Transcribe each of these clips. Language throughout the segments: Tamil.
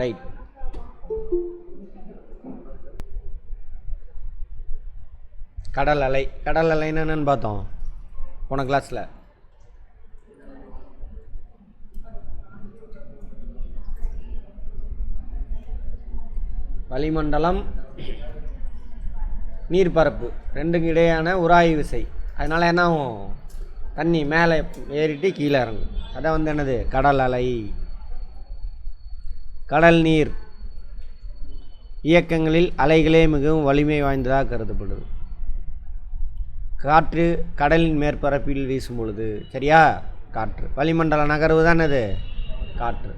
ரைட். கடல் அலை. கடல் அலைன்னு என்னன்னு பார்த்தோம் போன கிளாஸில். வளிமண்டலம், நீர்ப்பரப்பு ரெண்டுக்கும் இடையான உராய்வு விசை. அதனால் என்ன ஆகும், தண்ணி மேலே ஏறிட்டு கீழே இறங்கும். அதான் என்னது கடல் அலை. கடல் நீர் இயக்கங்களில் அலைகளே மிகவும் வலிமை வாய்ந்ததாக கருதப்படுது. காற்று கடலின் மேற்பரப்பில் வீசும் பொழுது, சரியா, காற்று. வளிமண்டல நகர்வு தான் அது காற்று.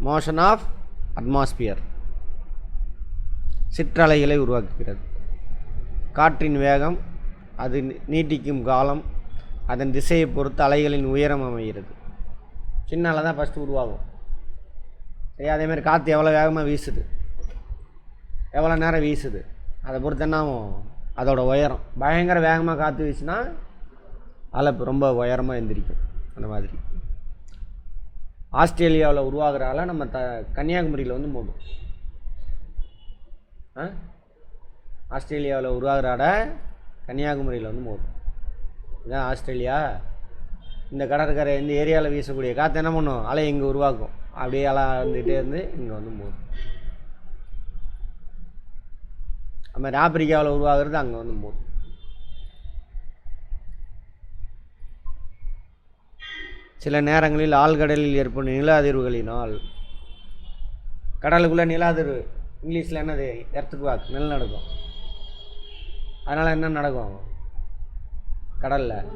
மோஷன் ஆஃப் அட்மாஸ்பியர் சிற்றலைகளை உருவாக்குகிறது. காற்றின் வேகம், அது நீட்டிக்கும் காலம், அதன் திசையை பொறுத்து அலைகளின் உயரம் அமைகிறது. சின்ன அலை தான் ஃபஸ்ட்டு உருவாகும். சரி, அதேமாதிரி காற்று எவ்வளோ வேகமாக வீசுது, எவ்வளோ நேரம் வீசுது, அதை பொறுத்து என்ன ஆகும், அதோட உயரம். பயங்கர வேகமாக காற்று வீசுனா அலை ரொம்ப உயரமாக எந்திரிக்கும். அந்த மாதிரி ஆஸ்திரேலியாவில் உருவாகிற அலை நம்ம கன்னியாகுமரியில் வந்து மோதும். ஆஸ்திரேலியாவில் உருவாகிற அலை கன்னியாகுமரியில் வந்து மோதும். இதுதான் ஆஸ்திரேலியா. இந்த கடற்கரை இந்த ஏரியாவில் வீசக்கூடிய காற்று என்ன பண்ணும், அலை இங்கே உருவாக்கும். அப்படியே அலை வந்துகிட்டே இருந்து இங்கே வந்து மோதும். அது மாதிரி ஆப்பிரிக்காவில் உருவாகிறது அங்கே வந்து மோதும். சில நேரங்களில் ஆழ்கடலில் ஏற்படும் நில அதிர்வுகளினால், கடலுக்குள்ளே நில அதிர்வு, இங்கிலீஷில் என்னது, எர்த்துக்கு வாக், நிலநடுக்கம். அதனால் என்ன நடக்கும் கடலில்,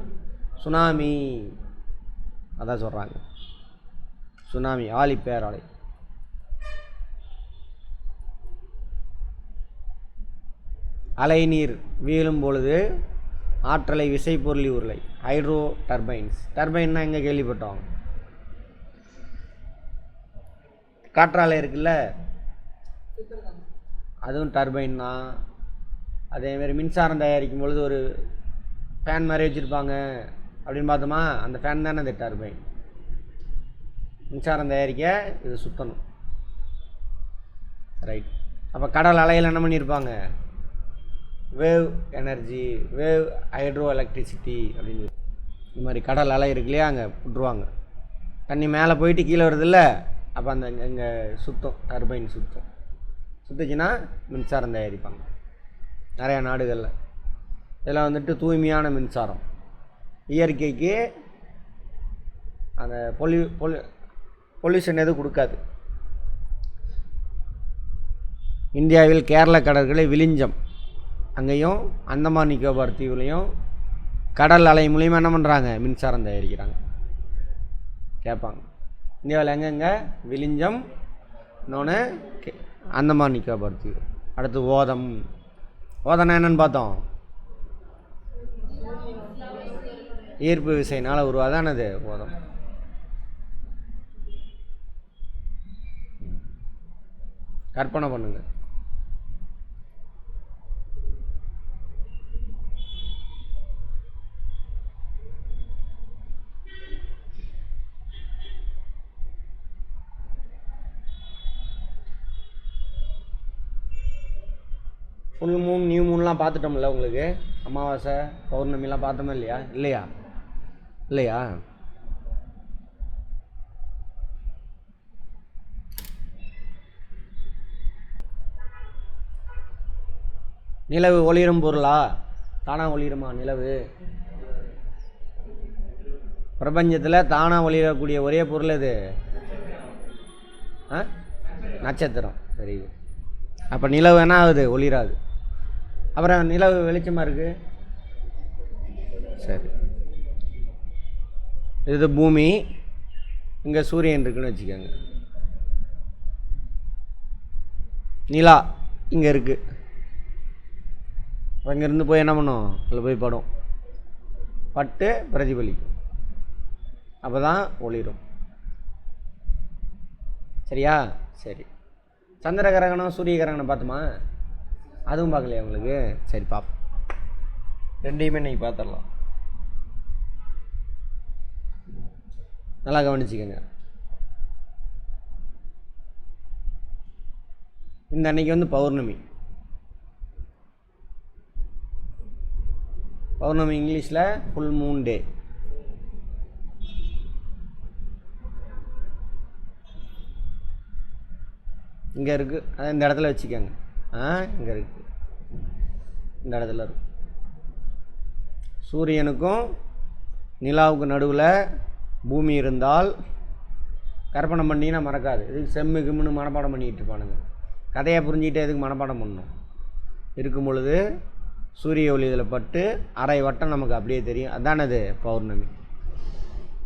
சுனாமி. அதான் சொல்கிறாங்க சுனாமி, ஆழிப்பேரலை. அலை நீர் வீழும் பொழுது ஆற்றலை விசைப்பொருளி உருளை, ஹைட்ரோ டர்பைன்ஸ். டர்பைன்னா எங்கே கேள்விப்பட்டோம், காற்றாலை இருக்குல்ல, அதுவும் டர்பைன் தான். அதேமாரி மின்சாரம் தயாரிக்கும் பொழுது ஒரு ஃபேன் மாதிரி வச்சுருப்பாங்க அப்படின்னு பார்த்தோமா, அந்த ஃபேன் தானே அந்த டர்பைன். மின்சாரம் தயாரிக்க இது சுற்றணும். ரைட். அப்போ கடல் அலையில் என்ன பண்ணியிருப்பாங்க, wave energy, wave hydro electricity அப்படின்னு. இந்த மாதிரி கடல் அலை இருக்கு இல்லையா, அங்கே விட்ருவாங்க. தண்ணி மேலே போயிட்டு கீழே வருதில்ல, அப்போ அந்த இங்கே சுத்தம், டர்பைன் சுத்தம். சுற்றுச்சுன்னா மின்சாரம் தயாரிப்பாங்க நிறையா நாடுகளில். இதெல்லாம் வந்துட்டு தூய்மையான மின்சாரம். இயற்கைக்கு அந்த பொல்யூஷன் எதுவும் கொடுக்காது. இந்தியாவில் கேரள கடற்கரை விழிஞ்சம், அங்கேயும் அந்தமான் நிக்கோபார் தீவுலையும் கடல் அலை மூலியமாக என்ன பண்ணுறாங்க, மின்சாரம் தயாரிக்கிறாங்க. கேட்பாங்க இந்தியாவில் எங்கெங்கே, விழிஞ்சம், இன்னொன்று அந்தமான் நிக்கோபார் தீவு. அடுத்து ஓதம். ஓதனா என்னன்னு பார்த்தோம், ஈர்ப்பு விசையினால் உருவாதானது ஓதம். கற்பனை பண்ணுங்க, ஃபுல் மூன், நியூ மூன்லாம் பார்த்துட்டோம்ல. உங்களுக்கு அமாவாசை பௌர்ணமிலாம் பார்த்தோமா இல்லையா, இல்லையா இல்லையா நிலவு ஒளிரும் பொருளா, தானாக ஒளிருமா நிலவு? பிரபஞ்சத்தில் தானாக ஒளிரக்கூடிய ஒரே பொருள் எது, நட்சத்திரம். சரி, அப்போ நிலவு என்ன ஆகுது, ஒளிராது. அப்புறம் நிலவு வெளிச்சமாக இருக்குது. சரி, இது பூமி, இங்கே சூரியன் இருக்குன்னு வச்சுக்கோங்க. நிலா இங்கே இருக்குது. அங்கேருந்து போய் என்ன பண்ணும், அதில் போய் படும், பட்டு பிரதிபலிக்கும், அப்போ தான் ஒளிரும். சரியா? சரி, சந்திர கிரகணம் சூரிய கிரகணம் பார்த்துமா, அதுவும் பார்க்கலையா உங்களுக்கு? சரி, பார்ப்போம். ரெண்டையுமே இன்றைக்கி பார்த்துடலாம். நல்லா கவனிச்சிக்கங்க. இந்த அன்னைக்கு வந்து பௌர்ணமி. பௌர்ணமி இங்கிலீஷில் ஃபுல் மூன் டே. இங்கே இருக்குது, அதை இந்த இடத்துல வச்சுக்கோங்க. இங்கே இருக்குது, இந்த இடத்துல இருக்கு. சூரியனுக்கும் நிலாவுக்கு நடுவில் பூமி இருந்தால் கற்பனை பண்ணிங்கன்னா மறக்காது. இதுக்கு செம்மு கிம்முன்னு மனப்பாடம் பண்ணிக்கிட்டு இருப்பானுங்க. கதையை புரிஞ்சுக்கிட்டே எதுக்கு மனப்பாடம் பண்ணணும்? இருக்கும் பொழுது சூரிய ஒளி இதில் பட்டு அரை வட்டம் நமக்கு அப்படியே தெரியும். அதானே அது பௌர்ணமி.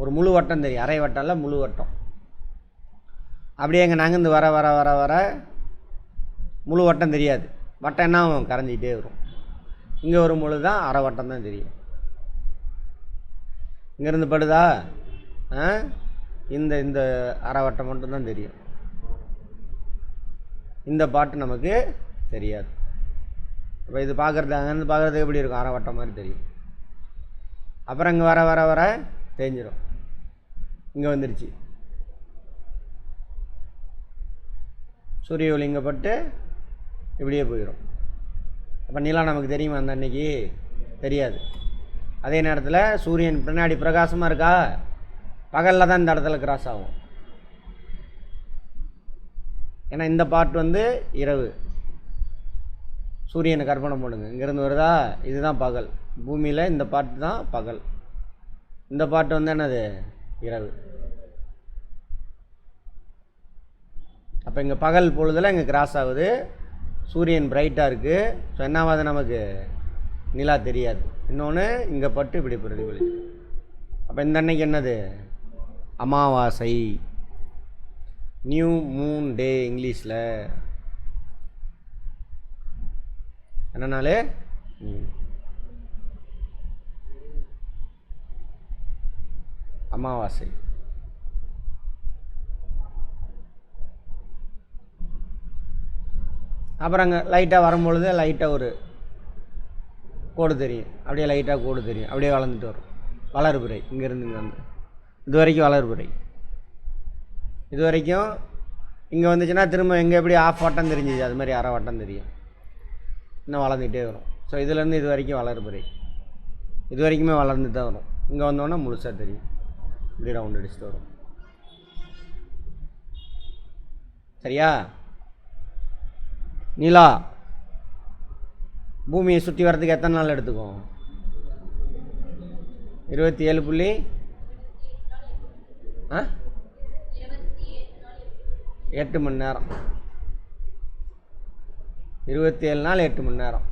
ஒரு முழு வட்டம் தெரியும், அரை வட்டம் இல்லை முழு வட்டம். அப்படியே எங்கே நகர்ந்து வர வர வர வர முழு வட்டம் தெரியாது. வட்டம் என்ன ஆகும்? கரைஞ்சிக்கிட்டே வரும். இங்கே ஒரு முழு தான், அரை வட்டம் தான் தெரியும். இங்கேருந்து படுதா இந்த இந்த அரை வட்டம் மட்டும்தான் தெரியும். இந்த பாட்டு நமக்கு தெரியாது. இப்போ இது பார்க்குறது அங்கேருந்து பார்க்குறது எப்படி இருக்கும்? அரை வட்டம் மாதிரி தெரியும். அப்புறம் இங்கே வர வர வர தெரிஞ்சிடும். இங்கே வந்துருச்சு சூரிய ஒளி, இங்கே பட்டு இப்படியே போயிடும். அப்போ நிலா நமக்கு தெரியுமா? அந்த அன்னைக்கு தெரியாது. அதே நேரத்தில் சூரியன் பின்னாடி பிரகாசமாக இருக்கா? பகலில் தான் இந்த இடத்துல கிராஸ் ஆகும். ஏன்னா இந்த பாட்டு வந்து இரவு. சூரியனை கற்பனை பண்ணுங்க, இங்கேருந்து வருதா? இதுதான் பகல். பூமியில் இந்த பாட்டு தான் பகல். இந்த பாட்டு வந்து என்னது? இரவு. அப்போ இங்கே பகல் பொழுதில் இங்கே கிராஸ் ஆகுது. சூரியன் பிரைட்டாக இருக்குது. ஸோ என்னாவது நமக்கு? நிலா தெரியாது. இன்னொன்று இங்கே பட்டு இப்படி பிரதிபலிச்சு. அப்போ இந்த அன்னைக்கு என்னது? அமாவாசை, நியூ மூன் டே இங்கிலீஷில். என்ன நாள்? அமாவாசை. அப்புறம் அங்கே லைட்டாக வரும்பொழுது லைட்டாக ஒரு கோடு தெரியும். அப்படியே லைட்டாக கோடு தெரியும். அப்படியே வளர்ந்துட்டு வரும். வளர்பிறை. இங்கேருந்து இங்கே வந்து இது வரைக்கும் வளர்பிறை. இது வரைக்கும் இங்கே வந்துச்சுன்னா திரும்ப எங்கே எப்படி ஆஃப் வட்டம் தெரிஞ்சிச்சு, அது மாதிரி அரை வட்டம் தெரியும். இன்னும் வளர்ந்துகிட்டே வரும். ஸோ இதுலேருந்து இது வரைக்கும் வளர்பிறை. இது வரைக்குமே வளர்ந்து தான் வரும். இங்கே வந்தோன்னா முழுசாக தெரியும். இப்படி ரவுண்ட் அடிச்சுட்டு வரும். சரியா? நிலா பூமியை சுற்றி வர்றதுக்கு எத்தனை நாள் எடுத்துக்கும்? 27 8 மணி நேரம். 27 நாள் 8 மணி நேரம்.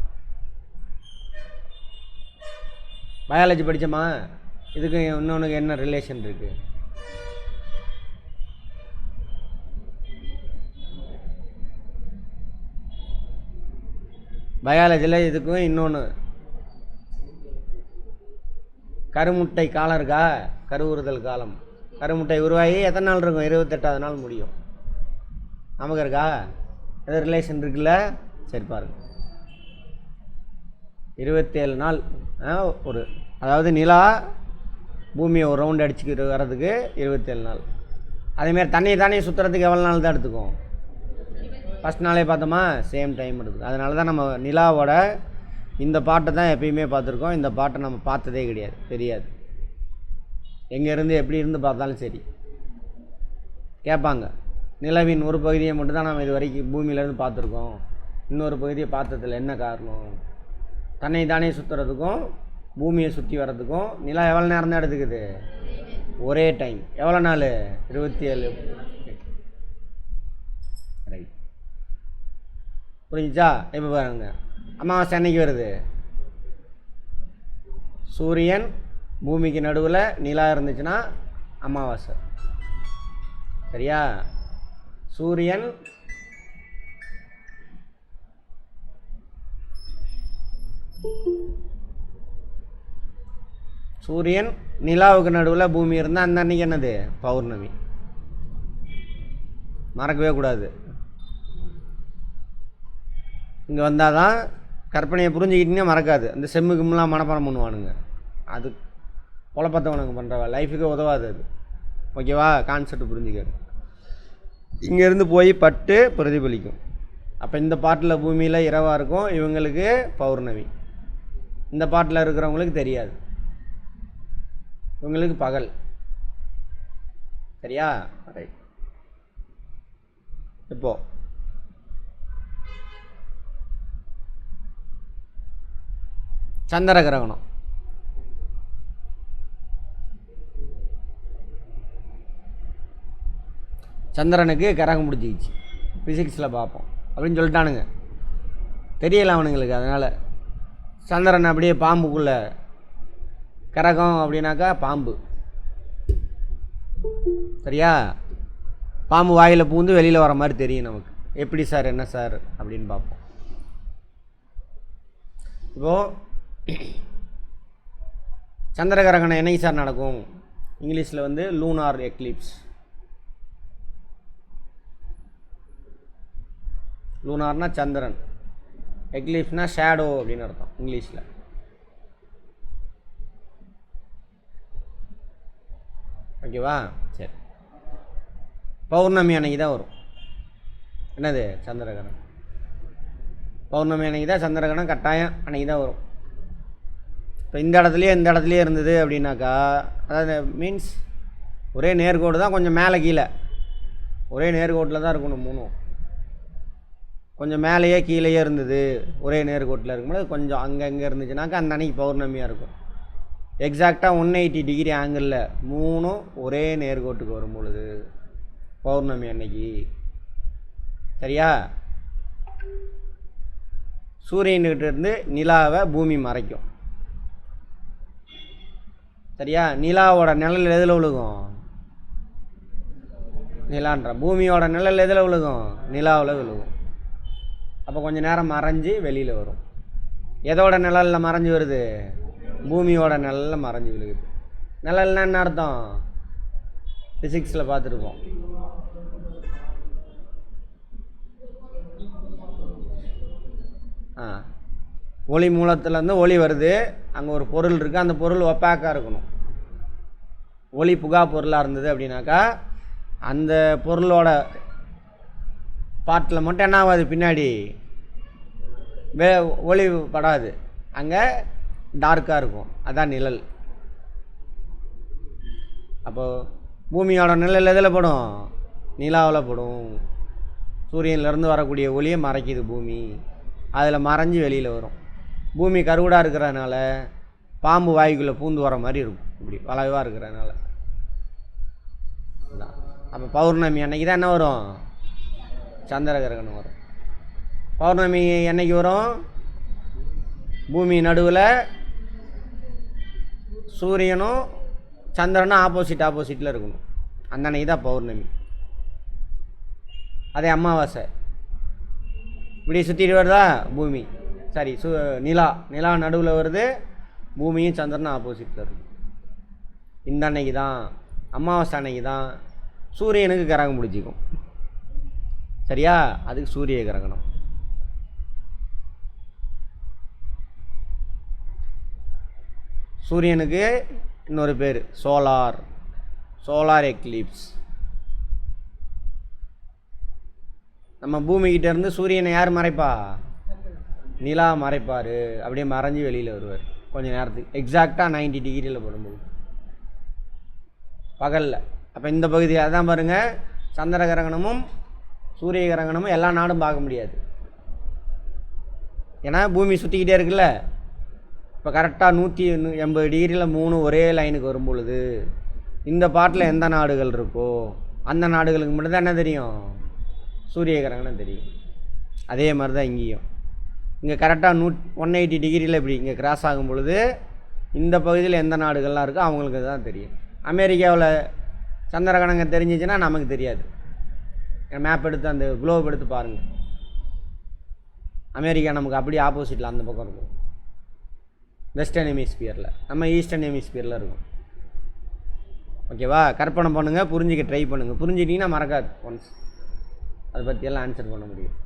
பயாலஜி படித்தோமா? இதுக்கு இன்னொன்று என்ன ரிலேஷன் இருக்குது? பயாலஜியில் இதுக்கும் இன்னொன்று கருமுட்டை காலம் இருக்கா? கருவுறுதல் காலம். கருமுட்டை உருவாகி எத்தனை நாள் இருக்கும்? 28வது நாள் முடியும். நமக்கு இருக்கா? எது ரிலேஷன் இருக்குல்ல? சரி பாருங்க, 27 நாள் ஒரு, அதாவது நிலா பூமியை ஒரு ரவுண்ட் அடிச்சுக்கிட்டு வர்றதுக்கு 27 நாள். அதேமாரி தண்ணியை தானே சுற்றுறதுக்கு எவ்வளோ நாள் தான் எடுத்துக்கும்? ஃபஸ்ட் நாளே பார்த்தோமா? சேம் டைம் எடுத்துக்கும். அதனால தான் நம்ம நிலாவோட இந்த பாட்டை தான் எப்பயுமே பார்த்துருக்கோம். இந்த பாட்டை நம்ம பார்த்ததே கிடையாது, தெரியாது. எங்கேருந்து எப்படி இருந்து பார்த்தாலும் சரி கேட்பாங்க, நிலவின் ஒரு பகுதியை மட்டும்தான் நம்ம இது வரைக்கும் பூமியிலேருந்து பார்த்துருக்கோம், இன்னொரு பகுதியை பார்த்ததில்ல, என்ன காரணம்? தன்னை தானே சுற்றுறதுக்கும் பூமியை சுற்றி வர்றதுக்கும் நிலா எவ்வளோ நேரம் தான் எடுத்துக்குது? ஒரே டைம். எவ்வளோ நாள்? 27. ரைட், புரிஞ்சிச்சா? இப்போ பாருங்க, அமாவாசை அன்னைக்கு வருது. சூரியன் பூமிக்கு நடுவில் நிலா இருந்துச்சுன்னா அமாவாசை. சரியா? சூரியன் சூரியன் நிலாவுக்கு நடுவில் பூமி இருந்தால் அந்த அன்னைக்கு என்னது? பௌர்ணமி. மறக்கவே கூடாது. இங்கே வந்தால் தான் கற்பனையை புரிஞ்சுக்கிட்டீங்கன்னா மறக்காது. அந்த செம்முக்கும்லாம் மனப்பாடம் பண்ணுவானுங்க. அது குழப்பத்தவனுங்க பண்ணுறவா, லைஃபுக்கே உதவாது அது. ஓகேவா? கான்செப்ட் புரிஞ்சுக்க. இங்கேருந்து போய் பட்டு பிரதிபலிக்கும். அப்போ இந்த பாட்டில் பூமியில் இரவாக இருக்கும், இவங்களுக்கு பௌர்ணமி. இந்த பாட்டில் இருக்கிறவங்களுக்கு தெரியாது, இவங்களுக்கு பகல். சரியா? ரைட். இப்போ சந்திர கிரகணம். சந்திரனுக்கு கிரகம் பிடிச்சிக்கிச்சு, ஃபிசிக்ஸில் பார்ப்போம் அப்படின்னு சொல்லிட்டானுங்க. தெரியல அவனுங்களுக்கு. அதனால் சந்திரன் அப்படியே பாம்புக்குள்ளே, கிரகம் அப்படின்னாக்கா பாம்பு. சரியா? பாம்பு வாயில் பூந்து வெளியில் வர மாதிரி தெரியும் நமக்கு. எப்படி சார், என்ன சார் அப்படின்னு பார்ப்போம். இப்போது சந்திர கிரகணம் என்னைக்கு சார் நடக்கும்? இங்கிலீஷில் வந்து லூனார் எக்லிப்ஸ். லூனார்னா சந்திரன், எக்லிப்ஸ்னா ஷேடோ அப்படின்னு அர்த்தம் இங்கிலீஷில். ஓகேவா? சரி. பௌர்ணமி அன்னைக்கு தான் வரும். என்னது? சந்திரகிரகணம். பௌர்ணமி அன்னைக்கு தான் சந்திரகிரகணம், கட்டாயம் அன்னைக்கு தான் வரும். இப்போ இந்த இடத்துலையே இருந்தது அப்படின்னாக்கா, அதாவது மீன்ஸ் ஒரே நேர்கோடு தான், கொஞ்சம் மேலே கீழே, ஒரே நேர்கோட்டில் தான் இருக்கணும். மூணும் கொஞ்சம் மேலேயே கீழேயே இருந்தது, ஒரே நேர்கோட்டில் இருக்கும்போது கொஞ்சம் அங்கே இருந்துச்சுனாக்கா அந்த அன்னைக்கு பௌர்ணமியாக இருக்கும். எக்ஸாக்டாக 180 டிகிரி ஆங்கிளில் மூணும் ஒரே நேர்கோட்டுக்கு வரும் பொழுது பௌர்ணமி அன்னைக்கு. சரியா? சூரியன்கிட்ட இருந்து நிலாவை பூமி மறைக்கும். சரியா? நிலாவோட நிழல் எதில் விழுகும்? நிலான்ற பூமியோட நிழல் எதில் விழுகும்? நிலாவில் விழுகும். அப்போ கொஞ்சம் நேரம் மறைஞ்சு வெளியில் வரும். எதோட நிழலில் மறைஞ்சு வருது? பூமியோட நிழலில் மறைஞ்சு விழுகுது. நிழல்னா என்ன அர்த்தம்? ஃபிசிக்ஸில் பார்த்துருப்போம். ஒளி மூலத்துலேருந்து ஒளி வருது, அங்கே ஒரு பொருள் இருக்குது, அந்த பொருள் ஒப்பாக்காக இருக்கணும். ஒளி புகா பொருளாக இருந்தது அப்படின்னாக்கா அந்த பொருளோட பாட்டில் மட்டும் என்ன ஆகாது, பின்னாடி ஒளி படாது, அங்கே டார்க்காக இருக்கும். அதான் நிழல். அப்போது பூமியோட நிழல் எதில் படும்? நிலாவில் படும். சூரியன்லேருந்து வரக்கூடிய ஒளியை மறைக்குது பூமி, அதில் மறைஞ்சி வெளியில் வரும். பூமி கருவடாக இருக்கிறதுனால பாம்பு வாய்க்குள்ளே பூந்து வர மாதிரி இருக்கும், இப்படி வளைவாக இருக்கிறதுனால. அப்போ பௌர்ணமி அன்னைக்கு தான் என்ன வரும்? சந்திர கிரகணம் வரும். பௌர்ணமி என்னைக்கு வரும்? பூமி நடுவில் சூரியனும் சந்திரனும் ஆப்போசிட்டில் இருக்கணும். அந்த அன்னைக்கு தான் பௌர்ணமி. அதே அமாவாசை இப்படி சுற்றிட்டு வருதா பூமி, சரி நிலா நடுவில் வருது, பூமியும் சந்திரனும் ஆப்போசிட்டில் இருக்கும். இந்த அன்னைக்கு தான், அமாவாசை அன்னைக்கு தான் சூரியனுக்கு கிரகம் பிடிச்சிக்கும். சரியா? அதுக்கு சூரிய கிரகணம். சூரியனுக்கு இன்னொரு பேர் சோலார் எக்லிப்ஸ். நம்ம பூமிக்கிட்ட இருந்து சூரியனை யார் மறைப்பா? நிலா மறைப்பார். அப்படியே மறைஞ்சி வெளியில் வருவார் கொஞ்சம் நேரத்துக்கு, எக்ஸாக்டாக 90 டிகிரியில் படும்போது பகலில். அப்போ இந்த பகுதி அதான் பாருங்கள், சந்திர கிரகணமும் சூரிய கிரகணமும் எல்லா நாடும் பார்க்க முடியாது. ஏன்னா பூமி சுற்றிக்கிட்டே இருக்குல்ல. இப்போ கரெக்டாக 180 டிகிரியில் 3 ஒரே லைனுக்கு வரும் பொழுது இந்த பாட்டில் எந்த நாடுகள் இருக்கோ அந்த நாடுகளுக்கு மட்டும்தான் என்ன தெரியும்? சூரிய கிரகணம் தெரியும். அதே மாதிரி தான் இங்கேயும். இங்கே கரெக்டாக 180 டிகிரியில் இப்படி இங்கே கிராஸ் ஆகும் பொழுது இந்த பகுதியில் எந்த நாடுகள்லாம் இருக்கோ அவங்களுக்கு தான் தெரியும். அமெரிக்காவில் சந்திரகிரகணம் தெரிஞ்சிச்சுன்னா நமக்கு தெரியாது. மேப் எடுத்து அந்த குளோப் எடுத்து பாருங்கள். அமெரிக்கா நமக்கு அப்படியே ஆப்போசிட்டில் அந்த பக்கம் இருக்கும், வெஸ்டர்ன் ஹெமிஸ்பியரில். நம்ம ஈஸ்டர்ன் ஹெமிஸ்பியரில் இருக்கும். ஓகேவா? கற்பனை பண்ணுங்கள், புரிஞ்சிக்க ட்ரை பண்ணுங்கள். புரிஞ்சிட்டிங்கன்னா மறக்காது. ஒன்ஸ் அதை பற்றியெல்லாம் ஆன்சர் பண்ண முடியும்.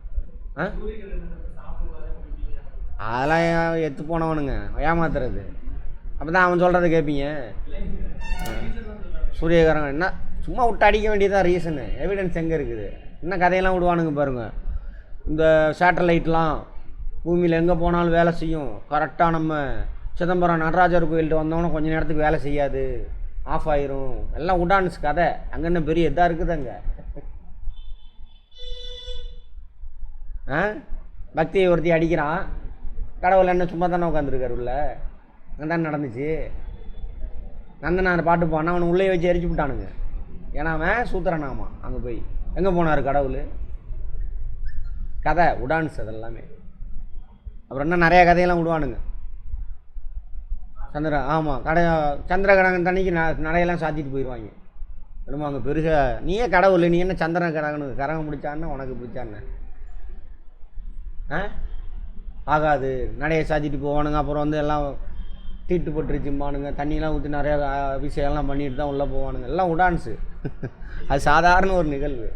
அதெல்லாம் எத்து போனவனுங்க ஏமாத்துறது. அப்போ தான் அவன் சொல்கிறத கேட்பீங்க. சூரியகிரகணம் என்ன சும்மா விட்டு அடிக்க வேண்டியதான் ரீசனு. எவிடன்ஸ் எங்கே இருக்குது? என்ன கதையெல்லாம் விடுவானுங்க பாருங்கள். இந்த சேட்டலைட்லாம் பூமியில் எங்கே போனாலும் வேலை செய்யும். கரெக்டாக நம்ம சிதம்பரம் நடராஜர் கோயில்கிட்ட வந்தோன்னா கொஞ்சம் நேரத்துக்கு வேலை செய்யாது, ஆஃப் ஆயிரும். எல்லாம் உடான்ஸ் கதை. அங்கே என்ன பெரிய இதாக இருக்குது அங்கே. பக்தியை ஒருத்தி அடிக்கிறான், கடவுள் என்ன சும்மா தானே உட்காந்துருக்காரு உள்ள. அங்கே தானே நடந்துச்சு. நந்தனார் பாட்டு போனால் அவனை உள்ளே வச்சு எரிச்சு விட்டானுங்க. ஏன்னா அவன் சூத்திரனாமா. அங்கே போய் எங்கே போனார் கடவுள்? கதை உடான்ஸ் அதெல்லாமே. அப்புறம் என்ன நிறையா கதையெல்லாம் விடுவானுங்க. ஆமாம் சந்திர கிரகணம் தண்ணிக்கு நடையெல்லாம் சாத்திட்டு போயிடுவாங்க. என்னமோ அங்கே பெருசாக நீயே கடவுள், நீ என்ன சந்திரன் கரகம் பிடிச்சான்னு உனக்கு பிடிச்சான்னு ஆகாது. நடையை சாத்திட்டு போவானுங்க. அப்புறம் வந்து எல்லாம் தீட்டு போட்டுருச்சும்பானுங்க. தண்ணியெலாம் ஊற்றி நிறையா அபிஷேகம்லாம் பண்ணிட்டு தான் உள்ளே போவானுங்க. எல்லாம் உடான்ஸு. அது சாதாரண ஒரு நிகழ்வு.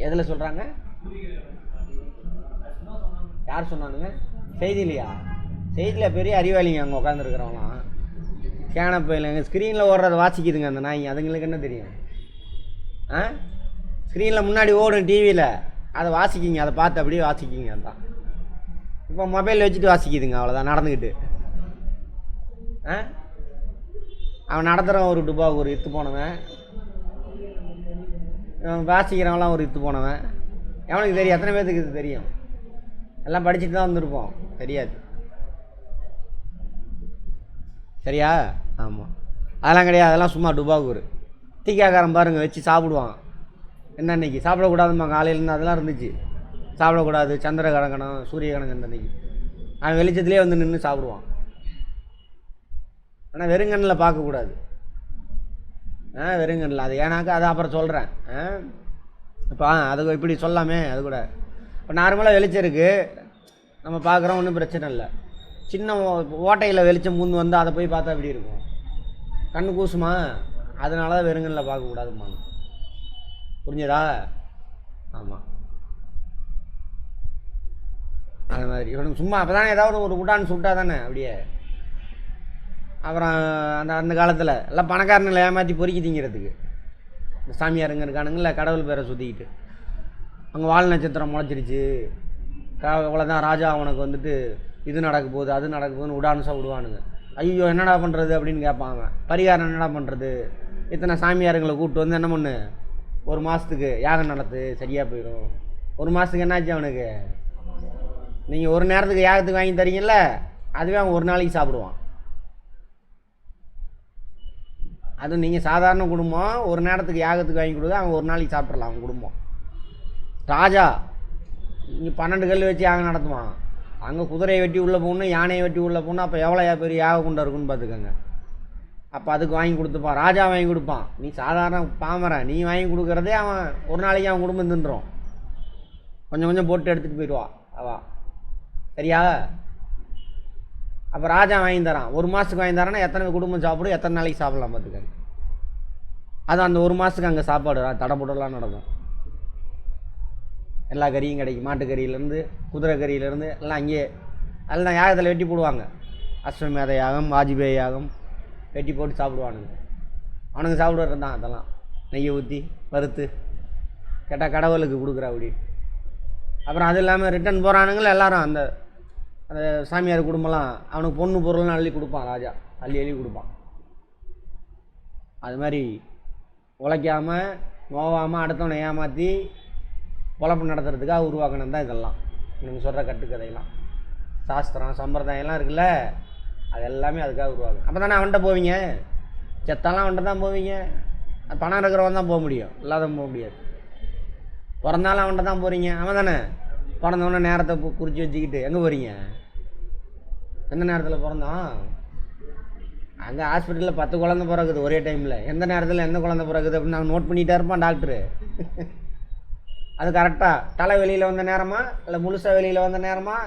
எதில் சொல்கிறாங்க? யார் சொன்னானுங்க? செய்திலையா? செய்தியில் பெரிய அறிவாளிங்க அங்கே உட்காந்துருக்குறவங்களாம். கேனப்போ இல்லைங்க, ஸ்க்ரீனில் ஓடுறத வாசிக்குதுங்க அந்த நாய். அதுங்களுக்கு என்ன தெரியும்? ஸ்க்ரீனில் முன்னாடி ஓடும் டிவியில், அதை வாசிக்கிங்க, அதை பார்த்து அப்படியே வாசிக்கிங்க. அதுதான் இப்போ மொபைல் வச்சுட்டு வாசிக்குதுங்க, அவ்வளோதான் நடந்துக்கிட்டு. அவன் நடத்துகிறவன் ஒரு டுபாவுக்கு ஒரு இத்து போனவன், வாசிக்கிறவங்களாம் ஒரு இத்து போனவன். எவனுக்கு தெரியும்? எத்தனை பேர்த்துக்கு இது தெரியும்? எல்லாம் படிச்சுட்டு தான் வந்திருப்போம், தெரியாது. சரியா? ஆமாம், அதெல்லாம் கிடையாது. அதெல்லாம் சும்மா டுபாக்கூர். தீக்காக்காரன் பாருங்கள் வச்சு சாப்பிடுவான். என்ன அன்றைக்கி சாப்பிடக்கூடாதுமா காலையிலேருந்து அதெல்லாம் இருந்துச்சு. சாப்பிடக்கூடாது, சந்திர கணக்கணும், சூரிய கணக்கன் அன்றைக்கி. அவன் வெளிச்சத்துலேயே வந்து நின்று சாப்பிடுவான். ஆனால் வெறுங்கண்ணில் பார்க்கக்கூடாது. வெறுங்கண்ணில் அது ஏன்னாக்கா அதை அப்புறம் சொல்கிறேன். இப்போ அது இப்படி சொல்லாமே. அது கூட இப்போ நார்மலாக வெளிச்சம் இருக்குது, நம்ம பார்க்குறோம், ஒன்றும் பிரச்சனை இல்லை. சின்ன ஓட்டையில் வெளிச்சம் பூந்து வந்து அதை போய் பார்த்தா எப்படி இருக்கும்? கண்ணு கூசுமா? அதனால தான் வெறுங்கண்ணில் பார்க்கக்கூடாதுமா. புரிஞ்சதா? ஆமாம், அது மாதிரி இவனுக்கு சும்மா அப்போ தானே ஏதாவது ஒரு உடான்னு சுட்டா தானே அப்படியே. அப்புறம் அந்த காலத்தில் எல்லாம் பணக்காரங்களை ஏமாற்றி பொறுக்கி திங்கிறதுக்கு இந்த சாமியாருங்க இருக்கானுங்கள, கடவுள் பேரை சுற்றிக்கிட்டு அங்கே வால் நட்சத்திரம் முளைச்சிருச்சு, அவ்வளோதான் ராஜா அவனுக்கு வந்துட்டு இது நடக்க போகுது அது நடக்க போகுதுன்னு உடான்ஸாக விடுவானுங்க. ஐயோ என்னடா பண்ணுறது அப்படின்னு கேட்பாங்க. பரிகாரம் என்னடா பண்ணுறது? இத்தனை சாமியாருங்களை கூப்பிட்டு வந்து என்ன பண்ணு, ஒரு மாதத்துக்கு யாகம் நடத்து, சரியாக போயிடும். ஒரு மாதத்துக்கு என்னாச்சு அவனுக்கு? நீங்கள் ஒரு நேரத்துக்கு யாகத்துக்கு வாங்கி தரீங்கல்ல, அதுவே அவன் ஒரு நாளைக்கு சாப்பிடுவான். அதுவும் நீங்கள் சாதாரண குடும்பம், ஒரு நேரத்துக்கு யாகத்துக்கு வாங்கி கொடுக்க அவன் ஒரு நாளைக்கு சாப்பிட்றலாம் அவன் குடும்பம். ராஜா இங்கே 12 கல் வச்சு யாகம் நடத்துவான். அங்கே குதிரையை வெட்டி உள்ளே போகணும், யானையை வெட்டி உள்ளே போகணும். அப்போ எவ்வளோ பெரிய யாக குண்டா இருக்குன்னு பார்த்துக்கோங்க. அப்போ அதுக்கு வாங்கி கொடுத்துப்பான், ராஜா வாங்கி கொடுப்பான். நீ சாதாரண பாமரன், நீ வாங்கி கொடுக்குறதே அவன் ஒரு நாளைக்கு அவன் குடும்பம் தின்றும். கொஞ்சம் கொஞ்சம் போட்டு எடுத்துகிட்டு போயிடுவான் அவா. சரியா? அப்போ ராஜா வாங்கி தரான், ஒரு மாதத்துக்கு வாங்கி தரான்னா எத்தனை குடும்பம் சாப்பிடும், எத்தனை நாளைக்கு சாப்பிட்லாம் பார்த்துக்கங்க. அது அந்த ஒரு மாதத்துக்கு அங்கே சாப்பாடு தடப்புடலாம் நடக்கும். எல்லா கறியும் கிடைக்கும், மாட்டுக்கறியிலேருந்து குதிரை கறியிலேருந்து எல்லாம் அங்கேயே. அதெல்லாம் யாகத்தில் வெட்டி போடுவாங்க. அஸ்வமேத யாகம், வாஜ்பேயி யாகம் வெட்டி போட்டு சாப்பிடுவானுங்க. அவனுங்க சாப்பிடுறது தான் அதெல்லாம். நெய்யை ஊற்றி வறுத்து கேட்டால் கடவுளுக்கு கொடுக்குற அப்படி. அப்புறம் அது இல்லாமல் ரிட்டன் போகிறானுங்களே எல்லோரும். அந்த அந்த சாமியார் குடும்பம்லாம் அவனுக்கு பொண்ணு பொருள்லாம் அள்ளி கொடுப்பான் ராஜா, அள்ளி கொடுப்பான். அது மாதிரி உழைக்காமல் நோவாமல் அடுத்தவனை ஏமாற்றி பொழப்பு நடத்துறதுக்காக உருவாக்கணும் தான் இதெல்லாம். நீங்கள் சொல்கிற கட்டுக்கதையெல்லாம் சாஸ்திரம் சம்பிரதாயம்லாம் இருக்குல்ல, அது எல்லாமே அதுக்காக உருவாகும். அப்போ தானே அவன்கிட்ட போவீங்க, செத்தாலாம் அவன்கிட்ட தான் போவீங்க. அது பணம் இருக்கிறவன் தான் போக முடியும், இல்லாதவன் போக முடியாது. பிறந்தாலும் அவன்கிட்ட தான் போகிறீங்க. அவன் தானே பிறந்தவொடனே நேரத்தை குறித்து வச்சுக்கிட்டு எங்கே போகிறீங்க? எந்த நேரத்தில் பிறந்தான்? அங்கே ஹாஸ்பிட்டலில் 10 குழந்தை பிறகுது ஒரே டைமில். எந்த நேரத்தில் எந்த குழந்தை பிறகுது அப்படின்னு நாங்கள் நோட் பண்ணிகிட்டே இருப்பான் டாக்டரு. அது கரெக்டாக தலை வெளியில் வந்த நேரமா இல்லை முழுசாக வெளியில் வந்த நேரமா?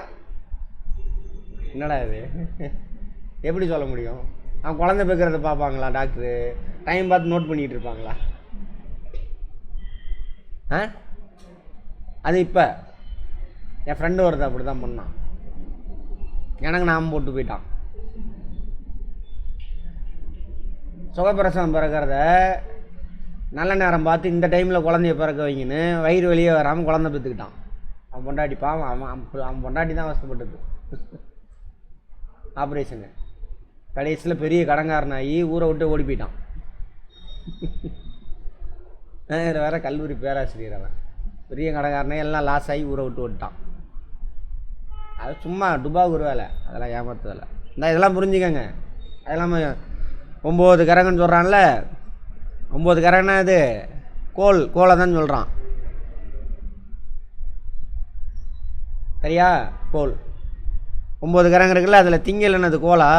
என்னடா இது எப்படி சொல்ல முடியும்? அவன் குழந்தை பெக்கிறத பார்ப்பாங்களா டாக்டரு? டைம் பார்த்து நோட் பண்ணிகிட்டு இருப்பாங்களா? அது இப்போ என் ஃப்ரெண்டு ஒருத்தர் அப்படி தான் பண்ணான். எனக்கு நாம போட்டு போயிட்டான். சுகப்பிரசவம் பிறக்கிறத நல்ல நேரம் பார்த்து இந்த டைமில் குழந்தைய பிறக்க வைங்கன்னு வயிறு வெளியே வராமல் குழந்தை பெற்றுக்கிட்டான். அவன் பொண்டாட்டி பாவம், அவன் பொண்டாட்டி தான் அவசப்பட்டது ஆப்ரேஷனு. கடைசியில் பெரிய கடங்காரனாகி ஊரை விட்டு ஓடி போயிட்டான். வேறு கல்லூரி பேராசிரியர் அவன், பெரிய கடங்காரனே எல்லாம் லாஸ் ஆகி ஊரை விட்டு ஓட்டான். அது சும்மா டுபாக் ஒரு வேலை, அதெல்லாம் ஏமாத்து வேலை. இதெல்லாம் புரிஞ்சுக்கங்க. அதெல்லாம் 9 கரங்கன்னு சொல்கிறான்ல, 9 கரங்கன்னா இது கோலை தான் சொல்கிறான். சரியா? கோல் 9 கரங்க இருக்குல்ல, அதில் திங்கள் என்னது கோலா?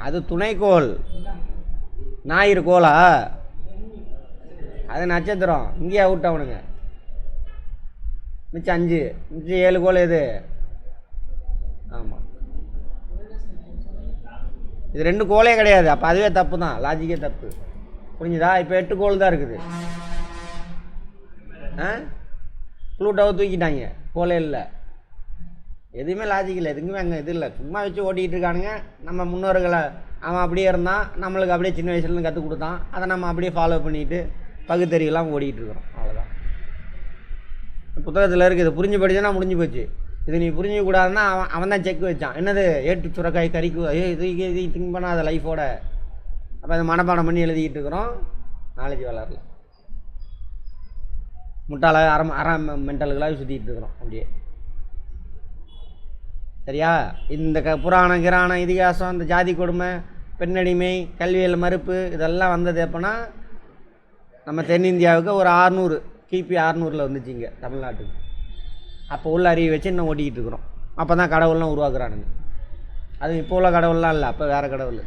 அது துணைக்கோள். ஞாயிறு கோலா? அது நட்சத்திரம். இங்கேயே அவுட் அவனுங்க. மிச்சம் 5, மிச்சம் 7 கோல் எது? ஆமாம், இது 2 கோலே கிடையாது. அப்போ அதுவே தப்பு தான், லாஜிக்கே தப்பு. புரிஞ்சுதா? இப்போ 8 கோல் தான் இருக்குது. ப்ளூட்டோவை தூக்கிட்டாங்க, கோலே இல்லை. எதுவுமே லாஜிக் இல்லை, எதுக்குமே அங்கே இது இல்லை. சும்மா வச்சு ஓட்டிகிட்டு இருக்கானுங்க. நம்ம முன்னோர்களை அவன் அப்படியே இருந்தான், நம்மளுக்கு அப்படியே சின்ன வயசுலேருந்து கற்றுக் கொடுத்தான். அதை நம்ம அப்படியே ஃபாலோ பண்ணிவிட்டு பகுத்தறிவெல்லாம் ஓடிக்கிட்டு இருக்கிறோம். அவ்வளோதான். புத்தகத்தில் இருக்குது, இதை புரிஞ்சு படிச்சோன்னா முடிஞ்சு போச்சு. இது நீ புரிஞ்சிக்கூடாதுன்னா அவன் தான் செக் வச்சான். என்னது? ஏட்டு சுரக்காய் கறிக்கு இது திங்க் பண்ணாத லைஃபோட. அப்போ அதை மனப்பாடம் பண்ணி எழுதிக்கிட்டு இருக்கிறோம். நாலேஜ் வளரல, முட்டாள அரை மென்டல்களாக சுற்றிக்கிட்டு இருக்கிறோம் அப்படியே. சரியா? இந்த புராணம் கிராணம் இதிகாசம், இந்த ஜாதி கொடுமை, பெண்ணடிமை, கல்வியல் மறுப்பு, இதெல்லாம் வந்தது எப்போனா நம்ம தென்னிந்தியாவுக்கு ஒரு 600 கிபி 600 வந்துச்சுங்க தமிழ்நாட்டுக்கு. அப்போ உள்ள அறிவை வச்சு இன்னும் ஓட்டிக்கிட்டு இருக்கிறோம். அப்போ தான் கடவுள்லாம் உருவாக்குறானுங்க. அது இப்போ உள்ள கடவுள்லாம் இல்லை, அப்போ வேறு கடவுள்.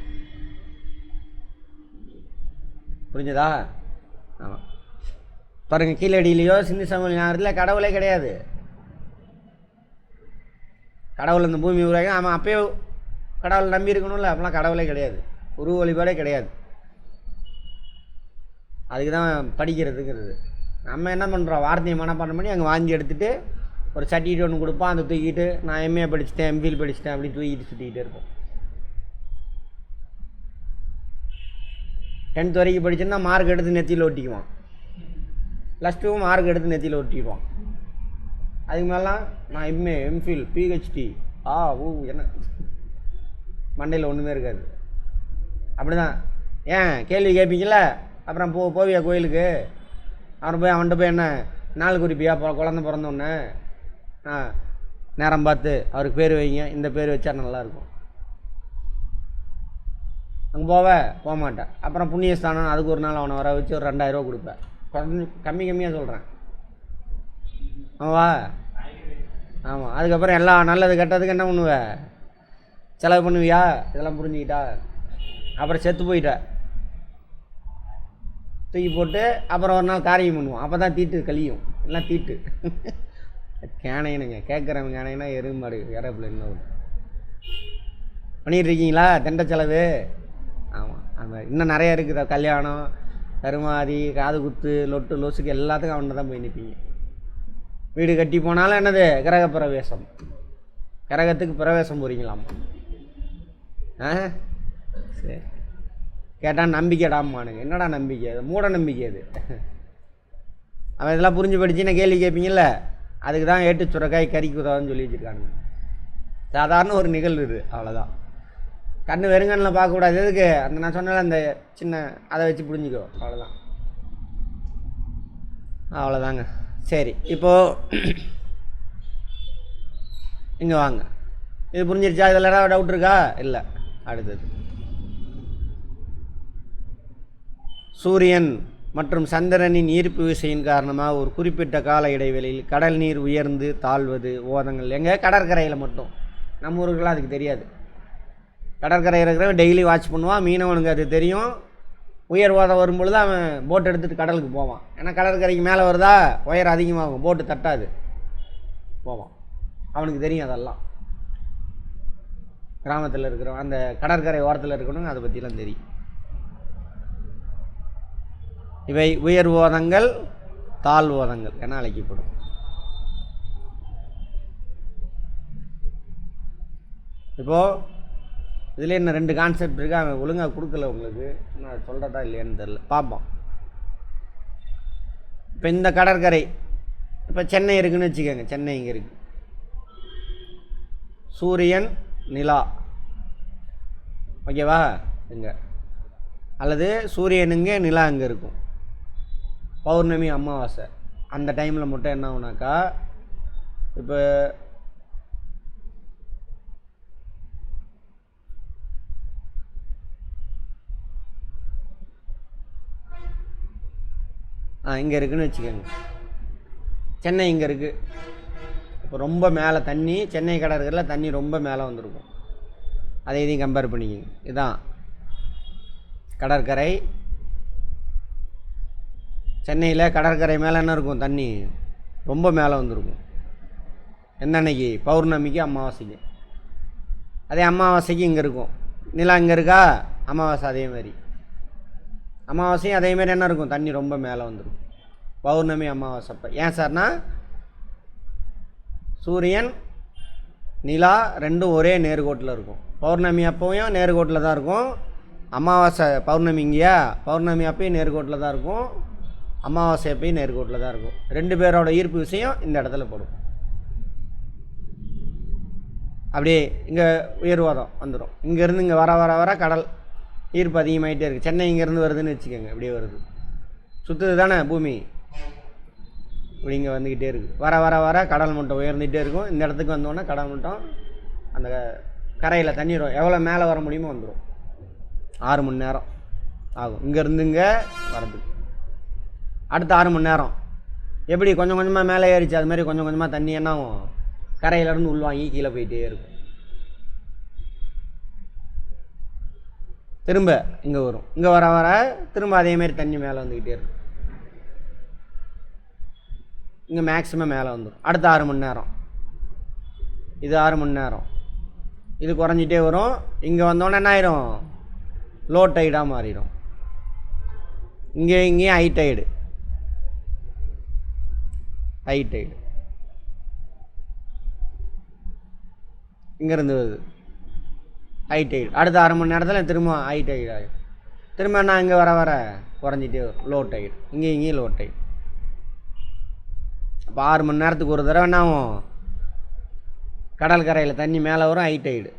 புரிஞ்சுதா? ஆமாம். பாருங்கள், கீழடியிலையோ சிந்து சமவெளி நாகரிகத்தில் கடவுளே கிடையாது. கடவுள் இந்த பூமி உருவாக்கி அவன் அப்போயே கடவுளை நம்பி இருக்கணும்ல. அப்போலாம் கடவுளே கிடையாது, உருவ வழிபாடே கிடையாது. அதுக்கு தான் படிக்கிறதுங்கிறது. நம்ம என்ன பண்ணுறோம்? வார்த்தையை மனப்பாடம் பண்ணி அங்கே வாங்கி எடுத்துகிட்டு ஒரு சர்டிஃபிகேட் ஒன்று கொடுப்பான், அதை தூக்கிட்டு நான் எம்ஏ படிச்சுட்டேன், எம்ஃபில் படிச்சுட்டேன் அப்படின்னு தூக்கிட்டு சுற்றிக்கிட்டே இருப்போம். 10th வரைக்கும் படிச்சுன்னா மார்க் எடுத்து நெத்தியில் ஒட்டிக்குவான். +2 மார்க் எடுத்து நெத்தியில் ஒட்டிக்குவான். அதுக்கு மேலாம் நான் எம்ஏ எம்ஃபில் பிஹெச்டி என்ன மண்டையில் ஒன்றுமே இருக்காது. அப்படி தான். ஏன் கேள்வி கேட்பீங்கள? அப்புறம் போவியா கோயிலுக்கு? அப்புறம் போய் அவன்கிட்ட போய் என்ன நாள் குறிப்பியா குழந்த பிறந்தோன்னே நேரம் பார்த்து அவருக்கு பேர் வைங்க, இந்த பேர் வச்சா நல்லாயிருக்கும். அங்கே போக மாட்டேன். அப்புறம் புண்ணியஸ்தானம், அதுக்கு ஒரு நாள் அவனை வர வச்சு ஒரு 2000 ரூபா கொடுப்பேன். கம்மியாக சொல்கிறேன். ஆமாவா? ஆமாம். அதுக்கப்புறம் எல்லாம் நல்லது கெட்டதுக்கு என்ன பண்ணுவேன்? செலவு பண்ணுவியா? இதெல்லாம் புரிஞ்சுக்கிட்டா? அப்புறம் செத்து போயிட்ட தூக்கி போட்டு அப்புறம் ஒரு நாள் காரியம் பண்ணுவோம். அப்போ தான் தீட்டு கழியும். எல்லாம் தீட்டு கேனையனுங்க. கேட்குறவங்க கேனைனா எருமாடு இறப்பில் என்ன பண்ணிகிட்டு இருக்கீங்களா? தெண்டை செலவு. ஆமாம், அந்த இன்னும் நிறையா இருக்குது. கல்யாணம், கருமாதி, காது குத்து, லொட்டு லொசுக்கு எல்லாத்துக்கும் அவன்கிட்ட தான் போய் நிற்பீங்க. வீடு கட்டி போனாலும் என்னது? கிரக பிரவேசம். கிரகத்துக்கு பிரவேசம் போகிறீங்களாம். சரி, கேட்டால் நம்பிக்கைடாமானுங்க. என்னடா நம்பிக்கை? அது மூட நம்பிக்கை. அது அவன் இதெல்லாம் புரிஞ்சு படிச்சு நான் கேள்வி கேட்பீங்கள்ல, அதுக்கு தான் ஏட்டு சுரக்காய் கறிக்கு உதவான்னு சொல்லி வச்சுருக்காங்க. சாதாரண ஒரு நிகழ்வு இது, அவ்வளோதான். கண்ணு வெறுங்கண்ணில் பார்க்கக்கூடாது. எதுக்கு? அந்த நான் சொன்னால அந்த சின்ன அதை வச்சு புரிஞ்சுக்கோ, அவ்வளோதான். அவ்வளோதாங்க. சரி, இப்போது இங்கே வாங்க. இது புரிஞ்சிருச்சா? இதில் ஏதாவது டவுட் இருக்கா? இல்லை. அடுத்தது, சூரியன் மற்றும் சந்திரனின் ஈர்ப்பு விசையின் காரணமாக ஒரு குறிப்பிட்ட கால இடைவெளியில் கடல் நீர் உயர்ந்து தாழ்வது ஓதங்கள். எங்கே? கடற்கரையில் மட்டும். நம்ம ஊருக்கெல்லாம் அதுக்கு தெரியாது. கடற்கரை இருக்கிறவன் டெய்லி வாட்ச் பண்ணுவான். மீனவனுக்கு அது தெரியும். உயர் ஓதம் வரும்பொழுது அவன் போட் எடுத்துகிட்டு கடலுக்கு போவான். ஏன்னா கடற்கரைக்கு மேலே வருதா உயரம் அதிகமாகும், போட்டு தட்டாது, போவான். அவனுக்கு தெரியும் அதெல்லாம். கிராமத்தில் இருக்கிறவன், அந்த கடற்கரை ஓரத்தில் இருக்கணுங்க, அதை பற்றிலாம் தெரியும். இவை உயர் ஓதங்கள், தாழ் ஓதங்கள் என அழைக்கப்படும். இப்போது இதில் என்ன 2 கான்செப்ட் இருக்குது, அவன் ஒழுங்காக கொடுக்கல உங்களுக்கு. நான் சொல்கிறதா இல்லையான்னு தெரில, பார்ப்போம். இப்போ இந்த கடற்கரை, இப்போ சென்னை இருக்குதுன்னு வச்சுக்கோங்க. சென்னை இங்கே இருக்குது, சூரியன் நிலா, ஓகேவா, இங்கே. அல்லது சூரியன் இங்கே, நிலா இங்கே இருக்கும். பௌர்ணமி அமாவாசை அந்த டைமில் மட்டும் என்ன ஆகுனாக்கா, இப்போ இங்கே இருக்குதுன்னு வச்சுக்கோங்க. சென்னை இங்கே இருக்குது. இப்போ ரொம்ப மேலே தண்ணி, சென்னை கடற்கரையில் தண்ணி ரொம்ப மேலே வந்திருக்கும். அதை இதையும் கம்பேர் பண்ணிக்கோங்க. இதுதான் கடற்கரை. சென்னையில் கடற்கரை மேலே என்ன இருக்கும், தண்ணி ரொம்ப மேலே வந்திருக்கும். என்னன்னைக்கு, பௌர்ணமிக்கு அமாவாசைக்கு. அதே அமாவாசைக்கு இங்கே இருக்கும். நிலா இங்கே இருக்கா, அமாவாசை அதேமாதிரி. அமாவாசையும் அதேமாரி என்ன இருக்கும், தண்ணி ரொம்ப மேலே வந்துடும். பௌர்ணமி அமாவாசை அப்போ. ஏன் சார்னா சூரியன் நிலா ரெண்டும் ஒரே நேர்கோட்டில் இருக்கும். பௌர்ணமி அப்போயும் நேர்கோட்டில் தான் இருக்கும். அமாவாசை பௌர்ணமி இங்கேயா, பௌர்ணமி அப்போயும் நேர்கோட்டில் தான் இருக்கும். அமாவாசை அப்போயும் நேர்கோட்டில் தான் இருக்கும். 2 பேரோட ஈர்ப்பு விஷயம் இந்த இடத்துல படும். அப்படியே இங்கே உயர்வாதம் வந்துடும். இங்கேருந்து இங்கே வர வர வர கடல் ஈர்ப்பு அதிகமாகிட்டே இருக்குது. சென்னை இங்கேருந்து வருதுன்னு வச்சுக்கோங்க, இப்படியே வருது, சுற்றுது தானே பூமி, இப்படி இங்கே வந்துக்கிட்டே இருக்குது. வர வர வர கடல் மட்டம் உயர்ந்துகிட்டே இருக்கும். இந்த இடத்துக்கு வந்தோடனே கடல் மட்டம் அந்த கரையில் தண்ணி எவ்வளோ மேலே வர முடியுமோ வந்துடும். 6 மணி நேரம் ஆகும் இங்கேருந்து இங்கே வரதுக்கு. அடுத்த 6 மணி நேரம் எப்படி கொஞ்சம் கொஞ்சமாக மேலே ஏறிச்சு, அது மாதிரி கொஞ்சம் கொஞ்சமாக தண்ணி என்ன ஆகும், கரையிலேருந்து உள்வாங்கி கீழே போயிட்டே இருக்கும். திரும்ப இங்கே வரும். இங்கே வர வர திரும்ப அதேமாரி தண்ணி மேலே வந்துக்கிட்டே இருக்கும். இங்கே மேக்ஸிமம் மேலே வந்துடும். அடுத்த 6 மணி நேரம், இது 6 மணி நேரம், இது குறைஞ்சிட்டே வரும். இங்கே வந்தோடனே என்ன ஆயிரும், லோ டைடாக மாறிடும். இங்கேயும் ஹை டைடு, ஹை டைடு இங்கேருந்து வருது, ஹை டைடு. அடுத்த 6 மணி நேரத்தில் திரும்ப ஹை டைடு ஆகிடும். திரும்ப நான் இங்கே வர வர குறைஞ்சிட்டே வரும், லோ டைடு. இங்கேயும் லோ டைடு. அப்போ 6 மணி நேரத்துக்கு ஒரு தடவை என்ன ஆகும், கடல் கரையில் தண்ணி மேலே வரும், ஹை டைடு.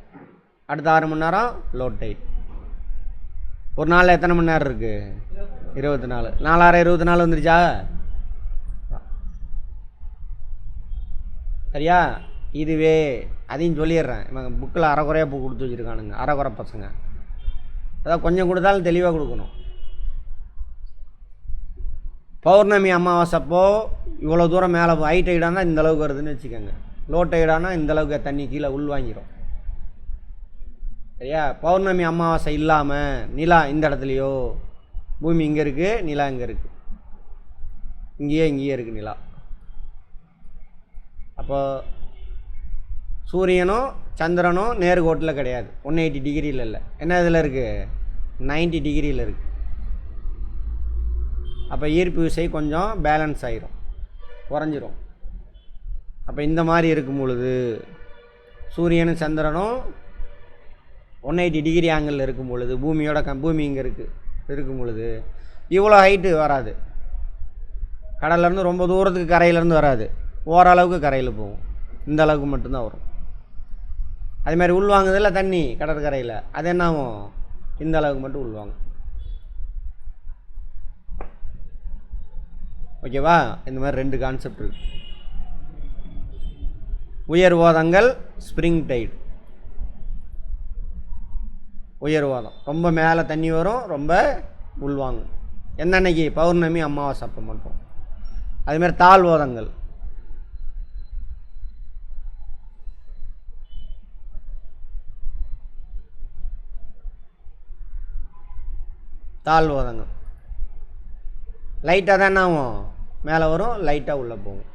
அடுத்த 6 மணி நேரம் லோ டைடு. ஒரு நாளில் எத்தனை மணி நேரம் இருக்குது, 24. 4 24 வந்துருச்சா, சரியா. இதுவே அதையும் சொல்லிடுறேன். இவங்க புக்கில் அரைக்குறையாக பூ கொடுத்து வச்சுருக்கானுங்க, அரைக்குறை பசங்க. அதான் கொஞ்சம் கொடுத்தாலும் தெளிவாக கொடுக்கணும். பௌர்ணமி அமாவாசைப்போ இவ்வளோ தூரம் மேலே ஹை டைடானா இந்த அளவுக்கு வருதுன்னு வச்சுக்கோங்க. லோ டைடானா இந்த அளவுக்கு தண்ணி கீழே உள்வாங்கிடும், சரியா. பௌர்ணமி அமாவாசை இல்லாமல் நிலா இந்த இடத்துலையோ, பூமி இங்கே இருக்குது, நிலா இங்கே இருக்குது, இங்கேயே இருக்குது நிலா. அப்போ சூரியனும் சந்திரனும் நேர்கோட்டில் கிடையாது, 180 டிகிரியில் இல்லை. என்ன இதில் இருக்குது, 90 டிகிரியில் இருக்குது. அப்போ ஈர்ப்பு விசை கொஞ்சம் பேலன்ஸ் ஆகிரும், குறைஞ்சிரும். அப்போ இந்த மாதிரி இருக்கும் பொழுது சூரியனும் சந்திரனும் 180 டிகிரி ஆங்கிளில் இருக்கும் பொழுது, பூமி இங்கே இருக்கும் பொழுது இவ்வளோ ஹைட்டு வராது. கடல்லேருந்து ரொம்ப தூரத்துக்கு கரையிலேருந்து வராது, ஓரளவுக்கு கரையில் போகும், இந்த அளவுக்கு மட்டும்தான் வரும். அதே மாதிரி உள்வாங்குதில்ல தண்ணி கடற்கரையில், அது என்ன ஆகும், இந்த அளவுக்கு மட்டும் உள்வாங்க, ஓகேவா. இந்த மாதிரி 2 கான்செப்ட் இருக்குது. உயர்வாதங்கள், ஸ்ப்ரிங் டைடு. உயர்வாதம் ரொம்ப மேலே தண்ணி வரும், ரொம்ப உள்வாங்கும். என்னன்னைக்கு, பௌர்ணமி அமாவாசை அப்போ மட்டும். அதுமாதிரி தாழ்வாதங்கள், தாழ்வாதங்கள் லைட்டாக தான் என்ன ஆகும், மேலே வரும், லைட்டாக உள்ளே போகும்,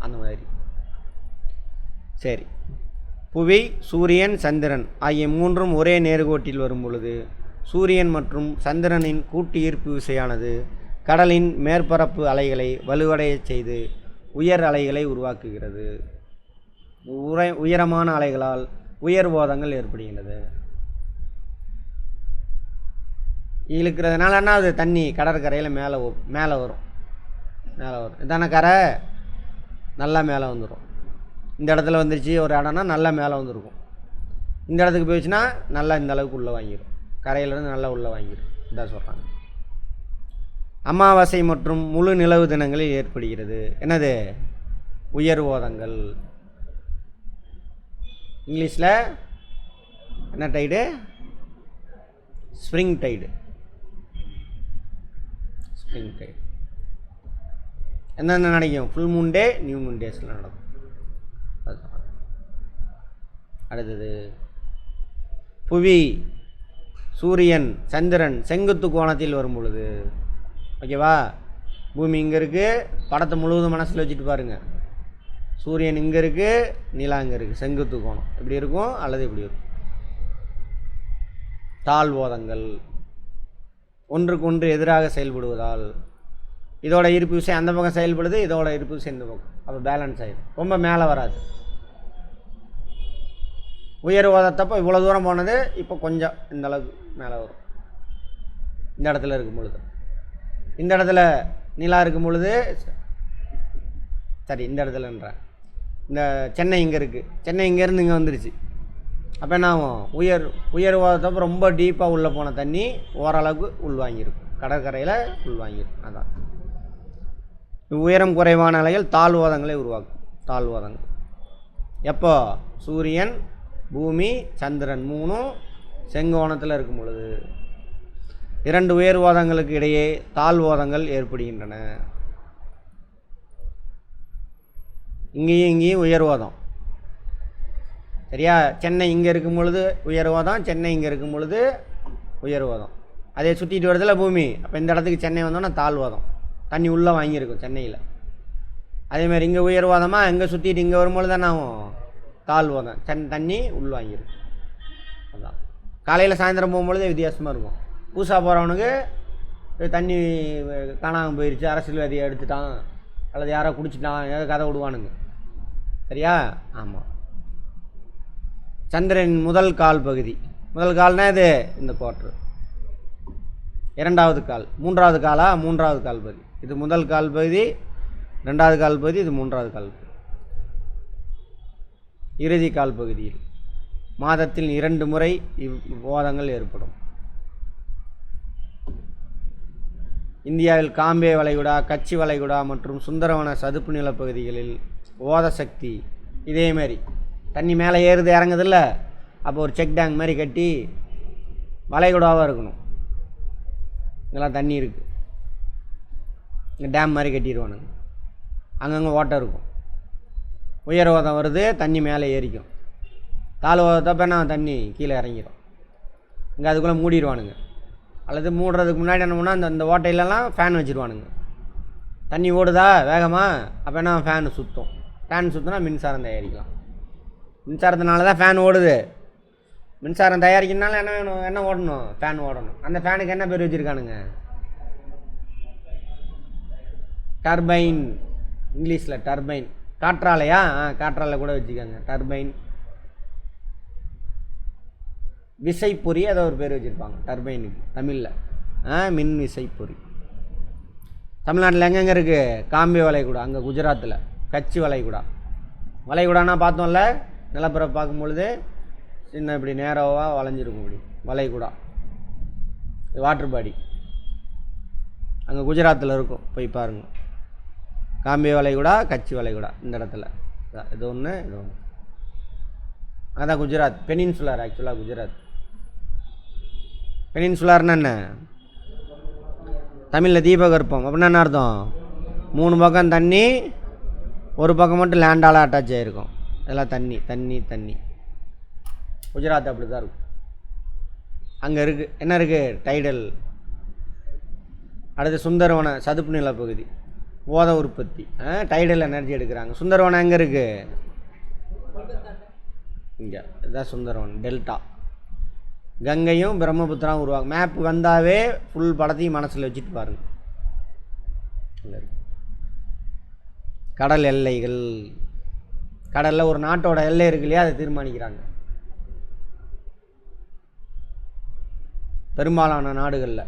அந்த மாதிரி. சரி, புவி, சூரியன், சந்திரன் ஆகிய 3ம் ஒரே நேர்கோட்டில் வரும் பொழுது சூரியன் மற்றும் சந்திரனின் கூட்டு ஈர்ப்பு விசையானது கடலின் மேற்பரப்பு அலைகளை வலுவடைய செய்து உயர் அலைகளை உருவாக்குகிறது. உயரமான அலைகளால் உயர் ஓதங்கள் ஏற்படுகின்றது. இழுக்கிறதுனால என்ன அது தண்ணி கடற்கரையில் மேலே வரும். இதான கரை நல்லா மேலே வந்துடும். இந்த இடத்துல வந்துருச்சு ஒரு இடம்னா நல்லா மேலே வந்துருக்கும். இந்த இடத்துக்கு போயிடுச்சுன்னா நல்லா இந்த அளவுக்கு உள்ளே வாங்கிடும். கரையிலேருந்து நல்லா உள்ளே வாங்கிடும். இதான் சொல்கிறாங்க. அமாவாசை மற்றும் முழு நிலவு தினங்களில் ஏற்படுகிறது. என்னது? உயர் ஓதங்கள். இங்கிலீஷில் என்ன டைடு? Spring tide. என்னென்ன நடக்கும்? Full moon day, new moon டேஸில் நடக்கும். அடுத்தது புவி, சூரியன், சந்திரன் செங்குத்து கோணத்தில் வரும் பொழுது. ஓகேவா? பூமி இங்கே இருக்குது, படத்தை முழுவதும் மனசில் வச்சுட்டு பாருங்கள். சூரியன் இங்கே இருக்குது, நிலா இங்கே இருக்குது, செங்குத்து கோணம் இப்படி இருக்கும் அல்லது இப்படி இருக்கும். தாழ்வோதங்கள் ஒன்றுக்கு ஒன்று எதிராக செயல்படுவதால் இதோட ஈர்ப்பு விசை அந்த பக்கம் செயல்படுது, இதோட ஈர்ப்பு விசை இந்த பக்கம். அப்போ பேலன்ஸ் ஆகிடும். ரொம்ப மேலே வராது. உயர் ஓதத்தப்போ இவ்வளோ தூரம் போனது இப்போ கொஞ்சம் இந்த அளவுக்கு மேலே வரும். இந்த இடத்துல இருக்கும் பொழுது, இந்த இடத்துல நிலா இருக்கும் பொழுது, சரி இந்த இடத்துலன்றேன், இந்த சென்னை இங்கே இருக்குது, சென்னை இங்கேருந்து இங்கே வந்துருச்சு. அப்போ என்ன ஆகும்? உயர் ஓதத்தப்போ ரொம்ப டீப்பாக உள்ளே போன தண்ணி ஓரளவுக்கு உள்வாங்கியிருக்கும், கடற்கரையில் உள்வாங்கியிருக்கும். அதான் உயரம் குறைவான அலைகள் தாழ்வோதங்களை உருவாக்கும். தாழ்வோதங்கள் எப்போ? சூரியன், பூமி, சந்திரன் மூணும் செங்கோணத்தில் இருக்கும் பொழுது. இரண்டு உயர் ஓதங்களுக்கு இடையே தாழ்வோதங்கள் ஏற்படுகின்றன. இங்கேயும் உயர் ஓதம். சரியா? சென்னை இங்கே இருக்கும் பொழுது உயர் ஓதம், சென்னை இங்கே இருக்கும் பொழுது உயர் ஓதம். அதே சுற்றிட்டு வருதுல பூமி, அப்போ இந்த இடத்துக்கு சென்னை வந்தோன்னா தாழ்வோதம், தண்ணி உள்ளே வாங்கியிருக்கும் சென்னையில். அதேமாதிரி இங்கே உயர் ஓதமாக இங்கே சுற்றிட்டு இங்கே வரும்பொழுது தானே ஆகும்? தாழ்வோதம், தண்ணி உள் வாங்கியிருக்கும். அதான் காலையில் சாயந்தரம் போகும்பொழுது வித்தியாசமாக இருக்கும். பூசா போகிறவனுக்கு தண்ணி காணாமல் போயிடுச்சு, அரசியல்வாதியை எடுத்துட்டான் அல்லது யாரோ குடிச்சிட்டான், ஏதோ கதை விடுவானுங்க. சரியா? ஆமாம். சந்திரன் முதல் கால் பகுதி. முதல் கால்னா இது இந்த குவார்ட்ரு. இரண்டாவது கால், மூன்றாவது காலா? மூன்றாவது கால் பகுதி. இது முதல் கால் பகுதி, ரெண்டாவது கால் பகுதி, இது மூன்றாவது கால் பகுதி. இறுதி கால் பகுதியில் மாதத்தில் 2 முறை ஓதங்கள் ஏற்படும். இந்தியாவில் காம்பே வளைகுடா, கட்சி வளைகுடா மற்றும் சுந்தரவன சதுப்பு நிலப்பகுதிகளில் ஓத சக்தி இதேமாரி தண்ணி மேலே ஏறுது இறங்குதில்ல, அப்போ ஒரு செக் டேங்க் மாதிரி கட்டி வளைகுடாவாக இருக்கணும். இதெல்லாம் தண்ணி இருக்குது, இங்கே டேம் மாதிரி கட்டிடுவானுங்க, அங்கங்கே ஓட்டம் இருக்கும். உயர் ஓதம் வருது, தண்ணி மேலே ஏறிக்கும். தாழ் ஓதத்தப்போ என்ன தண்ணி கீழே இறங்கிடும். இங்கே அதுக்குள்ளே மூடிடுவானுங்க. அல்லது மூடுறதுக்கு முன்னாடி என்ன பண்ணால் அந்த ஓட்டையிலலாம் ஃபேன் வச்சுருவானுங்க. தண்ணி ஓடுதா வேகமாக, அப்போ என்ன ஃபேனு சுற்றும். ஃபேன் சுற்றினா மின்சாரம் தயாரிக்கலாம். மின்சாரத்தினால தான் ஃபேன் ஓடுது. மின்சாரம் தயாரிக்கணுனால என்ன வேணும்? என்ன ஓடணும்? ஃபேன் ஓடணும். அந்த ஃபேனுக்கு என்ன பேர் வச்சுருக்கானுங்க? டர்பைன். இங்கிலீஷில் டர்பைன். காற்றாலையா? காற்றாலை கூட வச்சுக்கோங்க, டர்பைன். விசைப்பொறி அதை ஒரு பேர் வச்சுருப்பாங்க டர்பைனுக்கு தமிழில். மின் விசைப்பொறி. தமிழ்நாட்டில் எங்கெங்கே இருக்குது? காம்பே வளைகுடா, அங்கே குஜராத்தில். கட்சி வளைகுடா. வளைகுடானா பார்த்தோம்ல, நிலப்பரப்பு பார்க்கும்பொழுது சின்ன இப்படி நேராவாக வளைஞ்சிருக்கும். இப்படி வளைகுடா, வாட்டர் பாடி அங்கே குஜராத்தில் இருக்கும், போய் பாருங்கள். காம்பே வளைகுடா, கட்சி வளைகுடா, இந்த இடத்துல இது ஒன்று, இது ஒன்று. அதான் குஜராத். பெனின்சுலார் ஆக்சுவலாக குஜராத். பெனின்சுலார்னா என்ன? தமிழில் தீபகற்பம். அப்படின்னா என்ன அர்த்தம்? 3 பக்கம் தண்ணி, ஒரு பக்கம் மட்டும் லேண்டால் அட்டாச் ஆகிருக்கும். இதெல்லாம் தண்ணி தண்ணி தண்ணி. குஜராத் அப்படி தான் இருக்கும். அங்கே இருக்குது என்ன இருக்குது? டைடல். அடுத்து சுந்தரவன சதுப்பு நிலப்பகுதி, ஓத உற்பத்தி, டைடல் எனர்ஜி எடுக்கிறாங்க. சுந்தரவனம் எங்கே இருக்குது? இங்கே. இதுதான் சுந்தரவனம், டெல்டா. கங்கையும் பிரம்மபுத்திராவும் உருவாகும். மேப் வந்தாவே ஃபுல் படத்தையும் மனசில் வச்சுட்டு பாருங்கள். கடல் எல்லைகள். கடலில் ஒரு நாட்டோட எல்லை இருக்கு இல்லையா, அதை தீர்மானிக்கிறாங்க. பெரும்பாலான நாடுகளில்.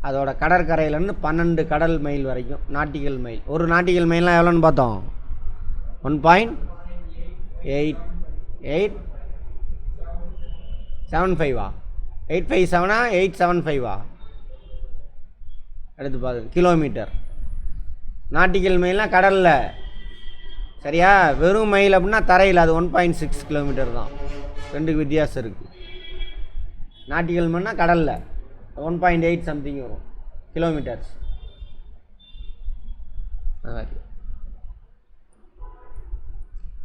அதோட கடற்கரையிலேருந்து 12 கடல் மைல் வரைக்கும் நாட்டிக்கல் மைல். ஒரு நாட்டிக்கல் மைல்லாம் எவ்வளோன்னு பார்த்தோம்? 1.8875 857 875 எடுத்து பார்த்து கிலோமீட்டர். நாட்டிக்கல் மைல்னால் கடலில், சரியா? வெறும் மைல் அப்படின்னா தரையில், அது 1.6 கிலோமீட்டர் தான். ரெண்டுக்கு வித்தியாசம் இருக்குது. நாட்டிக்கல் மைல்னால் கடலில் 1.8 சம்திங் வரும் கிலோமீட்டர்ஸ்.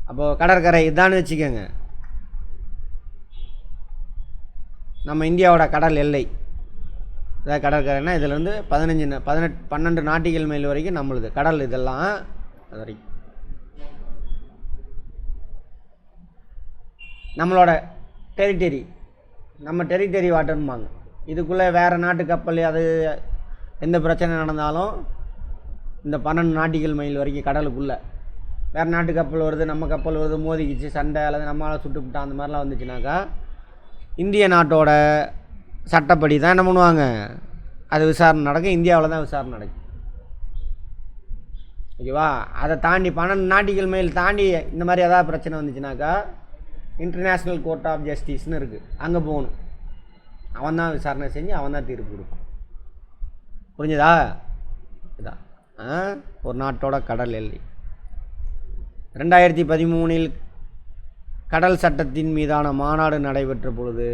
அப்போது கடற்கரை இதான்னு வச்சுக்கோங்க. நம்ம இந்தியாவோட கடல் எல்லை இதான் கடற்கரைனா, இதிலேருந்து 12 நாட்டிக்கல் மைல் வரைக்கும் நம்மளுது கடல். இதெல்லாம் அது வரைக்கும் நம்மளோட டெரிட்டரி, நம்ம டெரிட்டரி வாட்டர்ம்பாங்க. இதுக்குள்ளே வேறு நாட்டு கப்பல் அது எந்த பிரச்சனை நடந்தாலும் இந்த 12 நாட்டிக்கல் மைல் வரைக்கும் கடலுக்குள்ளே வேறு நாட்டு கப்பல் வருது, நம்ம கப்பல் வருது, மோதிக்கிச்சு, சண்டை அல்லது நம்மளால் சுட்டுவிட்டான், அந்த மாதிரிலாம் வந்துச்சுனாக்கா இந்திய நாட்டோட சட்டப்படி தான் என்ன பண்ணுவாங்க, அது விசாரணை நடக்கும். இந்தியாவில் தான் விசாரணை நடக்கும். ஓகேவா? அதை தாண்டி 12 நாட்டிக்கல் மைல் தாண்டி இந்த மாதிரி ஏதாவது பிரச்சனை வந்துச்சுனாக்கா இன்டர்நேஷ்னல் கோர்ட் ஆஃப் ஜஸ்டிஸ்னு இருக்குது, அங்கே போகணும். அவன் தான் விசாரணை செஞ்சு அவன் தான் தீர்ப்பு கொடுப்பான். புரிஞ்சுதா? இதான் ஒரு நாட்டோட கடல் எல்லை. 2013 கடல் சட்டத்தின் மீதான மாநாடு நடைபெற்ற பொழுது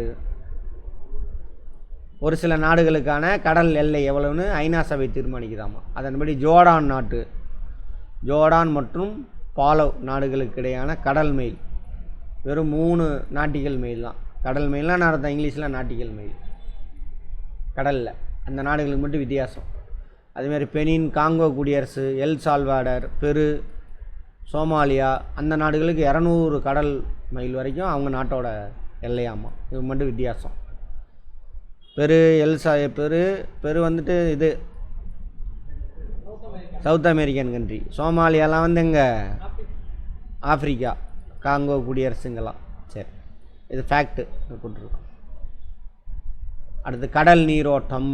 ஒரு சில நாடுகளுக்கான கடல் எல்லை எவ்வளவுன்னு ஐநா சபை தீர்மானிக்குதாமா. அதன்படி ஜோர்டான் மற்றும் பாலவ் நாடுகளுக்கு இடையான கடல் மைல் வெறும் 3 நாட்டிக்கல் மைல் தான். கடல் மைல்லாம் நான் அர்த்தம் இங்கிலீஷில் நாட்டிக்கல் மைல் கடலில். அந்த நாடுகளுக்கு மட்டும் வித்தியாசம். அதுமாதிரி பெனின், காங்கோ குடியரசு, எல் சால்வடார், பெரு, சோமாலியா, அந்த நாடுகளுக்கு 200 கடல் மைல் வரைக்கும் அவங்க நாட்டோட எல்லையாமா. இது மட்டும் வித்தியாசம். பெரு வந்துட்டு இது சவுத் அமெரிக்கன் கண்ட்ரி. சோமாலியாலாம் வந்து எங்கே? ஆஃப்ரிக்கா, காங்கோ குடியரசுங்கெல்லாம். சரி, இது ஃபேக்ட்டு போட்டிருக்கோம். அடுத்து கடல் நீரோட்டம்.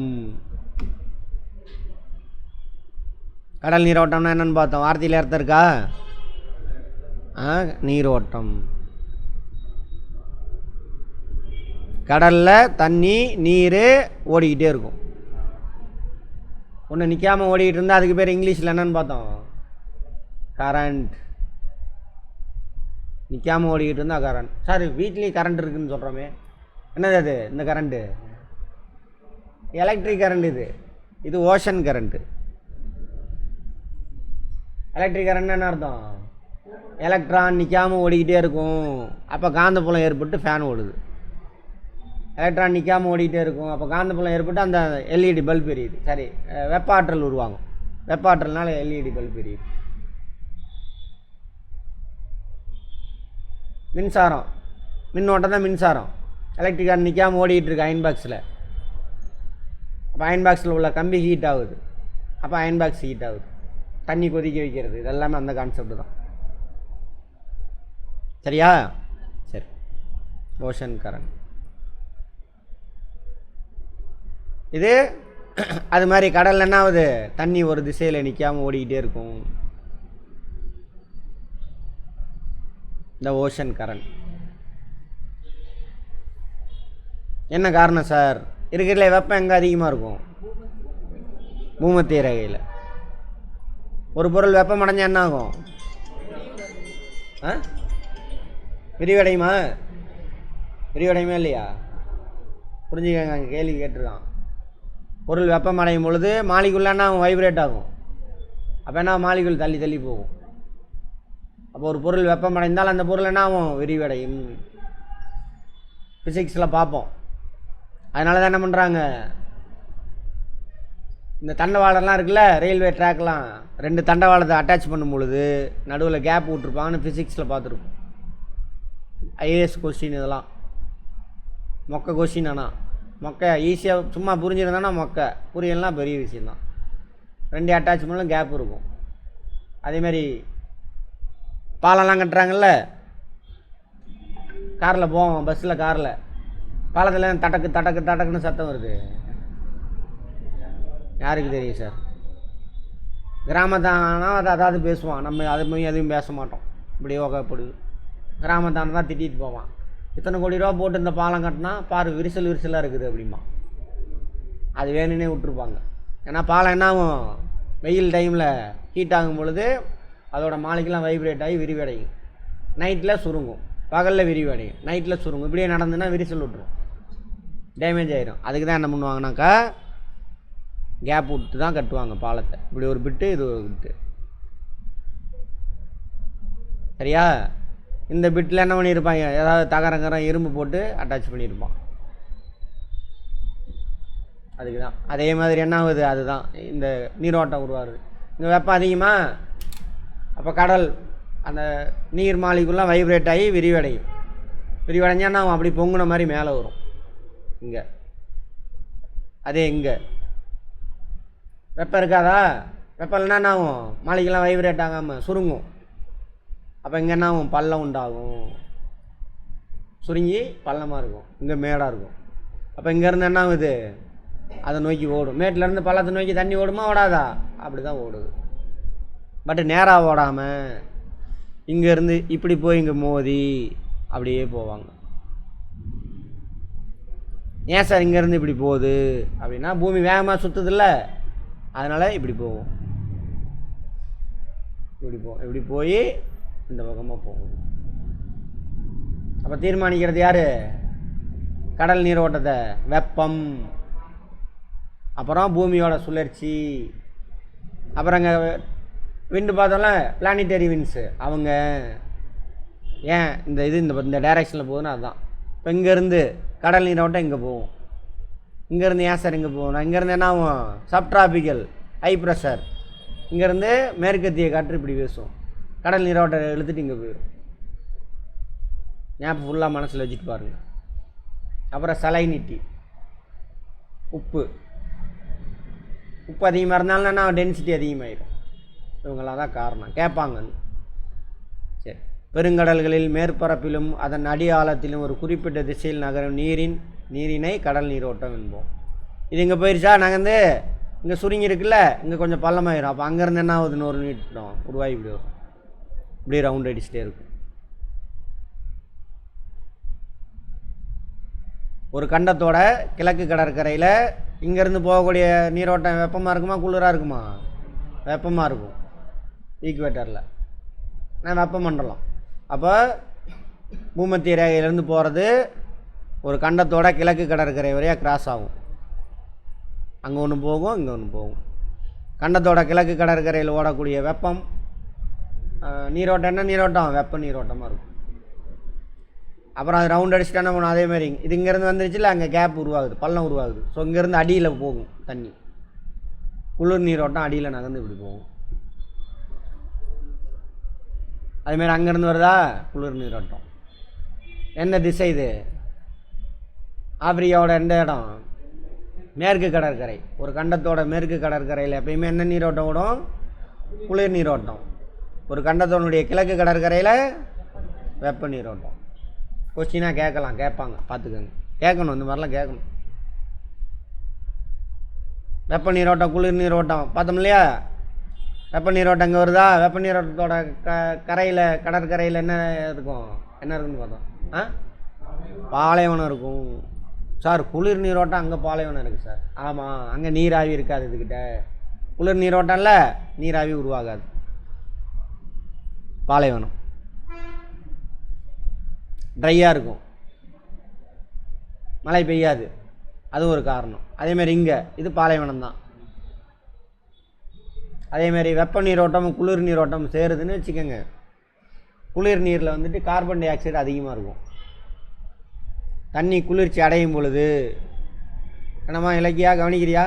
கடல் நீரோட்டம்னா என்னென்னு பார்த்தோம். வார்த்தையில் அர்த்தம் இருக்கா? நீரோட்டம். கடலில் தண்ணி, நீர் ஓடிக்கிட்டே இருக்கும். ஒன்று நிற்காமல் ஓடிக்கிட்டு இருந்தால் அதுக்கு பேர் இங்கிலீஷில் என்னென்னு பார்த்தோம்? கரண்ட். நிற்காமல் ஓடிக்கிட்டு இருந்தால் கரண்ட். சார் வீட்லேயும் கரண்ட் இருக்குதுன்னு சொல்கிறோமே, என்னது அது? இந்த கரண்ட்டு எலக்ட்ரிக் கரண்ட். இது ஓஷன் கரண்ட்டு. எலக்ட்ரிக் கரண்ட் என்ன அர்த்தம்? எலக்ட்ரான் நிற்காமல் ஓடிக்கிட்டே இருக்கும், அப்போ காந்தப்புலம் ஏற்பட்டு ஃபேன் ஓடுது. எலக்ட்ரான் நிற்காமல் ஓடிக்கிட்டே இருக்கும், அப்போ காந்தப்புலம் ஏற்பட்டு அந்த எல்இடி பல்ப் எரியுது. சரி, வெப்ப ஆற்றல் உருவாகும். வெப்ப ஆற்றல்னால எல்இடி பல்ப் எரியுது. மின்சாரம், மின்னோட்டம் தான் மின்சாரம். எலக்ட்ரிக் கரண்ட் நிற்காமல் ஓடிக்கிட்டு இருக்கு அயன் பாக்ஸில். அப்போ அயன் பாக்ஸில் உள்ள கம்பி ஹீட் ஆகுது, அப்போ அயன் பாக்ஸ் ஹீட் ஆகுது. தண்ணி கொதிக்க வைக்கிறது, இதெல்லாமே அந்த கான்செப்ட் தான். சரியா? சரி, ஓஷன் கரண்ட் இது. அது மாதிரி கடலில் என்ன ஆகுது? தண்ணி ஒரு திசையில் நிற்காமல் ஓடிக்கிட்டே இருக்கும். இந்த ஓஷன் கரண்ட். என்ன காரணம் சார்? இருக்கிறதுல வெப்பம் எங்கே அதிகமாக இருக்கும்? பூமத்திய ரேகையில். ஒரு பொருள் வெப்பம் அடைஞ்சால் என்ன ஆகும்? விரிவடையுமா? விரிவடையுமா இல்லையா? புரிஞ்சுக்கங்க, அங்கே கேள்வி கேட்டுருக்கான். பொருள் வெப்பம் அடையும் பொழுது மாலிகுல் என்ன ஆகும்? வைப்ரேட் ஆகும். அப்போ என்ன, மாலிகுல் தள்ளி தள்ளி போகும். அப்போ ஒரு பொருள் வெப்பம் அடைந்தால் அந்த பொருள் என்ன ஆகும்? விரிவடையும். ஃபிசிக்ஸில் பார்ப்போம். அதனால தான் என்ன பண்ணுறாங்க, இந்த தண்டவாளம்லாம் இருக்குல்ல, ரயில்வே ட்ராக்லாம், 2 தண்டவாளத்தை அட்டாச் பண்ணும் பொழுது நடுவில் கேப் விட்ருப்பாங்கன்னு ஃபிசிக்ஸில் பார்த்துருப்போம். ஐஏஎஸ் கொஸ்டின் இதெல்லாம் மொக்க கொஸ்டின். ஆனால் மொக்க ஈஸியாக சும்மா புரிஞ்சிருந்தானா மொக்க, புரியலாம் பெரிய விஷயந்தான். 2 அட்டாச் பண்ணாலும் கேப் இருக்கும். அதேமாதிரி பாலம்லாம் கட்டுறாங்கல்ல, காரில் போவோம், பஸ்ஸில் காரில் பாலத்தில் தடக்கு தடக்கு தடக்குன்னு சத்தம் வருது? யாருக்கு தெரியும் சார்? கிராமத்தானா அதாவது பேசுவான், நம்ம அது மாதிரி எதுவும் பேச மாட்டோம். இப்படி ஓகப்படுது. கிராமத்தான தான் திட்டிகிட்டு போவான், இத்தனை கோடி ரூபா போட்டு இந்த பாலம் கட்டினா பாரு விரிசல் விரிசலாக இருக்குது அப்படிமா. அது வேணுன்னே விட்டுருப்பாங்க. ஏன்னா பாலம் என்ன ஆகும், வெயில் டைமில் ஹீட் ஆகும் பொழுது அதோட மாலிக்கெலாம் வைப்ரேட் ஆகி விரிவடையும். நைட்டில் சுருங்கும், பகலில் விரிவடையும், நைட்டில் சுருங்கும். இப்படியே நடந்துன்னா விரிசல் விட்டுரும், டேமேஜ் ஆகிடும். அதுக்கு தான் என்ன பண்ணுவாங்கனாக்கா கேப் விட்டு தான் கட்டுவாங்க பாலத்தை. இப்படி ஒரு பிட்டு, இது ஒரு பிட்டு. சரியா? இந்த பிட்டில் என்ன பண்ணியிருப்பாங்க, ஏதாவது தகரங்கரம் இரும்பு போட்டு அட்டாச் பண்ணியிருப்பான். அதுக்கு தான். அதே மாதிரி என்ன ஆகுது, அதுதான் இந்த நீரோட்டம் உருவாகுது. இங்கே வெப்பம் அதிகமாக, அப்போ கடல் அந்த நீர் மாலிக்குலாம் வைப்ரேட் ஆகி விரிவடையும். விரிவடைஞ்சான்னா அவன் அப்படி பொங்குன மாதிரி மேலே வரும் இங்கே. அதே இங்கே வெப்பம் இருக்காதா, வெப்பம் இல்லைன்னா என்ன ஆகும், மாலிக்கெல்லாம் வைப்ரேட் ஆகாமல் சுருங்கும். அப்போ இங்கே என்ன ஆகும், பள்ளம் உண்டாகும். சுருங்கி பள்ளமாக இருக்கும், இங்கே மேடாக இருக்கும். அப்போ இங்கேருந்து என்ன ஆகுது, அதை நோக்கி ஓடும். மேட்டிலேருந்து பள்ளத்தை நோக்கி தண்ணி ஓடுமா ஓடாதா? அப்படி தான் ஓடுது. பட்டு நேராக ஓடாமல் இங்கேருந்து இப்படி போய் இங்கே மோதி அப்படியே போவாங்க. ஏன் சார் இங்கேருந்து இப்படி போகுது அப்படின்னா, பூமி வேகமாக சுற்றுதில்ல, அதனால் இப்படி போகும். இப்படி போய் இந்த பக்கமாக போகும். அப்போ தீர்மானிக்கிறது யார்? கடல் நீரோட்டத்தை, வெப்பம், அப்புறம் பூமியோட சுழற்சி. அப்புறம் அங்கே விண்டு பார்த்தோம்ல, பிளானிட்டரி விண்ட்ஸு, அவங்க ஏன் இந்த டைரெக்ஷனில் போகுதுன்னு அதுதான். இப்போ இங்கேருந்து கடல் நீரோட்டம் இங்கே போகும். இங்கேருந்து ஏன் சார் இங்கே போகணும், இங்கேருந்து என்ன ஆகும், சப்ட்ராபிக்கல் ஹை ப்ரெஷர், இங்கேருந்து மேற்கத்திய காற்று இப்படி வீசும், கடல் நீரோட்டம் இழுத்துட்டு இங்கே போயிடும். ஞாபகம் ஃபுல்லாக மனசில் வச்சுட்டு பாருங்கள். அப்புறம் சலைனிட்டி, உப்பு அதிகமாக இருந்தாலும் என்ன, டென்சிட்டி அதிகமாகிடும். இவங்களாம் தான் காரணம். கேட்பாங்க. சரி, பெருங்கடல்களில் மேற்பரப்பிலும் அதன் அடி ஆழத்திலும் ஒரு குறிப்பிட்ட திசையில் நகரும் நீரினை கடல் நீரோட்டம் என்போம். இது இங்கே போயிடுச்சா, நகர்ந்து இங்கே சுருங்கி இருக்குல்ல, இங்கே கொஞ்சம் பள்ளமாயிடும். அப்போ அங்கேருந்து என்ன ஆகுதுன்னு ஒரு நீட்டம் உருவாகி இப்படி வரும், இப்படி ரவுண்ட் அடிச்சுட்டே இருக்கும். ஒரு கண்டத்தோட கிழக்கு கடற்கரையில் இங்கேருந்து போகக்கூடிய நீரோட்டம் வெப்பமாக இருக்குமா குளிராக இருக்குமா? வெப்பமாக இருக்கும். ஈக்குவேட்டரில் நான் வெப்பமண்டலம். அப்போ பூமத்திய ரேகையிலேருந்து போகிறது ஒரு கண்டத்தோட கிழக்கு கடற்கரை வரையாக கிராஸ் ஆகும். அங்கே ஒன்று போகும், இங்கே ஒன்று போகும். கண்டத்தோட கிழக்கு கடற்கரையில் ஓடக்கூடிய வெப்பம் நீரோட்டம் என்ன நீரோட்டம், வெப்ப நீரோட்டமாக இருக்கும். அப்புறம் அது ரவுண்ட் அடிச்சுட்டு என்ன பண்ணும், அதேமாதிரி இது இங்கேருந்து வந்துருச்சுல, அங்கே கேப் உருவாகுது, பள்ளம் உருவாகுது. ஸோ இங்கேருந்து அடியில் போகும் தண்ணி, குளிர் நீரோட்டம் அடியில் நகர்ந்து இப்படி போகும். அதுமாரி அங்கேருந்து வருதா குளிர் நீரோட்டம். எந்த திசை இது, ஆப்பிரிக்காவோட எந்த இடம், மேற்கு கடற்கரை. ஒரு கண்டத்தோட மேற்கு கடற்கரையில் எப்பயுமே என்ன நீரோட்டம் ஓடும், குளிர் நீரோட்டம். ஒரு கண்டத்தோனுடைய கிழக்கு கடற்கரையில் வெப்ப நீரோட்டம். கொஸ்டினாக கேட்பாங்க, பார்த்துக்கோங்க. கேட்கணும், இந்த மாதிரிலாம் கேட்கணும். வெப்ப நீரோட்டம், குளிர் நீரோட்டம் பார்த்தோம் இல்லையா? வெப்ப நீரோட்டம் இங்கே வருதா, வெப்ப நீரோட்டத்தோட கரையில் கடற்கரையில் என்ன இருக்குன்னு பார்த்தோம், பாலைவனம் இருக்கும். சார் குளிர் நீரோட்டம் அங்கே பாலைவனம் இருக்குது சார். ஆமாம், அங்கே நீராவி இருக்காது. இதுக்கிட்ட குளிர் நீரோட்டம்ல நீராவி உருவாகாது. பாலைவனம் ட்ரையாக இருக்கும், மழை பெய்யாது, அது ஒரு காரணம். அதேமாரி இங்கே இது பாலைவனம் தான். அதேமாரி வெப்ப நீரோட்டமும் குளிர் நீரோட்டமும் சேருதுன்னு வச்சுக்கோங்க. குளிர் நீரில் வந்துட்டு கார்பன் டை ஆக்சைடு அதிகமாக இருக்கும். தண்ணி குளிர்ச்சி அடையும் பொழுது, என்னம்மா இலக்கியா கவனிக்கிறியா,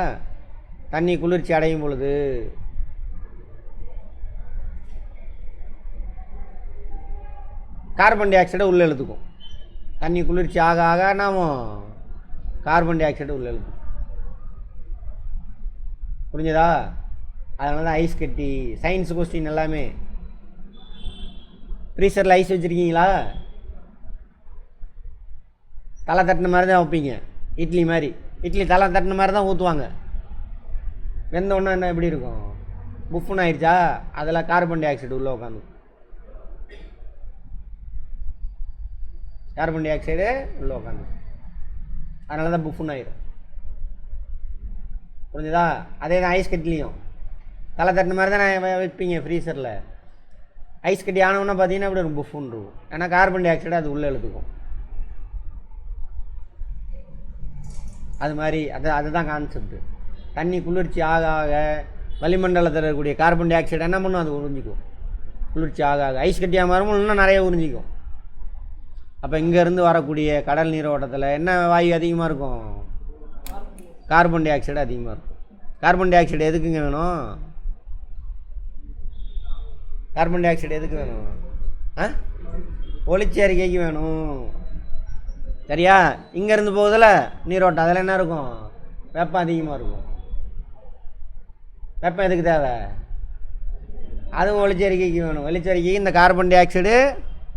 தண்ணி குளிர்ச்சி அடையும் பொழுது கார்பன் டை ஆக்சைடை உள்ளே இழுத்துக்கும். தண்ணி குளிர்ச்சி ஆக ஆக நாம கார்பன் டை ஆக்சைடு உள்ளே இழுத்துக்கும். புரிஞ்சதா? அதனால தான் ஐஸ் கட்டி. சயின்ஸ் கொஸ்டின் எல்லாமே. ஃப்ரீசரில் ஐஸ் வச்சுருக்கீங்களா? தலை தட்டின மாதிரி தான் வைப்பீங்க. இட்லி மாதிரி, இட்லி தலை தட்டின மாதிரி தான் ஊற்றுவாங்க. வெந்த ஒன்றா என்ன எப்படி இருக்கும்? புஃப்னு ஆயிடுச்சா? அதில் கார்பன் டை ஆக்சைடு உள்ளே உட்காந்து, கார்பன் டை ஆக்சைடு உள்ளே உட்காந்து, அதனால தான் புஃப்னு ஆயிடும். புரிஞ்சுதா? அதே தான் ஐஸ் கட்டிலையும் தலை தட்டின மாதிரி தான் நான் வைப்பீங்க ஃப்ரீசரில். ஐஸ் கட்டி ஆனவுன்னா பார்த்தீங்கன்னா அப்படி ஒரு புஃப்னு இருக்கும். ஏன்னா கார்பன் டை ஆக்சைடு அது உள்ளே எழுத்துக்கும். அது மாதிரி அதுதான் கான்செப்ட். தண்ணி குளிர்ச்சி ஆக ஆக வளிமண்டலத்தில் இருக்கக்கூடிய கார்பன் டை ஆக்சைடு என்ன பண்ணும்? அது உறிஞ்சிக்கும். குளிர்ச்சி ஆக ஆக ஐஸ் கட்டியாக மாறும், இன்னும் நிறைய உறிஞ்சிக்கும். அப்போ இங்கேருந்து வரக்கூடிய கடல் நீரோட்டத்தில் என்ன வாயு அதிகமாக இருக்கும்? கார்பன் டை ஆக்சைடு அதிகமாக இருக்கும். கார்பன் டை ஆக்சைடு எதுக்குங்க வேணும்? கார்பன் டை ஆக்சைடு எதுக்கு வேணும்? ஒளிச்சேர்க்கைக்கு வேணும். சரியா? இங்கேருந்து போகுதில்ல நீரோட்டம், அதில் என்ன இருக்கும்? வெப்பம் அதிகமாக இருக்கும். வெப்பம் எதுக்கு தேவை? அதுவும் ஒளிச்சேர்க்கைக்கு வேணும். ஒளிச்சேர்க்கைக்கு இந்த கார்பன் டை ஆக்சைடு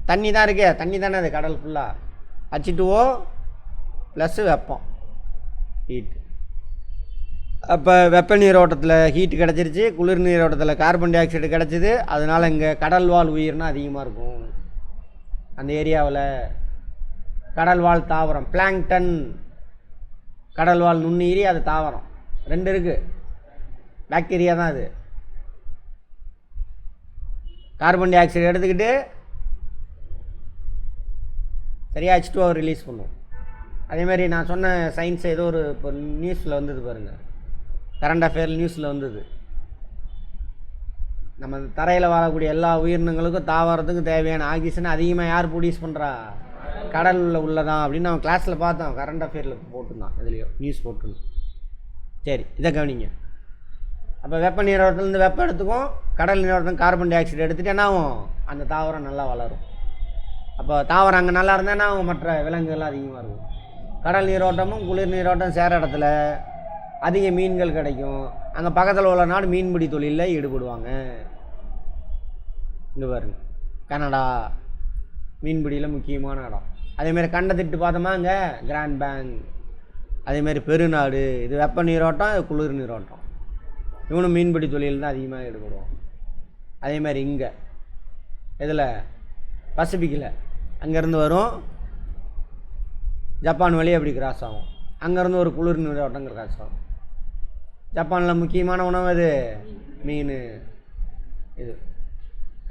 தண்ணி தான் இருக்கே, தண்ணி தானே அது கடல் ஃபுல்லாக. H2O ப்ளஸ்ஸு வெப்பம், ஹீட்டு. அப்போ வெப்ப நீரோட்டத்தில் ஹீட்டு கிடச்சிருச்சு, குளிர் நீரோட்டத்தில் கார்பன் டை ஆக்சைடு கிடச்சிது. அதனால் இங்கே கடல் வாழ் உயிர்னால் அதிகமாக இருக்கும் அந்த ஏரியாவில். கடல் வாழ் தாவரம் பிளாங்டன், கடல் வாழ் நுண்ணுயிரி, அது தாவரம். 2 இருக்குது. பாக்டீரியா தான் அது. கார்பன் டை ஆக்சைடு எடுத்துக்கிட்டு சரியாக H2O ரிலீஸ் பண்ணும். அதேமாதிரி நான் சொன்ன சயின்ஸ் ஏதோ ஒரு இப்போ நியூஸில் வந்தது பாருங்கள், கரண்ட் அஃபேர் நியூஸில் வந்தது. நம்ம தரையில் வாழக்கூடிய எல்லா உயிரினங்களுக்கும் தாவரத்துக்கும் தேவையான ஆக்சிஜன் அதிகமாக யார் ப்ரொடியூஸ் பண்ணுறா? கடலில் உள்ளதான் அப்படின்னு நம்ம கிளாஸில் பார்த்தோம். கரண்ட் அஃபேரில் போட்டுருந்தான், இதுலேயோ நியூஸ் போட்டுருந்தோம். சரி, இதை கவனிங்க. அப்போ வெப்ப நீரோட்டத்துலேருந்து வெப்பம் எடுத்துக்கும், கடல் நீரோட்டம் கார்பன் டை ஆக்சைடு எடுத்துகிட்டு என்ன ஆகும்? அந்த தாவரம் நல்லா வளரும். அப்போ தாவரம் அங்கே நல்லா இருந்தால் என்ன ஆகும்? மற்ற விலங்குகள்லாம் அதிகமாக இருக்கும். கடல் நீரோட்டமும் குளிர் நீரோட்டம் சேர இடத்துல அதிக மீன்கள் கிடைக்கும். அங்கே பக்கத்தில் உள்ள நாடு மீன்பிடி தொழிலில் ஈடுபடுவாங்க. இங்கே பாருங்க, கனடா மீன்பிடியில் முக்கியமான இடம். அதேமாரி கண்டத்திட்டு பார்த்தோமா இங்கே கிராண்ட் பேங்க், அதேமாரி பெருநாடு. இது வெப்ப நீரோட்டம், இது குளிர் நீரோட்டம். இவனும் மீன்பிடி தொழில் தான் அதிகமாக ஈடுபடுவான். அதேமாதிரி இங்கே இதில் பசிபிக்கில் அங்கேருந்து வரும், ஜப்பான் வழி அப்படி கிராஸ் ஆகும். அங்கேருந்து ஒரு குளிர் நீரோட்டம் கிராஸ் ஆகும். ஜப்பானில் முக்கியமான உணவு இது மீன். இது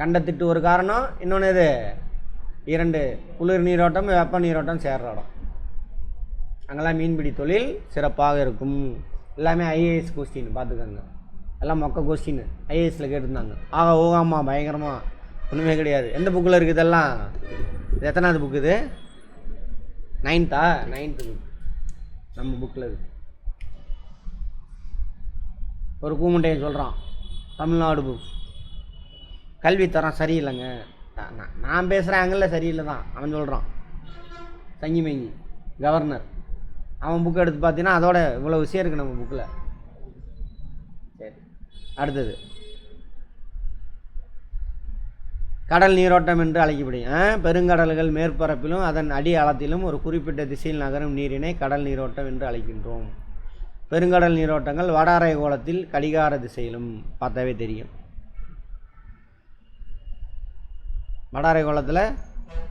கண்டத்திட்டு ஒரு காரணம். இன்னொன்று இது 2 குளிர் நீரோட்டம் வெப்ப நீரோட்டம் சேர்ற இடம். அங்கெல்லாம் மீன்பிடி தொழில் சிறப்பாக இருக்கும். எல்லாமே ஐஏஎஸ் கொஸ்டின் பார்த்துக்கோங்க. எல்லாம் மொக்க கொஸ்டின் ஐஏஎஸில் கேட்டிருந்தாங்க. ஓ ஆமாம், பயங்கரமாக ஒன்றுமே கிடையாது. எந்த புக்கில் இருக்குது இதெல்லாம்? இது எத்தனாவது புக்கு? இது 9th புக் நம்ம புக்கில் இருக்குது. ஒரு கூமுண்டையன் சொல்கிறான், தமிழ்நாடு புக் கல்வித்தரம் சரியில்லைங்க. நான் பேசுகிறேன் அங்கே சரியில்லை தான் அவன் சொல்கிறான். சங்கிமேங்கி கவர்னர் அவன் புக்கு எடுத்து பார்த்தீங்கன்னா அதோட இவ்வளோ விஷயம் இருக்குது நம்ம புக்கில். சரி, அடுத்தது கடல் நீரோட்டம் என்று அழைக்கப்படும். பெருங்கடல்கள் மேற்பரப்பிலும் அதன் அடி ஆழத்திலும் ஒரு குறிப்பிட்ட திசையில் நகரும் நீரினை கடல் நீரோட்டம் என்று அழைக்கின்றோம். பெருங்கடல் நீரோட்டங்கள் வட அரைக்கோளத்தில் கடிகார திசையிலும் பார்த்தாவே தெரியும். வட அரைக்கோளத்தில்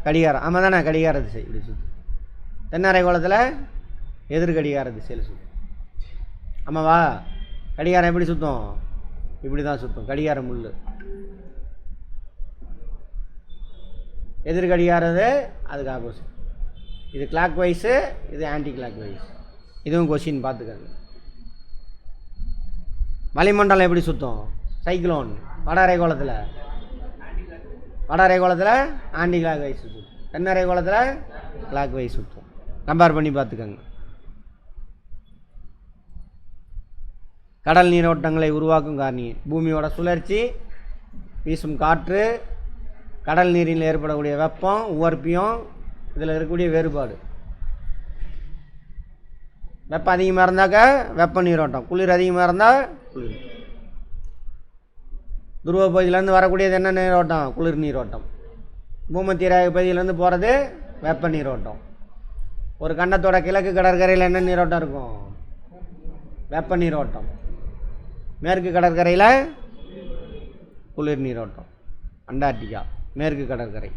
கடிகாரம், ஆமாம் தானே, கடிகார திசை இப்படி சுற்றும். தென் அரைக்கோளத்தில் எதிர் கடிகார திசையில் சுற்றும். ஆமாவா? கடிகாரம் எப்படி சுற்றும்? இப்படி தான் சுற்றும். கடிகாரம் முள் எதிர் கடிகாரது அதுக்கு ஆப்போசிட். இது கிளாக் வைஸு, இது ஆன்டி கிளாக் வைஸ். இதுவும் கொஸ்டின் பார்த்துக்கங்க. வளிமண்டலம் எப்படி சுற்றும்? சைக்ளோன் வட அரைக்கோளத்தில் ஆன்டி கிளாக் வைஸ் சுற்றும். தென் அரைக்கோளத்தில் கிளாக் வைஸ் சுற்றும். கம்பேர் பண்ணி பார்த்துக்கங்க. கடல் நீரோட்டங்களை உருவாக்கும் காரணி பூமியோட சுழற்சி, வீசும் காற்று, கடல் நீரில் ஏற்படக்கூடிய வெப்பம், உவர்ப்பியம், இதில் இருக்கக்கூடிய வேறுபாடு. வெப்பம் அதிகமாக இருந்தாக்க வெப்ப நீரோட்டம், குளிர் அதிகமாக இருந்தால் குளிர். துருவ பகுதியிலேருந்து வரக்கூடியது என்ன நீரோட்டம்? குளிர் நீரோட்டம். பூமத்திய ரேகை பகுதியிலேருந்து போகிறது வெப்ப நீரோட்டம். ஒரு கண்டத்தோட கிழக்கு கடற்கரையில் என்ன நீரோட்டம் இருக்கும்? வெப்ப நீரோட்டம். மேற்கு கடற்கரையில் குளிர் நீரோட்டம். அண்டார்டிகா மேற்கு கடற்கரை.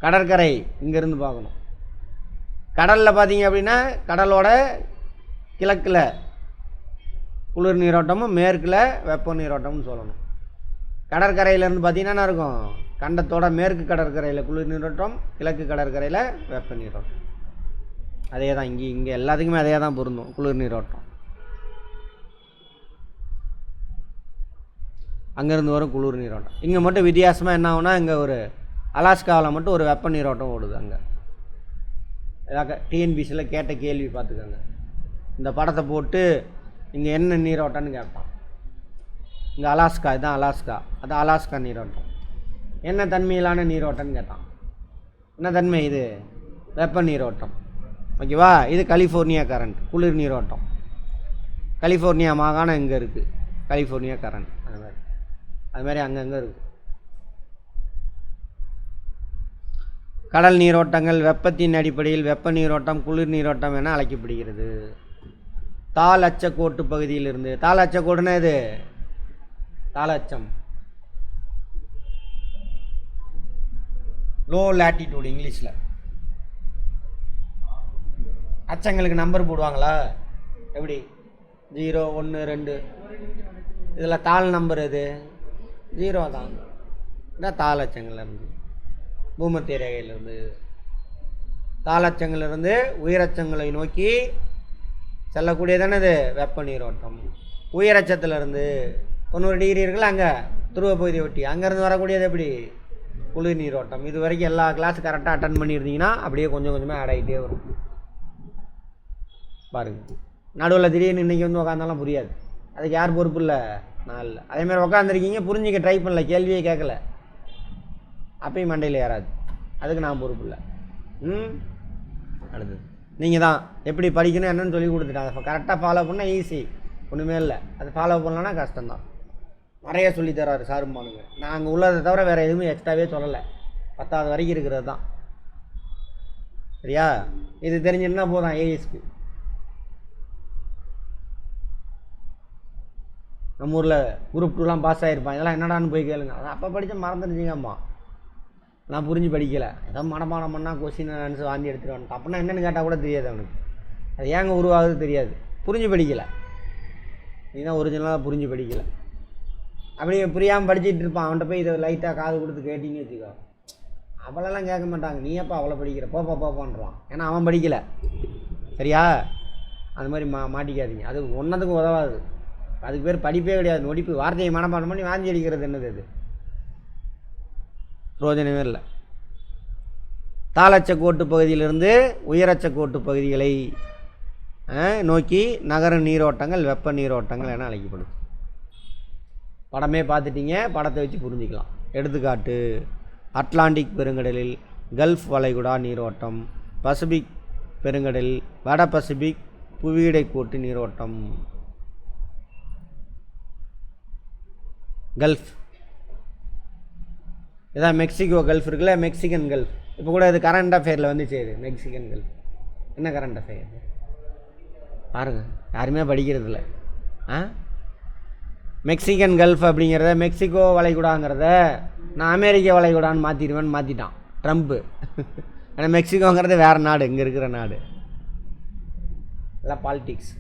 கடற்கரை இங்கேருந்து பார்க்கணும். கடலில் பார்த்தீங்க அப்படின்னா கடலோட கிழக்கில் குளிர் நீரோட்டமும் மேற்கில் வெப்ப நீரோட்டம்னு சொல்லணும். கடற்கரையிலேருந்து பார்த்தீங்கன்னா இருக்கும் கண்டத்தோட மேற்கு கடற்கரையில் குளிர் நீரோட்டம், கிழக்கு கடற்கரையில் வெப்ப நீரோட்டம். அதே தான் இங்கே எல்லாத்துக்குமே அதே தான் பொருந்தும். குளிர் நீரோட்டம் அங்கேருந்து வரும் குளிர் நீரோட்டம். இங்கே மட்டும் வித்தியாசமாக என்ன ஆகுனா, இங்கே ஒரு அலாஸ்காவில் மட்டும் ஒரு வெப்ப நீரோட்டம் ஓடுது. அங்கே ஏதாவது டிஎன்பிசியில் கேட்ட கேள்வி பார்த்துக்கோங்க. இந்த படத்தை போட்டு இங்கே என்ன நீரோட்டம்னு கேட்பான். இங்கே அலாஸ்கா, இதுதான் அலாஸ்கா, அது அலாஸ்கா நீரோட்டம். என்ன தன்மையிலான நீரோட்டம்னு கேட்டான். என்ன தன்மை? இது வெப்ப நீரோட்டம். ஓகேவா? இது கலிஃபோர்னியா கரண்ட், குளிர் நீரோட்டம். கலிஃபோர்னியா மாகாணம் இங்கே இருக்குது, கலிஃபோர்னியா கரண்ட். அது மாதிரி அங்கங்கே இருக்குது. கடல் நீரோட்டங்கள் வெப்பத்தின் அடிப்படையில் வெப்ப நீரோட்டம், குளிர் நீரோட்டம் என அழைக்கப்படுகிறது. தாழ் அச்சக்கோட்டு பகுதியிலிருந்து, தாழ் அச்சக்கோடுனா இது தாழ் அச்சம், லோ லேட்டிடியூட் இங்கிலீஷில். அச்சங்களுக்கு நம்பர் போடுவாங்களா? எப்படி? 0, 1, 2. இதில் தாழ் நம்பர் எது? 0 தான். இதான் தாழ் அச்சங்கள்லேருந்து, பூமத்திய ரேகையிலிருந்து. தாளச்சங்களிலிருந்து உயரச்சங்களை நோக்கி செல்லக்கூடியதானே இது வெப்ப நீரோட்டம். உயரச்சத்திலிருந்து 90 டிகிரி இருக்குல்ல, அங்கே துருவ பகுதியை ஒட்டி, அங்கேருந்து வரக்கூடியது எப்படி? குளிர் நீரோட்டம். இது வரைக்கும் எல்லா கிளாஸ் கரெக்டாக அட்டன் பண்ணியிருந்தீங்கன்னா அப்படியே கொஞ்சம் கொஞ்சமாக ஆட் ஆகிட்டே வரும். பாருங்கள், நடுவில் திடீர்னு இன்றைக்கி வந்து உட்காந்தாலும் புரியாது. அதுக்கு யார் பொறுப்பு? இல்லை, நான் இல்லை. அதேமாதிரி உட்காந்துருக்கீங்க, புரிஞ்சிக்க ட்ரை பண்ணல, கேள்வியே கேட்கல, அப்பயும் மண்டையில் ஏறாது. அதுக்கு நான் பொறுப்பு இல்லை. அடுத்தது நீங்கள் தான் எப்படி படிக்கணும் என்னன்னு சொல்லி கொடுத்துட்டாங்க. அதை கரெக்டாக ஃபாலோ பண்ணால் ஈஸி, ஒன்றுமே இல்லை. அது ஃபாலோ பண்ணலன்னா கஷ்டம்தான். நிறைய சொல்லித்தராரு சாருமானுங்க. நாங்கள் உள்ளதை தவிர வேறு எதுவுமே எக்ஸ்ட்ராவே சொல்லலை. 10வது வரைக்கும் இருக்கிறது தான். சரியா? இது தெரிஞ்சுன்னா போதும் ஏஎஸ்க்கு. நம்ம ஊரில் குரூப் 2லாம் பாஸ் ஆகிருப்பான். இதெல்லாம் என்னடான்னு போய் கேளுங்க. அதை அப்போ படித்தா மறந்துடுச்சிங்கம்மா, நான் புரிஞ்சு படிக்கலை, ஏதோ மனப்பாடம் பண்ணால் கொஸ்டின் ஆன்சர் வாங்கி எடுத்துகிட்டு வந்துட்டான். அப்படின்னா என்னென்னு கேட்டால் கூட தெரியாது அவனுக்கு. அது ஏங்க உருவாகுது தெரியாது, புரிஞ்சு படிக்கலை. நீ தான் ஒரிஜினலாக புரிஞ்சு படிக்கலை. அப்படியே புரியாமல் படிச்சுட்டு இருப்பான். அவன்கிட்ட போய் இதை லைட்டாக காது கொடுத்து கேட்டிங்கன்னு வச்சுக்கோ, அவளெல்லாம் கேட்க மாட்டாங்க. நீ எப்போ அவளை படிக்கிற, போப்பான்றான். ஏன்னா அவன் படிக்கலை. சரியா? அது மாதிரி மாட்டிக்காதீங்க. அது ஒன்றதுக்கும் உதவாது. அதுக்கு பேர் படிப்பே கிடையாது, நொடிப்பு. வார்த்தையை மனப்பாடம் பண்ணி வாந்தி அடிக்கிறது என்னது? அது பிரோஜனமே இல்லை. தாளச்சக்கோட்டு பகுதியிலிருந்து உயரச்சக்கோட்டு பகுதிகளை நோக்கி நகர நீரோட்டங்கள் வெப்ப நீரோட்டங்கள் என அழைக்கப்படுது. படமே பார்த்துட்டீங்க, படத்தை வச்சு புரிஞ்சிக்கலாம். எடுத்துக்காட்டு: அட்லாண்டிக் பெருங்கடலில் கல்ஃப் வளைகுடா நீரோட்டம், பசிபிக் பெருங்கடலில் வட பசிபிக் புவியிடைக்கோட்டு நீரோட்டம். கல்ஃப் இதான் மெக்சிகோ கல்ஃப் இருக்குல்ல, மெக்சிகன் கல்ஃப். இப்போ கூட இது கரண்ட் அஃபேரில் வந்துச்சு. இது மெக்சிகன் கல்ஃப். என்ன கரண்ட் அஃபேர் பாருங்கள், யாருமே படிக்கிறதில்ல. மெக்சிகன் கல்ஃப் அப்படிங்கிறத மெக்சிகோ வளைகுடாங்கிறத நான் அமெரிக்க வளைகுடான்னு மாற்றிடுவேன்னு மாற்றிட்டான் ட்ரம்ப்பு. ஆனால் மெக்சிகோங்கிறது வேறு நாடு, இங்கே இருக்கிற நாடு. எல்லாம் பாலிட்டிக்ஸ்.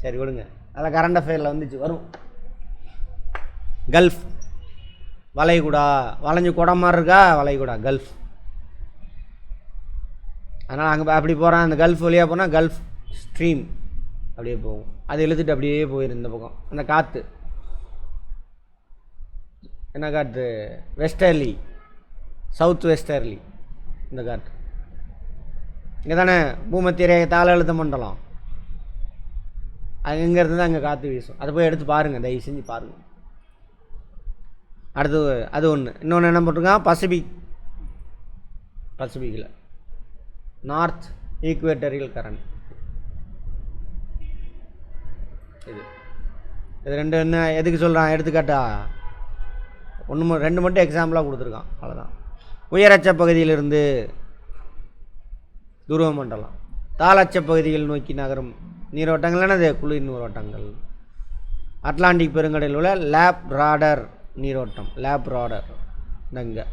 சரி விடுங்க, அதில் கரண்ட் அஃபேரில் வந்துச்சு, வரும். கல்ஃப் வளைகுடா, வளைஞ்சு குடம் மாதிரி இருக்கா, வளைகுடா கல்ஃப். அதனால் அங்கே அப்படி போகிறான். அந்த கல்ஃப் வழியாக போனால் கல்ஃப் ஸ்ட்ரீம் அப்படியே போகும். அது இழுத்துட்டு அப்படியே போயிடும் இந்த பக்கம். அந்த காற்று என்ன காற்று? Westerly, south westerly. இந்த காற்று இங்கே தானே பூமத்திய ரேகை தாழழுத்த மண்டலம், அது இங்கேருந்து தான் அங்கே காற்று வீசும். அதை போய் எடுத்து பாருங்கள், தயவு செஞ்சு பாருங்கள். அடுத்து அது ஒன்று. இன்னொன்று என்ன போட்டிருக்கான்? பசிபிக்கில் நார்த் ஈக்குவேட்டரியல் கரண்ட். இது ரெண்டு என்ன எதுக்கு சொல்கிறான்? எடுத்துக்காட்டா ரெண்டு மட்டும் எக்ஸாம்பிளாக கொடுத்துருக்கான், அவ்வளோதான். உயரச்ச பகுதியிலிருந்து துருவ மண்டலம், தாளச்ச பகுதிகள் நோக்கி நகரும் நீரோட்டங்கள் என்னது? குளிர் நீரோட்டங்கள். அட்லாண்டிக் பெருங்கடலில் உள்ள லேப்ராடர் நீரோட்டம். லேப்ராடர் இங்கே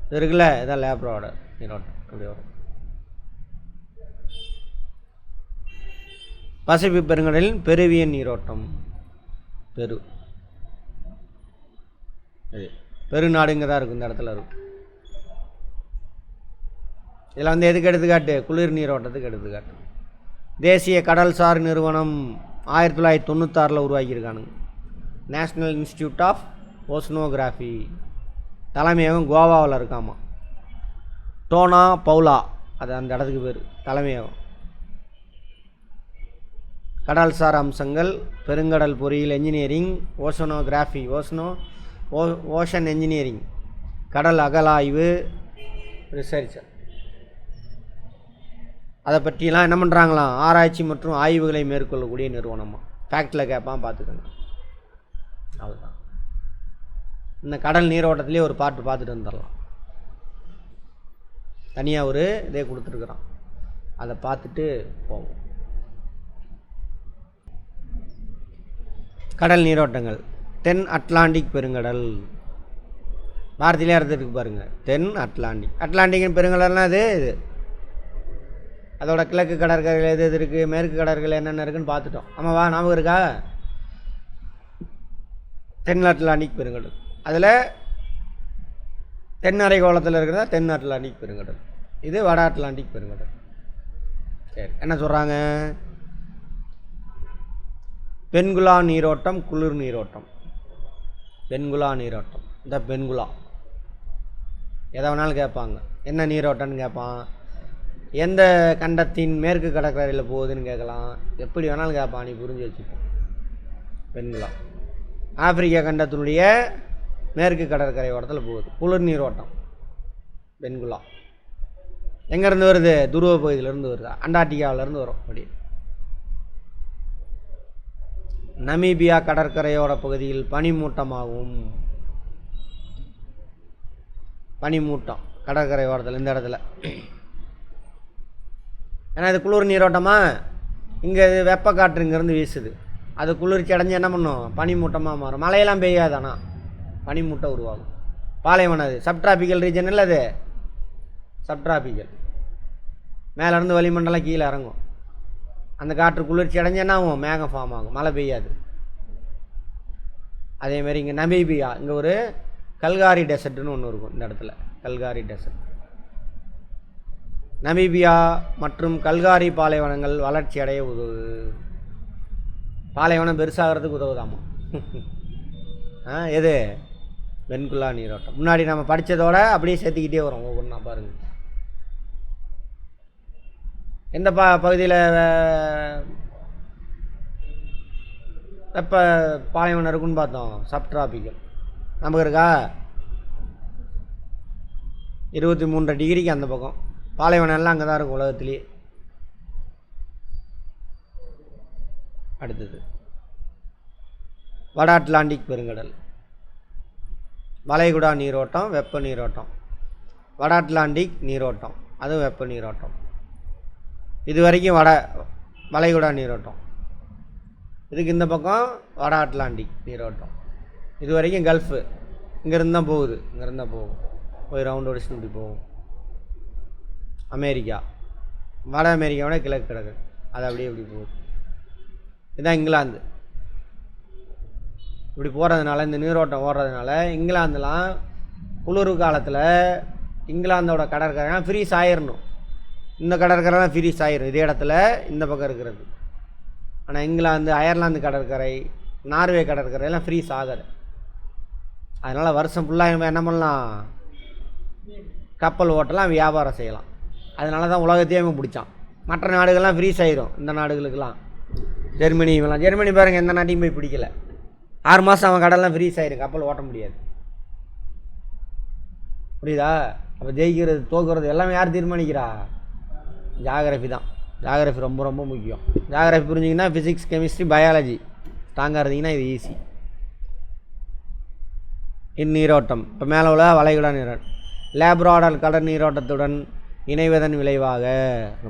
இது இருக்குல்ல, இதான் லேப்ராடர் நீரோட்டம். அப்படி வரும். பசிபிக் பெருங்கடலின் பெருவியன் நீரோட்டம். பெருநாடுங்க தான் இருக்கும், இந்த இடத்துல இருக்கும். இதில் வந்து எதுக்கு எடுத்துக்காட்டு? குளிர் நீரோட்டத்துக்கு எடுத்துக்காட்டு. தேசிய கடல்சார் நிறுவனம் 1996 உருவாக்கியிருக்கானுங்க. National institute of oceanography. தலைமையகம் கோவாவில் இருக்காமா. டோனா பவுலா அது அந்த இடத்துக்கு பேர் தலைமையகம். கடல்சார் அம்சங்கள் பெருங்கடல் பொறியியல் என்ஜினியரிங், ஓசனோகிராஃபி ஓஷன் என்ஜினியரிங், கடல் அகலாய்வு ரிசர்ச். அதை பற்றிலாம் என்ன பண்ணுறாங்களாம்? ஆராய்ச்சி மற்றும் ஆய்வுகளை மேற்கொள்ளக்கூடிய நிறுவனமாக. ஃபேக்டில் கேட்பான், பார்த்துக்கோங்க. அதுதான் இந்த கடல் நீரோட்டத்திலே ஒரு பாட்டு பார்த்துட்டு வந்துடலாம். தனியாக ஒரு இதே கொடுத்துருக்குறான், அதை பார்த்துட்டு போவோம். கடல் நீரோட்டங்கள். தென் அட்லாண்டிக் பெருங்கடல். பாரதியிலே அர்த்தத்துக்கு பாருங்கள். தென் அட்லாண்டிக் பெருங்கடல்னால் இது அதோட கிழக்கு கடற்கரையில் எது இருக்குது, மேற்கு கடற்கரை என்னென்ன இருக்குதுன்னு பார்த்துட்டோம். ஆமாவா? ஞாபகம் இருக்கா? தென் அட்லாண்டிக் பெருங்கடல். அதில் தென் அரைக்கோளத்தில் இருக்கிறதா தென் அட்லாண்டிக் பெருங்கடல். இது வட அட்லாண்டிக் பெருங்கடல். சரி, என்ன சொல்கிறாங்க? பென்குலா நீரோட்டம், குளிர் நீரோட்டம். பென்குலா நீரோட்டம், இந்த பென்குலா எதை வேணாலும் கேட்பாங்க. என்ன நீரோட்டம்னு கேட்பான். எந்த கண்டத்தின் மேற்கு கடற்கரையில் போகுதுன்னு கேட்கலாம். எப்படி வேணாலும் கேட்பான், நீ புரிஞ்சு வச்சுப்போம். பென்குலா ஆப்பிரிக்கா கண்டத்தினுடைய மேற்கு கடற்கரை ஓரத்தில் போகுது. குளிர் நீரோட்டம் பென்குலா. எங்கேருந்து வருது? துருவ பகுதியிலேருந்து வருது, அண்டார்டிகாவிலேருந்து வரும். அப்படி நமீபியா கடற்கரையோட பகுதியில் பனிமூட்டமாகும். பனிமூட்டம் கடற்கரை ஓரத்தில் இந்த இடத்துல. ஏன்னா இது குளிர் நீரோட்டமா, இங்கே இது வெப்ப காற்று இங்கேருந்து வீசுது. அது குளிர்ச்சி அடைஞ்சு என்ன பண்ணும்? பனிமூட்டமாக மாறும். மழையெல்லாம் பெய்யாது, ஆனால் பனிமூட்டம் உருவாகும். பாலைவனம் அது சப்ட்ராபிக்கல் ரீஜன் இல்லை, அது சப்ட்ராபிக்கல். மேலேருந்து வளிமண்டலம் கீழே இறங்கும். அந்த காற்று குளிர்ச்சி அடைஞ்சு என்ன ஆகும்? மேகம் ஃபார்ம் ஆகும், மழை பெய்யாது. அதேமாரி இங்கே நமீபியா, இங்கே ஒரு கல்காரி டெசர்ட்னு ஒன்று இருக்கும். இந்த இடத்துல கல்காரி டெசர்ட். நமீபியா மற்றும் கல்காரி பாலைவனங்கள் வளர்ச்சி அடைய உதவுது. பாலைவனம் பெருசாகிறதுக்கு உதவுதாமா. எது? பென்குலா நீரோட்டம். முன்னாடி நம்ம படித்ததோட அப்படியே சேர்த்துக்கிட்டே வரும் ஒவ்வொன்றா பாருங்கள். எந்த பகுதியில் வெப்ப பாலைவனம் இருக்குன்னு பார்த்தோம்? சப்ட்ராபிக்கல். நமக்கு இருக்கா? 23 டிகிரிக்கு அந்த பக்கம் பாலைவனம் எல்லாம் அங்கே தான் இருக்கும் உலகத்துலேயே. அடுத்தது வட அட்லாண்டிக் பெருங்கடல். வளைகுடா நீரோட்டம், வெப்ப நீரோட்டம். வட அட்லாண்டிக் நீரோட்டம், அதுவும் வெப்ப நீரோட்டம். இது வரைக்கும் வளைகுடா நீரோட்டம். இதுக்கு இந்த பக்கம் வட அட்லாண்டிக் நீரோட்டம். இது வரைக்கும் கல்ஃபு. இங்கேருந்து தான் போகுது, இங்கேருந்து தான் போகும். போய் ரவுண்ட் அடிச்சு இப்படி போகும். அமெரிக்கா, வட அமெரிக்காவோட கிழக்கு கிடக்கு, அது அப்படியே இப்படி போகுது. இதுதான் இங்கிலாந்து. இப்படி போகிறதுனால, இந்த நீரோட்டம் ஓடுறதுனால இங்கிலாந்துலாம் குளிர் காலத்தில் இங்கிலாந்தோட கடற்கரைலாம் ஃப்ரீஸ் ஆயிடணும். இந்த கடற்கரைலாம் ஃப்ரீஸ் ஆயிரும் இதே இடத்துல இந்த பக்கம் இருக்கிறது. ஆனால் இங்கிலாந்து, அயர்லாந்து கடற்கரை, நார்வே கடற்கரையெல்லாம் ஃப்ரீஸ் ஆகாது. அதனால் வருஷம் ஃபுல்லாக என்ன பண்ணலாம்? கப்பல் ஓட்டலாம், வியாபாரம் செய்யலாம். அதனால தான் உலகத்தையே அவன் பிடிச்சான். மற்ற நாடுகள்லாம் ஃப்ரீஸ் ஆயிரும். இந்த நாடுகளுக்கெல்லாம் ஜெர்மனி பாருங்கள், எந்த நாட்டையும் போய் பிடிக்கல. 6 மாதம் அவன் கடல்லாம் ஃப்ரீஸ் ஆயிரும், கப்பல் ஓட்ட முடியாது. புரியுதா? அப்போ ஜெயிக்கிறது தோக்குறது எல்லாமே யார் தீர்மானிக்கிறா? ஜாகிரஃபி தான். ஜாகிரஃபி ரொம்ப ரொம்ப முக்கியம். ஜாகிரஃபி புரிஞ்சிங்கன்னா ஃபிசிக்ஸ், கெமிஸ்ட்ரி, பயாலஜி ஸ்ட்ராங்காக இருந்தீங்கன்னா இது ஈஸி. இந்நீரோட்டம் இப்போ மேலே உள்ள வளைகுடா நீரோட்டம் லேப்ராடர் கடல் நீரோட்டத்துடன் இணைவதன் விளைவாக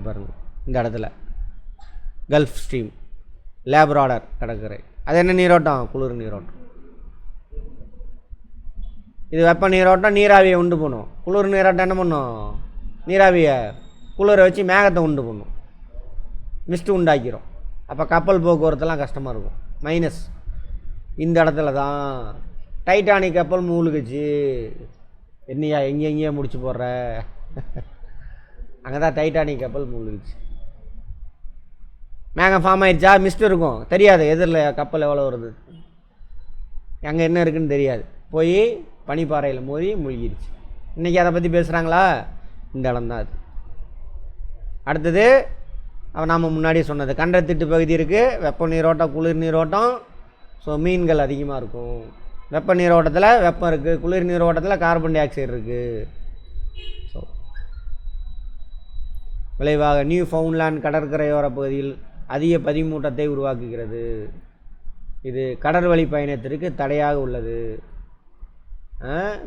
பாருங்கள், இந்த இடத்துல கல்ஃப் ஸ்ட்ரீம், லேப்ராடர் கடற்கரை. அது என்ன நீரோட்டம்? குளிர் நீரோட்டம். இது வெப்ப நீரோட்டம், நீராவியை உண்டு பண்ணும். குளிர் நீரோட்டம் என்ன பண்ணும்? நீராவியை குளிரை வச்சு மேகத்தை உண்டு பண்ணும், மிஸ்ட்டு உண்டாக்கிறோம். அப்போ கப்பல் போக்குவரத்துலாம் கஷ்டமாக இருக்கும். மைனஸ். இந்த இடத்துல தான் டைட்டானிக் கப்பல் மூழ்குச்சு. என்னையா எங்கேயோ முடிச்சு போடுற? அங்கே தான் டைட்டானிக் கப்பல் மூழ்குச்சு. மேகம் ஃபார்ம் ஆயிடுச்சா? மிஸ்ட் இருக்கும், தெரியாது எதிரில் கப்பல் எவ்வளோ வருது, அங்கே என்ன இருக்குதுன்னு தெரியாது. போய் பனிப்பாறையில் மோதி மூழ்கிடுச்சு. இன்றைக்கி அதை பற்றி பேசுகிறாங்களா? இந்த இடம் தான் அது. அடுத்தது நாம் முன்னாடியே சொன்னது கண்டத்திட்டு பகுதி இருக்குது, வெப்ப நீரோட்டம், குளிர் நீரோட்டம். ஸோ மீன்கள் அதிகமாக இருக்கும். வெப்ப நீரோட்டத்தில் வெப்பம் இருக்குது, குளிர் நீரோட்டத்தில் கார்பன் டை ஆக்சைடு இருக்குது. ஸோ விளைவாக நியூ ஃபவுண்ட்லேண்ட் கடற்கரையோர பகுதியில் அதிக பதிமூட்டத்தை உருவாக்குகிறது. இது கடற்வழி பயணத்திற்கு தடையாக உள்ளது.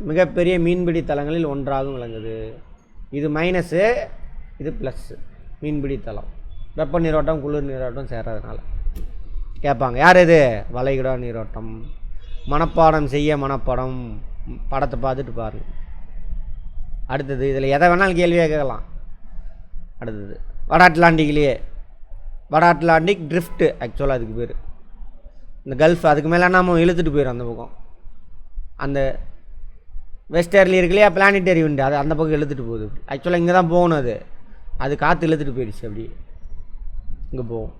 மிகப்பெரிய மீன்பிடி தலங்களில் ஒன்றாகவும் விளங்குது. இது மைனஸு, இது ப்ளஸ்ஸு. மீன்பிடி தலம் வெப்ப நீரோட்டம் குளிர் நீரோட்டம் சேர்றதுனால கேட்பாங்க. யார் இது? வளைகுடா நீரோட்டம். மனப்பாடம் செய்ய மனப்பாடம், படத்தை பார்த்துட்டு பாருங்க. அடுத்தது இதில் எதை வேணாலும் கேள்வியாக கேட்கலாம். அடுத்தது வட அட்லாண்டிக்லேயே வட அட்லாண்டிக் ட்ரிஃப்ட்டு, ஆக்சுவலாக அதுக்கு பேர். இந்த கல்ஃப் அதுக்கு மேலே நம்ம இழுத்துட்டு போயிடும் அந்த பக்கம். அந்த வெஸ்டர்லி இருக்கு இல்லையா, பிளானிட்டரி விண்டு, அது அந்த பக்கம் இழுத்துட்டு போகுது. ஆக்சுவலாக இங்கே தான் போகணும், அது காற்று இழுத்துட்டு போயிடுச்சு. அப்படி இங்கே போகும்.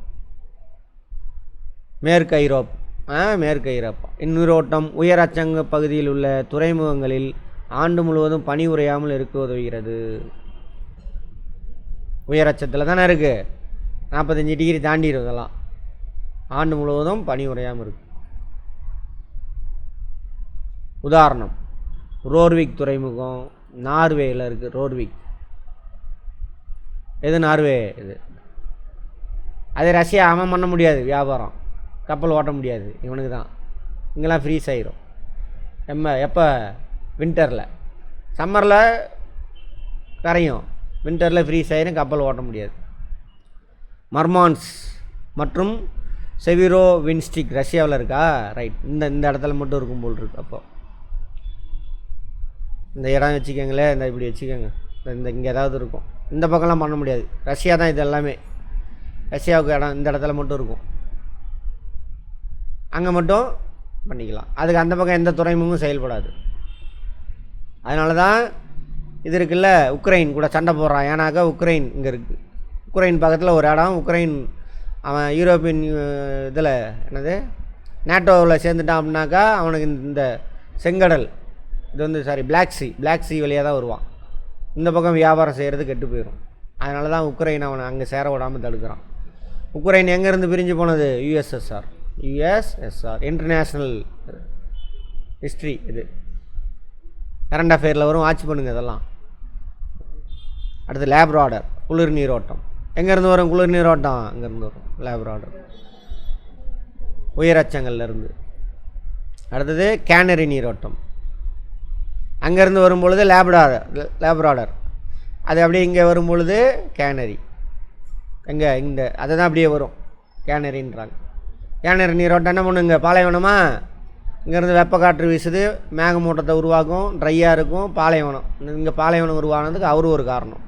மேற்கு ஐரோப்பா இந்நீரோட்டம் உயர் அச்சங்க பகுதியில் உள்ள துறைமுகங்களில் ஆண்டு முழுவதும் பனி உறையாமல் இருக்க உதவுகிறது. உயரச்சத்தில் தானே இருக்குது, 45 டிகிரி தாண்டிடும். இதெல்லாம் ஆண்டு முழுவதும் பனி உறையாமல் இருக்கு. உதாரணம் ரோர்விக் துறைமுகம், நார்வேயில் இருக்குது. ரோர்விக் எது? நார்வே இது. அது ரஷ்யா அவன் பண்ண முடியாது, வியாபாரம் கப்பல் ஓட்ட முடியாது இவனுக்கு தான். இங்கெல்லாம் ஃப்ரீஸ் ஆகிரும். எப்போ? வின்டரில். சம்மரில் கரையும், வின்டரில் ஃப்ரீஸ் ஆகிரும், கப்பல் ஓட்ட முடியாது. மர்மான்ஸ் மற்றும் செவிரோ வின்ஸ்டிக் ரஷ்யாவில் இருக்கா? ரைட். இந்த இடத்துல மட்டும் இருக்கும் போல் இருக்கு. அப்போது இந்த இடம் வச்சுக்கோங்களேன், இந்த இப்படி வச்சுக்கோங்க, இந்த இங்கே ஏதாவது இருக்கும். இந்த பக்கம்லாம் பண்ண முடியாது, ரஷ்யா தான் இது எல்லாமே. ரஷ்யாவுக்கு இடம் இந்த இடத்துல மட்டும் இருக்கும், அங்கே மட்டும் பண்ணிக்கலாம். அதுக்கு அந்த பக்கம் எந்த துறைமுகமும் செயல்படாது. அதனால தான் இது இருக்குல்ல, உக்ரைன் கூட சண்டை போடுறான். ஏன்னாக்கா உக்ரைன் இங்கே இருக்குது. உக்ரைன் பக்கத்தில் ஒரு இடம். உக்ரைன் அவன் யூரோப்பியன் இதில் என்னது நேட்டோவில் சேர்ந்துட்டான் அப்படின்னாக்கா அவனுக்கு இந்த செங்கடல் இது வந்து பிளாக் சி வழியாக தான் வருவான். இந்த பக்கம் வியாபாரம் செய்கிறது கெட்டு போயிடும். அதனால தான் உக்ரைன் அவனை அங்கே சேர விடாமல் தடுக்கிறான். உக்ரைன் எங்கேருந்து பிரிஞ்சு போனது? USSR international history. இது கரண்ட் அஃபேரில் வரும், வாட்ச் பண்ணுங்கள் இதெல்லாம். அடுத்து லேப்ராடர் குளிர் நீரோட்டம். எங்கேருந்து வரும் குளிர் நீரோட்டம்? அங்கேருந்து வரும் லேப்ராடர், உயரச்சங்கள்லேருந்து. அடுத்தது கேனரி நீரோட்டம். அங்கேருந்து வரும் பொழுது லேப்ராடர். அது அப்படியே இங்கே வரும் பொழுது கேனரி. எங்கே? இந்த அதை தான் அப்படியே வரும் கேனரின்றாங்க. கேனரி நீரோட்டம் என்ன பண்ணுங்க? பாலைவனமா? இங்கேருந்து வெப்ப காற்று வீசுது, மேகமூட்டத்தை உருவாக்கும், ட்ரையாக இருக்கும், பாலைவனம். இங்கே பாலைவனம் உருவானதுக்கு அவரும் ஒரு காரணம்.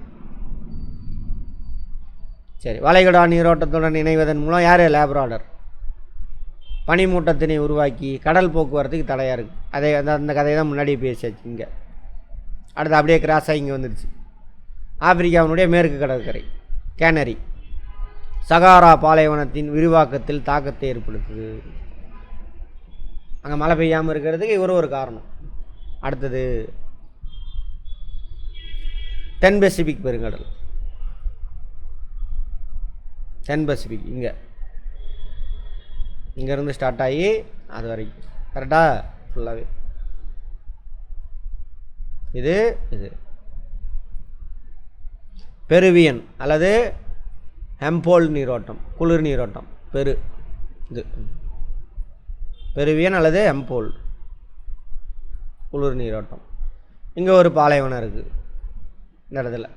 சரி, வளைகுடா நீரோட்டத்துடன் இணைவதன் மூலம் யார்? லேப்ராடர். பனிமூட்டத்தினை உருவாக்கி கடல் போக்குவரத்துக்கு தடையாக இருக்குது. அதே அந்த கதையை தான் முன்னாடியே பேசியாச்சு. இங்கே அடுத்து அப்படியே கிராஸாக இங்கே வந்துடுச்சு. ஆப்பிரிக்காவினுடைய மேற்கு கடற்கரை கேனரி சகாரா பாலைவனத்தின் விரிவாக்கத்தில் தாக்கத்தை ஏற்படுத்துது. அங்கே மழை பெய்யாமல் இருக்கிறதுக்கு இவரும் ஒரு காரணம். அடுத்தது தென் பசிபிக் பெருங்கடல். தென் பசிபிக் இங்கேருந்து ஸ்டார்ட் ஆகி அது வரைக்கும் கரெக்டாக ஃபுல்லாகவே இது பெருவியன் அல்லது ஹெம்போல்ட் நீரோட்டம், குளிர் நீரோட்டம். இது பெருவியன் அல்லது ஹெம்போல்ட் குளிர் நீரோட்டம். இங்கே ஒரு பாலைவனம் இருக்குது இந்த இடத்துல,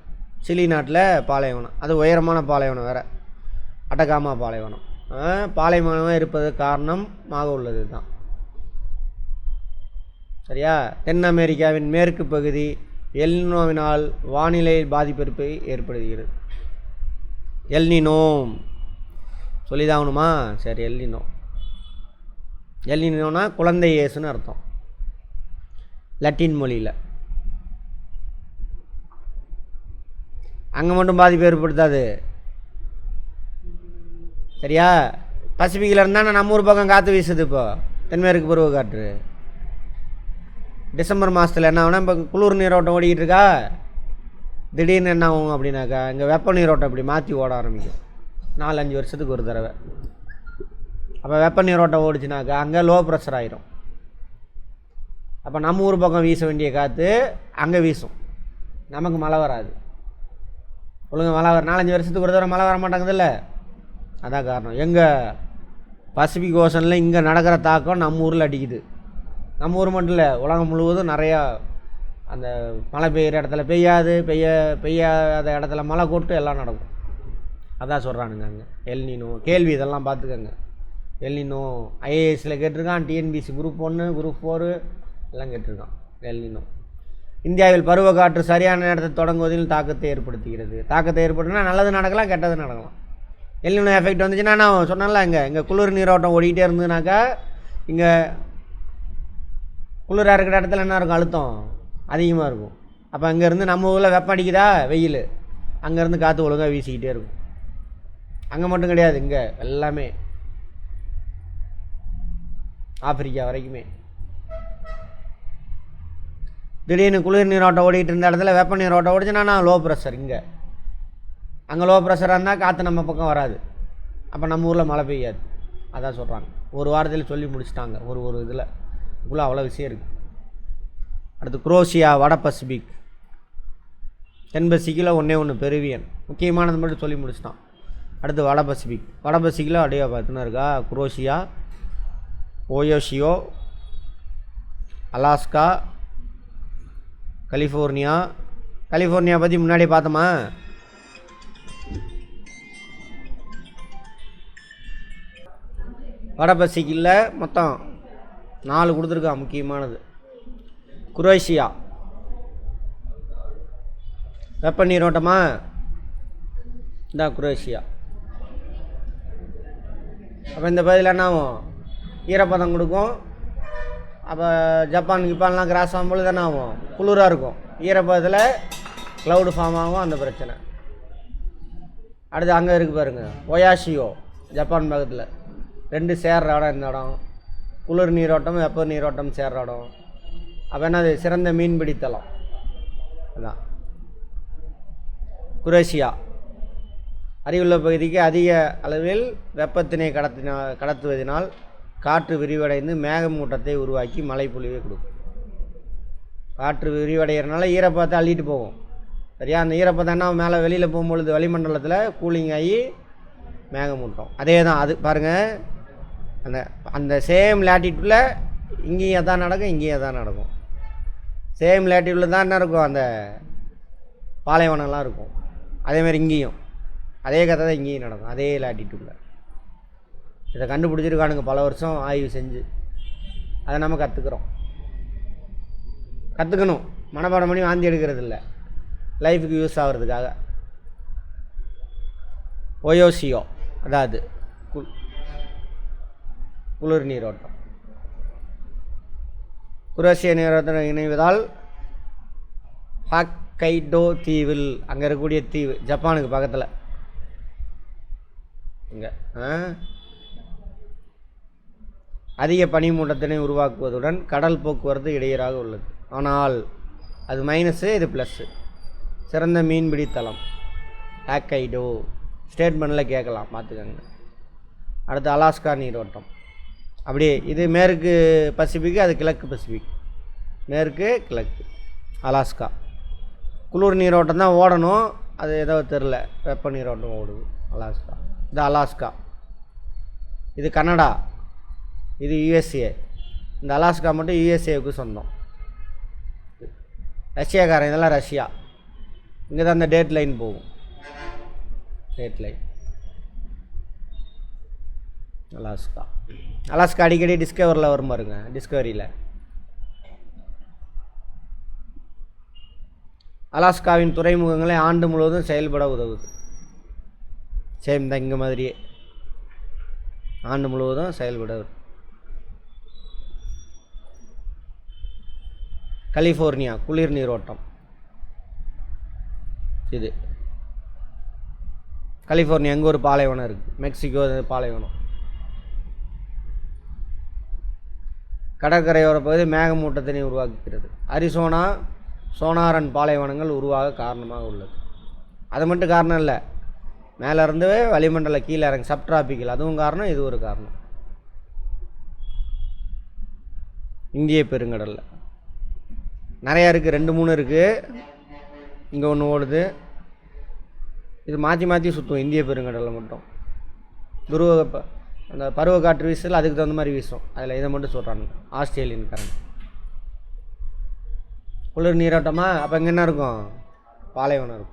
சிலி நாட்டில் பாலைவனம், அது உயரமான பாலைவனம் வேறு, அட்டகாமா பாலைவனம். பாலைவனம் இருப்பதற்கு காரணமாக உள்ளது தான். சரியா? தென் அமெரிக்காவின் மேற்கு பகுதி எல்னினோவினால் வானிலை பாதிப்பை ஏற்படுகிறது. எல்னினோ சொல்லிதாகணுமா? சரி, எல்னினோ. எல்னினோனா குழந்தை இயேசுன்னு அர்த்தம் லத்தீன் மொழியில். அங்கே மட்டும் பாதிப்பு ஏற்படுத்தாது. சரியா? பசிபிக்கில் இருந்தால் நம்ம ஊர் பக்கம் காற்று வீசுது. இப்போ தென்மேற்கு பருவ காற்று டிசம்பர் மாதத்தில் என்ன ஆகுனா, இப்போ குளிர் நீரோட்டம் ஓடிக்கிட்டு இருக்கா, திடீர்னு என்ன ஆகும் அப்படின்னாக்கா இங்கே வெப்ப நீரோட்டம் இப்படி மாற்றி ஓட ஆரம்பிக்கும் 4-5 வருஷத்துக்கு ஒரு தடவை. அப்போ வெப்ப நீரோட்டம் ஓடிச்சுனாக்கா அங்கே லோ ப்ரெஷர் ஆயிரும். அப்போ நம்ம ஊர் பக்கம் வீச வேண்டிய காற்று அங்கே வீசும், நமக்கு மழை வராது. ஒழுங்கு மழை 4-5 வருஷத்துக்கு ஒரு தடவை மழை வர மாட்டாங்குதில்ல, அதான் காரணம். எங்கே பசிபிக் ஓஷனில் இங்கே நடக்கிற தாக்கம் நம்ம ஊரில் அடிக்குது. நம்ம ஊர் மட்டும் இல்லை, உலகம் முழுவதும் நிறையா அந்த மழை பெய்கிற இடத்துல பெய்யாது, பெய்யாத இடத்துல மழை கொட்டு எல்லாம் நடக்கும். அதான் சொல்கிறானுங்க அங்கே எல்னினோ. கேள்வி இதெல்லாம் பார்த்துக்கங்க. எல்னினோ ஐஏஎஸில் கேட்டிருக்கான், டிஎன்பிசி குரூப் 1 குரூப் 4 எல்லாம் கேட்டிருக்கான். எல்னினோ இந்தியாவில் பருவக்காற்று சரியான நேரத்தை தொடங்குவதில் தாக்கத்தை ஏற்படுத்துகிறது. தாக்கத்தை ஏற்படுத்தினா நல்லது நடக்கலாம், கெட்டது நடக்கலாம். எல்னினோ எஃபெக்ட் வந்துச்சுன்னா நான் சொன்னால இங்கே குளிர் நீரோட்டம் ஓடிக்கிட்டே இருந்ததுனாக்கா இங்கே குளிராக இருக்கிற இடத்துல என்ன இருக்கும், அழுத்தம் அதிகமாக இருக்கும். அப்போ அங்கேருந்து நம்ம ஊரில் வெப்பம் அடிக்குதா, வெயில், அங்கேருந்து காற்று ஒழுங்காக வீசிக்கிட்டே இருக்கும். அங்கே மட்டும் கிடையாது, இங்கே எல்லாமே ஆப்பிரிக்கா வரைக்குமே. திடீர்னு குளிர் நீரோட்டம் ஓடிக்கிட்டு இருந்த இடத்துல வெப்ப நீரோட்டம் ஓடிச்சுன்னா லோ ப்ரெஷர். இங்கே அங்கே லோ ப்ரெஷராக இருந்தால் காற்று நம்ம பக்கம் வராது, அப்போ நம்ம ஊரில் மழை பெய்யாது. அதான் சொல்கிறாங்க. ஒரு வாரத்தில் சொல்லி முடிச்சிட்டாங்க. ஒரு இதில் இவ்வளோ அவ்வளோ விஷயம் இருக்குது. அடுத்து குரோஷியா, வட பசிபிக். தென் பசிபிக்கில் 1 பெருவியன், முக்கியமானது மட்டும் சொல்லி முடிச்சிட்டான். அடுத்து வட பசிபிக். வட பசிபிக்கில் அப்படியே பார்த்துன்னா இருக்கா, குரோஷியா, ஓயோஷியோ, அலாஸ்கா, கலிஃபோர்னியா. கலிஃபோர்னியா பற்றி முன்னாடியே பார்த்தோமா? வட பசிபிக்கில் மொத்தம் 4 கொடுத்துருக்கான். முக்கியமானது குரோஷியா, வெப்ப நீரோட்டமா, இந்த குரோஷியா. அப்போ இந்த பகுதியில் என்ன ஆகும், ஈரப்பதம் கொடுக்கும். அப்போ ஜப்பான் கிப்பான்லாம் கிராஸ் ஆகும்போது தானே ஆகும், குளிராக இருக்கும். ஈரப்பதத்தில் க்ளவுடு ஃபார்ம் ஆகும், அந்த பிரச்சனை. அடுத்து அங்கே இருக்குது பாருங்கள், ஒயாஷியோ, ஜப்பான் பக்கத்தில் 2 சேர்ற இடம். இந்த இடம் குளிர் நீரோட்டம் வெப்ப நீரோட்டம் சேர்ற இடம். அப்போ என்னது, சிறந்த மீன்பிடித்தலம். அதான் குரோஷியா. அருகிலுள்ள பகுதிக்கு அதிக அளவில் வெப்பத்தினை கடத்துவதனால் காற்று விரிவடைந்து மேகமூட்டத்தை உருவாக்கி மழை பொழிவை கொடுக்கும். காற்று விரிவடைகிறதுனால ஈரப்பதத்தை அள்ளிட்டு போகும். சரியா? அந்த ஈரப்பதம் என்ன மேலே வெளியில் போகும்பொழுது வளிமண்டலத்தில் கூலிங் ஆகி மேகமூட்டம். அதே தான் அது பாருங்கள், அந்த சேம் லேட்டிடியூடில் இங்கேயும் அதான் நடக்கும், இங்கேயும் அதான் நடக்கும். சேம் லேட்டிடியூடில் தான் என்ன இருக்கும், அந்த பாலைவனம்லாம் இருக்கும். அதேமாதிரி இங்கேயும் அதே கதை தான் இங்கேயும் நடக்கும், அதே லேட்டிடியூடில். இதை கண்டுபிடிச்சிருக்கானுங்க பல வருஷம் ஆய்வு செஞ்சு. அதை நம்ம கற்றுக்கணும். மனப்பாடம் பண்ணி வாந்தி எடுக்கிறது இல்லை, லைஃபுக்கு யூஸ் ஆகிறதுக்காக. ஒயோசியோ, அதாவது குளிர் நீரோட்டம். குரோஷியா நீரோட்டம் இணைவதால் ஹாக்கைடோ தீவில், அங்கே இருக்கக்கூடிய தீவு, ஜப்பானுக்கு பக்கத்தில் இங்கே அதிக பனிமூட்டத்தினை உருவாக்குவதுடன் கடல் போக்குவரத்து இடையூறாக உள்ளது. ஆனால் அது மைனஸு, இது ப்ளஸ்ஸு. சிறந்த மீன்பிடி தளம் ஹாக்கைடோ. ஸ்டேட்மெண்ட்டில் கேட்கலாம், பார்த்துக்கோங்க. அடுத்து அலாஸ்கா நீரோட்டம். அப்படியே இது மேற்கு பசிபிக், அது கிழக்கு பசிபிக். மேற்கு கிழக்கு அலாஸ்கா. குளிர் நீரோட்டம் தான் ஓடணும், அது ஏதோ தெரில, வெப்ப நீரோட்டம் ஓடுது. அலாஸ்கா, இது அலாஸ்கா. இது கனடா, இது யுஎஸ்ஏ. இந்த அலாஸ்கா மட்டும் யுஎஸ்ஏவுக்கு சொந்தம். ரஷ்யாக்காரன், இதெல்லாம் ரஷ்யா. இங்கே தான் அந்த டேட் லைன் போகும். டேட் லைன் அலாஸ்கா அடிக்கடி டிஸ்கவரியில் வரும் பாருங்க. டிஸ்கவரியில் அலாஸ்காவின் துறைமுகங்களை ஆண்டு முழுவதும் செயல்பட உதவுது. சேம் தான் இங்கே மாதிரியே ஆண்டு முழுவதும் செயல்பட. கலிஃபோர்னியா குளிர் நீரோட்டம். இது கலிஃபோர்னியா அங்கே ஒரு பாலைவனம் இருக்குது. மெக்சிகோ பாலைவனம். கடற்கரையோர பகுதி மேகமூட்டத்தினை உருவாக்குகிறது. அரிசோனா சோனாரன் பாலைவனங்கள் உருவாக காரணமாக உள்ளது. அது மட்டும் காரணம் இல்லை, மேலேருந்து வளிமண்டல கீழே இறங்கி சப்ட்ராபிக்கல், அதுவும் காரணம், இது ஒரு காரணம். இந்திய பெருங்கடலில் நிறையா இருக்குது, 2-3 இருக்குது. இங்கே ஒன்று ஓடுது, இது மாற்றி மாற்றி சுற்றும். இந்திய பெருங்கடலில் மட்டும் அந்த பருவ காற்று வீசல் அதுக்கு தகுந்த மாதிரி வீசும். அதில் இதை மட்டும் சொல்கிறாங்க ஆஸ்திரேலியன் கரண்ட். குளிர் நீரோட்டமா? அப்போ இங்கே என்ன இருக்கும்? பாலைவனம் இருக்கும்.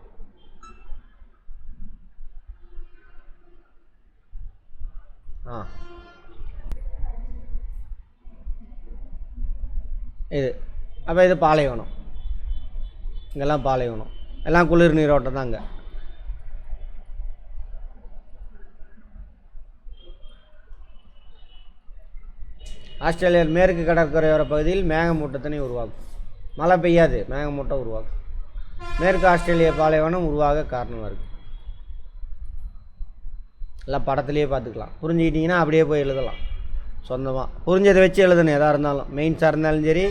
இது அப்போ இது பாலைவனம். இங்கெல்லாம் பாலைவனம், எல்லாம் குளிர் நீரோட்டம் தான். அங்கே ஆஸ்திரேலியா மேற்கு கடற்கரையோர பகுதியில் மேகமூட்டத்தினை உருவாக்கும். மழை பெய்யாது, மேகமூட்டம் உருவாக்கும். மேற்கு ஆஸ்திரேலிய பாலைவனம் உருவாக காரணமாக இருக்குது. எல்லாம் படத்துலேயே பார்த்துக்கலாம். புரிஞ்சுக்கிட்டிங்கன்னா அப்படியே போய் எழுதலாம் சொந்தமாக. புரிஞ்சதை வச்சு எழுதணும் எதாக இருந்தாலும், மெயின்ஸாக இருந்தாலும் சரி.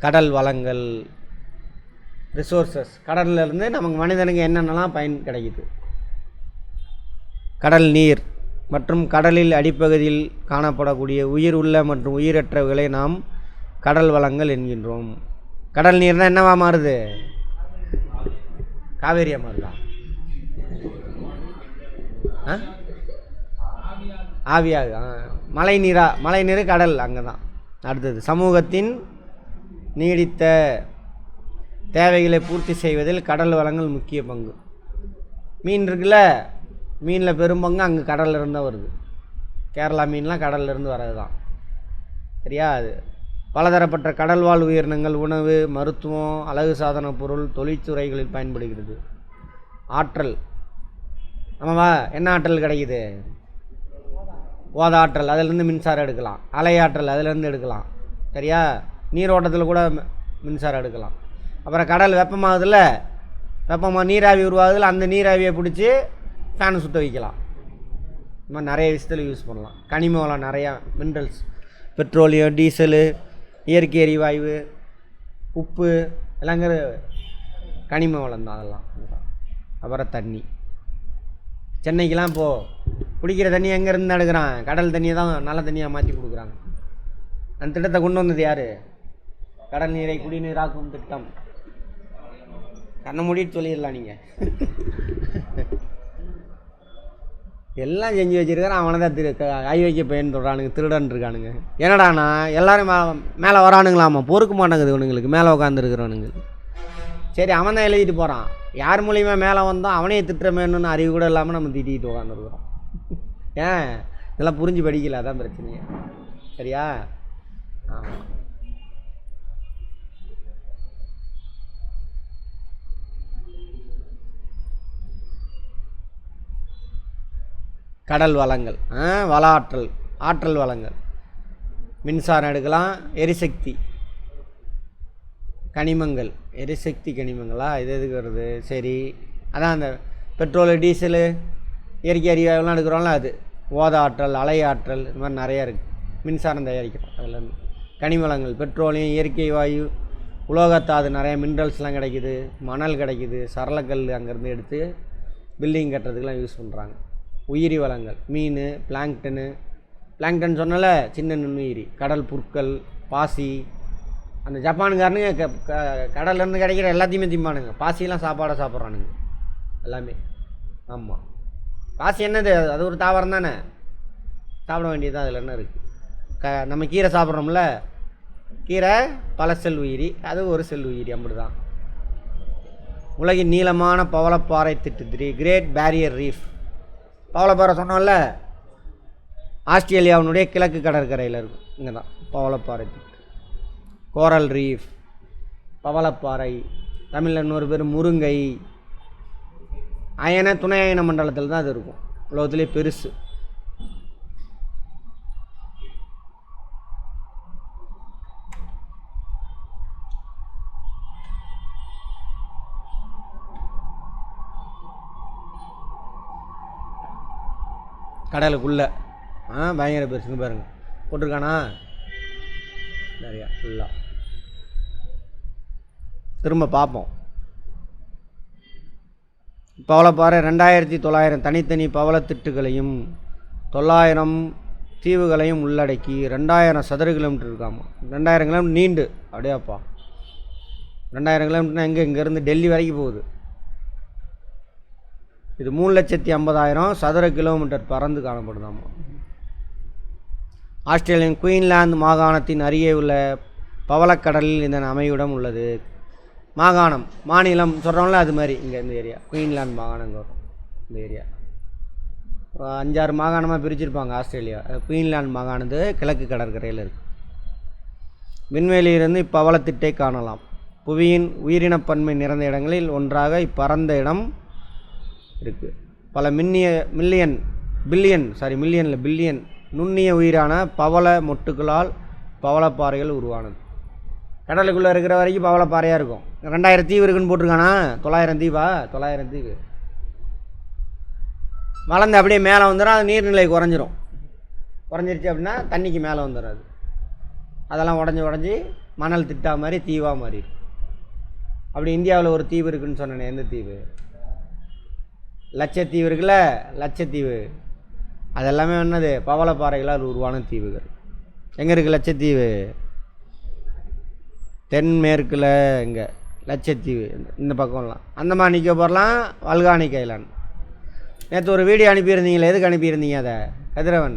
கடல் வளங்கள், ரிசோர்ஸஸ். கடல்லேருந்து நமக்கு மனிதனுக்கு என்னென்னலாம் பயன் கிடைக்குது. கடல் நீர் மற்றும் கடலில் அடிப்பகுதியில் காணப்படக்கூடிய உயிர் உள்ள மற்றும் உயிரற்றவைகளை நாம் கடல் வளங்கள் என்கின்றோம். கடல் நீர்னால் என்னவா மாறுது? காவேரியாக மாறுதா? ஆவியாக. மழை நீர் கடல் அங்கே தான். அடுத்தது சமூகத்தின் நீடித்த தேவைகளை பூர்த்தி செய்வதில் கடல் வளங்கள் முக்கிய பங்கு. மீன் இருக்குல்ல, மீனில் பெரும்பங்கு அங்கே கடலில் இருந்தால் வருது. கேரளா மீன்லாம் கடலில் இருந்து வர்றது தான். சரியா? அது பலதரப்பட்ட கடல்வாழ் உயிரினங்கள் உணவு, மருத்துவம், அழகு சாதன பொருள், தொழிற்துறைகளில் பயன்படுகிறது. ஆற்றல். ஆமாவா? என்ன ஆற்றல் கிடைக்குது? ஓத ஆற்றல், அதிலேருந்து மின்சாரம் எடுக்கலாம். அலை ஆற்றல், அதிலேருந்து எடுக்கலாம். சரியா? நீரோட்டத்தில் கூட மின்சாரம் எடுக்கலாம். அப்புறம் கடல் வெப்பமாகுதுல்ல, வெப்பமாக நீராவி உருவாகுதுல, அந்த நீராவியை பிடிச்சி ஃபேனை சுற்ற வைக்கலாம். இந்த மாதிரி நிறைய விஷயத்தில் யூஸ் பண்ணலாம். கனிம வளம் நிறையா, மினரல்ஸ், பெட்ரோலியம், டீசலு, இயற்கை எரிவாயு, உப்பு எல்லாங்கிற கனிம வளம் தான் அதெல்லாம். அப்புறம் தண்ணி. சென்னைக்கெலாம் இப்போது குடிக்கிற தண்ணி எங்கேருந்து எடுக்கிறான்? கடல் தண்ணியை தான் நல்ல தண்ணியாக மாற்றி கொடுக்குறாங்க. அந்த திட்டத்தை கொண்டு வந்தது யார்? கடல் நீரை குடிநீராக்கும் திட்டம். கண்ணை மூடிட்டு சொல்லிடலாம் நீங்கள். எல்லாம் செஞ்சு வச்சுருக்கான். அவனை தான் கை வைக்க பையன் சொல்கிறானுங்க, திருடன் இருக்கானுங்க. என்னடாண்ணா எல்லோரும் மேலே வரானுங்களாமா, பொறுக்க மாட்டேங்குது இவனுங்களுக்கு மேலே உட்காந்துருக்குறவனுங்க. சரி, அவன் தான் எழுதிட்டு போகிறான். யார் மூலியமாக மேலே வந்தோம் அவனையே திட்டமேன்னு அறிவு கூட இல்லாமல் நம்ம திட்டிகிட்டு உட்காந்துருக்குறோம். ஏன் இதெல்லாம் புரிஞ்சு படிக்கல, அதான் பிரச்சனையே. சரியா? ஆமாம். கடல் வளங்கள், வள ஆற்றல் வளங்கள். மின்சாரம் எடுக்கலாம், எரிசக்தி, கனிமங்கள், எரிசக்தி கனிமங்களா? இது எதுக்கு வருது? சரி, அதான் அந்த பெட்ரோலு, டீசலு, இயற்கை எரிவாயுலாம் எடுக்கிறோம்ல, அது ஓத ஆற்றல், அலை ஆற்றல், இது மாதிரி நிறையா இருக்குது. மின்சாரம் தயாரிக்கிறோம் அதில். கனிமவளங்கள், பெட்ரோலியம், இயற்கை வாயு, உலோகத்தாது, நிறையா மினரல்ஸ்லாம் கிடைக்குது. மணல் கிடைக்குது, சரளக்கல் அங்கேருந்து எடுத்து பில்டிங் கட்டுறதுக்கெலாம் யூஸ் பண்ணுறாங்க. உயிரி வளங்கள், மீன், பிளாங்டன் சொன்னால சின்ன நுண்ணுயிரி, கடல் புற்கள், பாசி. அந்த ஜப்பானுக்காரனுங்க கடல்லேருந்து கிடைக்கிற எல்லாத்தையுமே திம்பானுங்க. பாசியெல்லாம் சாப்பாடாக சாப்பிட்றானுங்க எல்லாமே. ஆமாம், பாசி என்னது? அது ஒரு தாவரம் தானே, சாப்பிட வேண்டியது தான். அதில் என்ன இருக்குது? நம்ம கீரை சாப்பிட்றோம்ல, கீரை பல செல் உயிரி, அது ஒரு செல் உயிரி, அப்படி தான். உலகின் நீளமான பவளப்பாறை திட்டு, தி கிரேட் பேரியர் ரீஃப். பவளப்பாறை சொன்னோம்ல, ஆஸ்திரேலியாவினுடைய கிழக்கு கடற்கரையில் இருக்கும். இங்கே தான் பவளப்பாறை திட்டு. கோரல் ரீஃப், பவளப்பாறை, தமிழில் இன்னொரு பேர் முருங்கை. அயன துணை அயன மண்டலத்தில் தான் அது இருக்கும், உலகத்திலே பெருசு. கடலுக்குள்ளே பயங்கர பெருசுங்க பாருங்கள், போட்டிருக்கானா நிறையா ஃபுல்லாக. திரும்ப பார்ப்போம். பவளப்பாறை 2900 தனித்தனி பவளத்திட்டுகளையும் 900 தீவுகளையும் உள்ளடக்கி 2000 சதுர கிலோமீட்டர் இருக்காமா. 2000 கிலோமீட்டர் நீண்டு, அப்படியாப்பா 2000 கிலோமீட்டர்னா இங்கேருந்து டெல்லி வரைக்கும் போகுது. இது 3,50,000 சதுர கிலோமீட்டர் பறந்து காணப்படுதாமா. ஆஸ்திரேலியன் குயின்லாந்து மாகாணத்தின் அருகே உள்ள பவளக்கடலில் இதன் அமைவிடம் உள்ளது. மாகாணம் மாநிலம் சொல்கிறோம்ல, அது மாதிரி இங்கே இந்த ஏரியா குயின்லாந்து மாகாணங்க வரும். இந்த ஏரியா 5-6 மாகாணமாக பிரிச்சிருப்பாங்க ஆஸ்திரேலியா. குயின்லாந்து மாகாணத்து கிழக்கு கடற்கரையில் இருக்குது. விண்வெளியிலிருந்து இப்பவளத்திட்டை காணலாம். புவியின் உயிரினப்பன்மை நிறைந்த இடங்களில் ஒன்றாக இப்பறந்த இடம் இருக்குது. பல பில்லியன் நுண்ணிய உயிரான பவள மொட்டுகளால் பவளப்பாறைகள் உருவானது. கடலுக்குள்ளே இருக்கிற வரைக்கும் பவளப்பாறையாக இருக்கும். 2000 தீவு இருக்குன்னு போட்டிருக்கானா, 900 தீவா, 900 தீவு. வளர்ந்து அப்படியே மேலே வந்துடும். அது நீர்நிலை குறைஞ்சிருச்சு அப்படின்னா தண்ணிக்கு மேலே வந்துடும். அதெல்லாம் உடஞ்சி மணல் திட்டா மாதிரி தீவாக மாறி. அப்படி இந்தியாவில் ஒரு தீவு இருக்குதுன்னு சொன்னேன். எந்த தீவு? லட்சத்தீவு இருக்குல்ல, லட்சத்தீவு. அதெல்லாமே என்னது? பவளப்பாறைகளால் உருவான தீவுகள். எங்கே இருக்குது லட்சத்தீவு? தென்மேற்கில். இங்கே லட்சத்தீவு இந்த பக்கம்லாம். அந்தமான் நிக்கோபார்லாம் வல்கானிக் ஐலாண்ட். நேற்று ஒரு வீடியோ அனுப்பியிருந்தீங்களே, எதுக்கு அனுப்பியிருந்தீங்க? அதை கதிரவன்,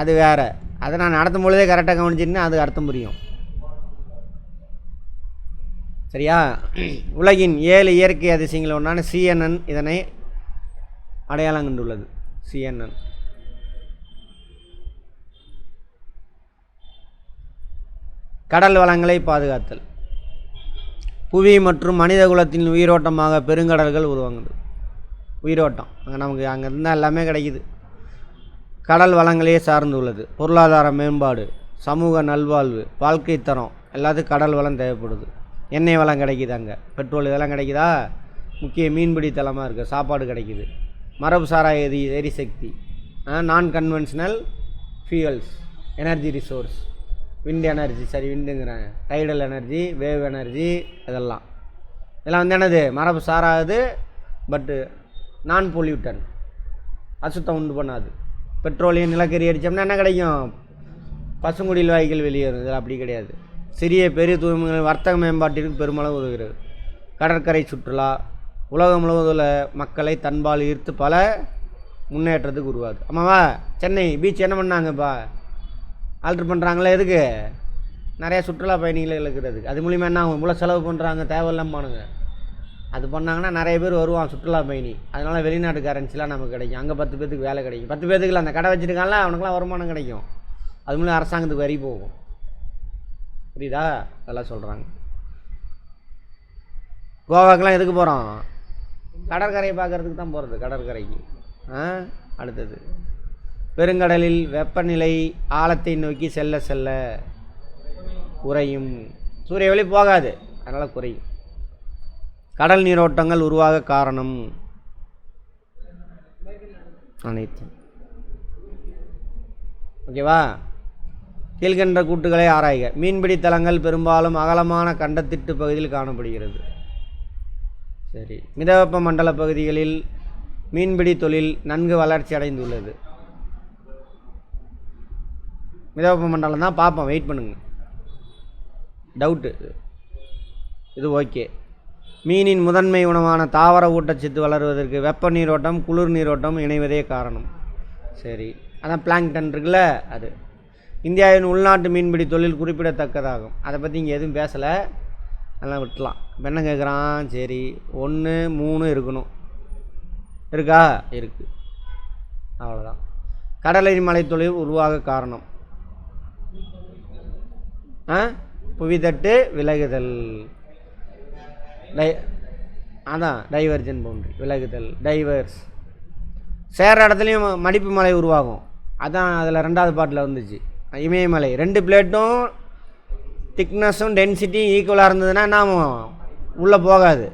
அது வேறு. அதை நான் நடத்தும் பொழுதே கரெக்டாக கவனிச்சிருந்தேன். அது அர்த்தம் புரியும். சரியா? உலகின் 7 இயற்கை அதிசயங்கள் ஒன்றான CNN இதனை அடையாளம் கண்டுள்ளது. CNN. கடல் வளங்களை பாதுகாத்தல். புவி மற்றும் மனித குலத்தின் உயிரோட்டமாக பெருங்கடல்கள் உருவாங்குது. உயிரோட்டம் நமக்கு அங்கே இருந்தால் எல்லாமே கிடைக்குது. கடல் வளங்களையே சார்ந்துள்ளது. பொருளாதார மேம்பாடு, சமூக நல்வாழ்வு, வாழ்க்கை தரம் எல்லாத்துக்கும் கடல் வளம் தேவைப்படுது. எண்ணெய் வளம் கிடைக்கிது, அங்கே பெட்ரோல் இதெல்லாம் கிடைக்குதா. முக்கிய மீன்பிடி தலமாக இருக்குது, சாப்பாடு கிடைக்கிது. மரபு சாரா எரிசக்தி, non conventional fuels, energy resource, wind energy, விண்டுங்கிறேன், டைடல் எனர்ஜி, வேவ் எனர்ஜி, இதெல்லாம் வந்து என்னது? மரபு சாராது, பட்டு நான் பொல்யூட்டன், அசுத்தம் உண்டு பண்ணாது. பெட்ரோலியம் நிலக்கரி அடித்தோம்னா என்ன கிடைக்கும்? பசுங்குடியில் வாய்கள் வெளியேறும். இதில் அப்படி கிடையாது. சிறிய பெரிய தூய்மைகள் வர்த்தக மேம்பாட்டிற்கு பெருமளவு உதவுகிறது. கடற்கரை சுற்றுலா உலகம் முழுவதும் உள்ள மக்களை தன்பால் ஈர்த்து பல முன்னேற்றத்துக்கு உருவாது. ஆமாவா? சென்னை பீச் என்ன பண்ணாங்கப்பா? ஆல்ட்ரு பண்ணுறாங்களே. எதுக்கு? நிறையா சுற்றுலா பயணிகளை இழுக்கிறதுக்கு. அது மூலிமா என்ன ஆகும்? இவ்வளோ செலவு பண்ணுறாங்க, தேவையில்லாமானுங்க. அது பண்ணாங்கன்னா நிறைய பேர் வருவான் சுற்றுலா பயணி. அதனால் வெளிநாட்டு கரன்சிலாம் நமக்கு கிடைக்கும். அங்கே 10 பேருக்கு வேலை கிடைக்கும். 10 பேருக்கு அந்த கடை வச்சுருக்காங்கள, அவனுக்குலாம் வருமானம் கிடைக்கும். அது மூலம் அரசாங்கத்துக்கு வரி போகும். புரியுதா? அதெல்லாம் சொல்கிறாங்க. கோவாக்கெலாம் எதுக்கு போகிறோம்? கடற்கரையை பார்க்குறதுக்கு தான் போகிறது. கடற்கரைக்கு. அடுத்தது, பெருங்கடலில் வெப்பநிலை ஆழத்தை நோக்கி செல்ல செல்ல குறையும். சூரிய ஒளி போகாது, அதனால் குறையும். கடல் நீரோட்டங்கள் உருவாக காரணம் அனைத்தும். ஓகேவா? கீழ்கண்ட கூட்டுகளை ஆராய்க. மீன்பிடி தலங்கள் பெரும்பாலும் அகலமான கண்டத்திட்டு பகுதியில் காணப்படுகிறது. சரி. மிதவெப்ப மண்டல பகுதிகளில் மீன்பிடி தொழில் நன்கு வளர்ச்சி அடைந்துள்ளது. மிதவெப்ப மண்டலம் தான் பார்ப்போம், வெயிட் பண்ணுங்க. டவுட்டு இது ஓகே. மீனின் முதன்மை உணவான தாவர ஊட்டச்சத்து வளருவதற்கு வெப்ப நீரோட்டம் குளிர் நீரோட்டம் இணைவதே காரணம். சரி. அதான் பிளாங்டன் இருக்குல்ல அது. இந்தியாவின் உள்நாட்டு மீன்பிடி தொழில் குறிப்பிடத்தக்கதாகும். அதை பற்றி இங்கே எதுவும் பேசலை, அதெல்லாம் விட்டுலாம். இப்போ என்ன கேட்குறான், சரி 1 3 இருக்கணும், இருக்கா? இருக்குது, அவ்வளோதான். கடலடி மலை தொழில் உருவாக காரணம் புவித்தட்டு விலகுதல், அதான் டைவர்ஜன் பவுண்ட்ரி, விலகுதல், டைவர்ஸ். சேர்ற இடத்துலையும் மடிப்பு மலை உருவாகும், அதான் அதில் 2வது பாட்டில் வந்துச்சு. இமயமலை 2 பிளேட்டும் திக்னஸும் டென்சிட்டியும் ஈக்குவலாக இருந்ததுன்னா என்ன உள்ளே போகாது.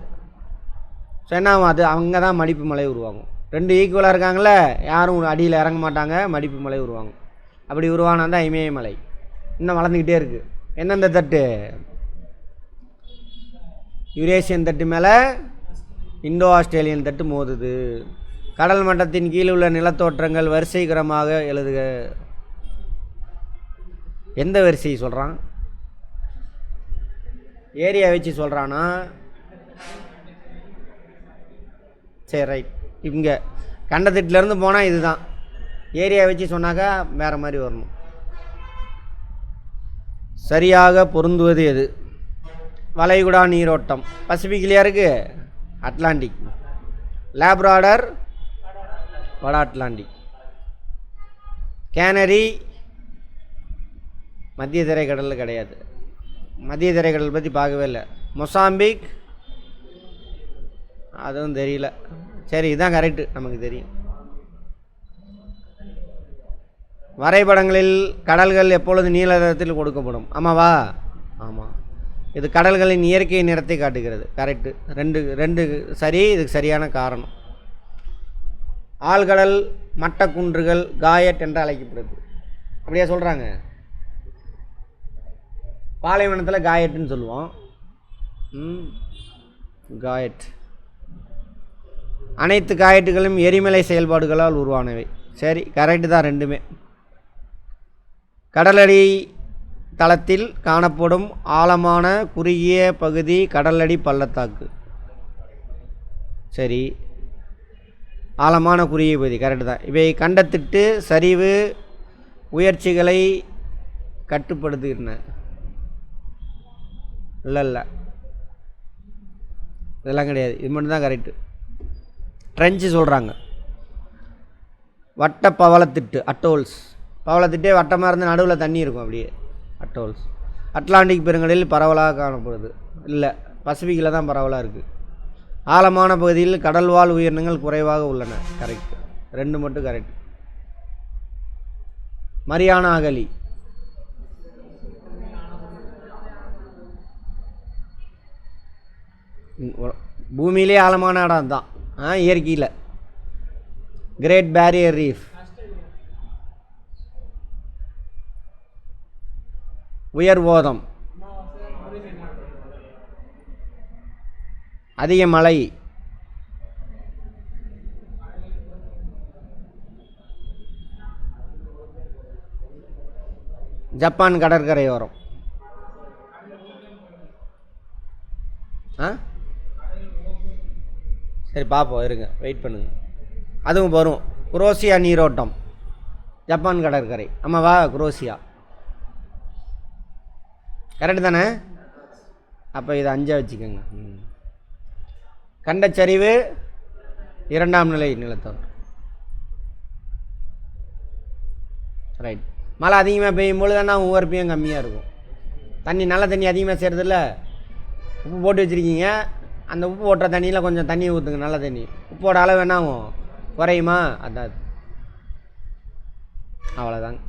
ஸோ என்ன ஆகும், அது அங்கே தான் மடிப்பு மலை உருவாகும். 2 ஈக்குவலாக இருக்காங்களே, யாரும் அடியில் இறங்க மாட்டாங்க, மடிப்பு மலை உருவாகும். அப்படி உருவானா தான் இமயமலை. இன்னும் வளர்ந்துக்கிட்டே இருக்குது. எந்தெந்த தட்டு? யூரேசியன் தட்டு மேலே இந்தோ ஆஸ்திரேலியன் தட்டு மோதுது. கடல் மட்டத்தின் கீழ் உள்ள நிலத்தோற்றங்கள் வரிசைகரமாக எழுதுக. எந்த வரிசை சொல்கிறான்? ஏரியா வச்சு சொல்கிறானா? சரி ரைட். இங்கே கண்டத்திட்டிலேருந்து போனால் இதுதான். ஏரியா வச்சு சொன்னாக்கா வேறு மாதிரி வரணும். சரியாக பொருந்துவது எது? வளைகுடா நீரோட்டம் பசிபிக்லையா இருக்குது, அட்லாண்டிக். லேப்ராடர் வட அட்லாண்டிக். கேனரி மத்திய தரைக்கடலில் கிடையாது, மத்திய தரைக்கடல் பற்றி பார்க்கவே இல்லை. மொசாம்பிக் அதுவும் தெரியல. சரி, இதுதான் கரெக்டு, நமக்கு தெரியும். வரைபடங்களில் கடல்கள் எப்பொழுது நீல நிறத்தில் கொடுக்கப்படும், ஆமாவா? ஆமாம். இது கடல்களின் இயற்கை நிறத்தை காட்டுகிறது, கரெக்டு. ரெண்டு சரி, இதுக்கு சரியான காரணம். ஆழ்கடல் மட்டக்குன்றுகள் காயட் என்று அழைக்கப்படுது, அப்படியே சொல்கிறாங்க. பாலைவனத்தில் காயட்டுன்னு சொல்லுவோம். காயட். அனைத்து காயட்டுகளும் எரிமலை செயல்பாடுகளால் உருவானவை. சரி, கரெக்டு தான் ரெண்டுமே. கடலடி தளத்தில் காணப்படும் ஆழமான குறுகிய பகுதி கடலடி பள்ளத்தாக்கு. சரி, ஆழமான குறுகிய பகுதி கரெக்டு தான். இவை கண்டத்திட்டு சரிவு உயர்ச்சிகளை கட்டுப்படுத்துகின்றன. இல்லை, இதெல்லாம் கிடையாது, இது மட்டும்தான் கரெக்டு. ட்ரெஞ்சு சொல்கிறாங்க. வட்ட பவளத்திட்டு அட்டோல்ஸ். பவளத்திட்டே வட்டமாக இருந்து நடுவில் தண்ணி இருக்கும், அப்படியே அட்டோல்ஸ். அட்லாண்டிக் பெருங்கடலில் பரவலாக காணப்படுது. இல்லை, பசிபிக்கில் தான் பரவலாக இருக்குது. ஆழமான பகுதியில் கடல்வாழ் உயிரினங்கள் குறைவாக உள்ளன. கரெக்ட், 2 மட்டும் கரெக்ட். மரியானா அகழி. பூமியிலே ஆழமான இடம் தான் இயற்கையில். Great barrier reef. உயர்வோதம். அதிக மழை. ஜப்பான் கடற்கரையோரம். சரி பார்ப்போம், இருங்க, வெயிட் பண்ணுங்க. அதுவும் வரும். குரோசியா நீரோட்டம் ஜப்பான் கடற்கரை, ஆமாவா? குரோசியா கரெக்டு தானே? அப்போ இதை 5 வச்சுக்கோங்க. கண்டச்சரிவு 2ஆம் நிலை நிலத்தோற்றம். ரைட். மழை அதிகமாக பெய்யும் பொழுது தானே உவர்ப்பியும் கம்மியாக இருக்கும். தண்ணி நல்ல தண்ணி அதிகமாக செய்கிறதில்ல, உப்பு போட்டு வச்சுருக்கீங்க, அந்த உப்பு போட்டுற தண்ணியில் கொஞ்சம் தண்ணி ஊற்றுங்க, நல்ல தண்ணி. உப்போட அளவு என்ன ஆகும், குறையுமா? அதான், அவ்வளோதாங்க.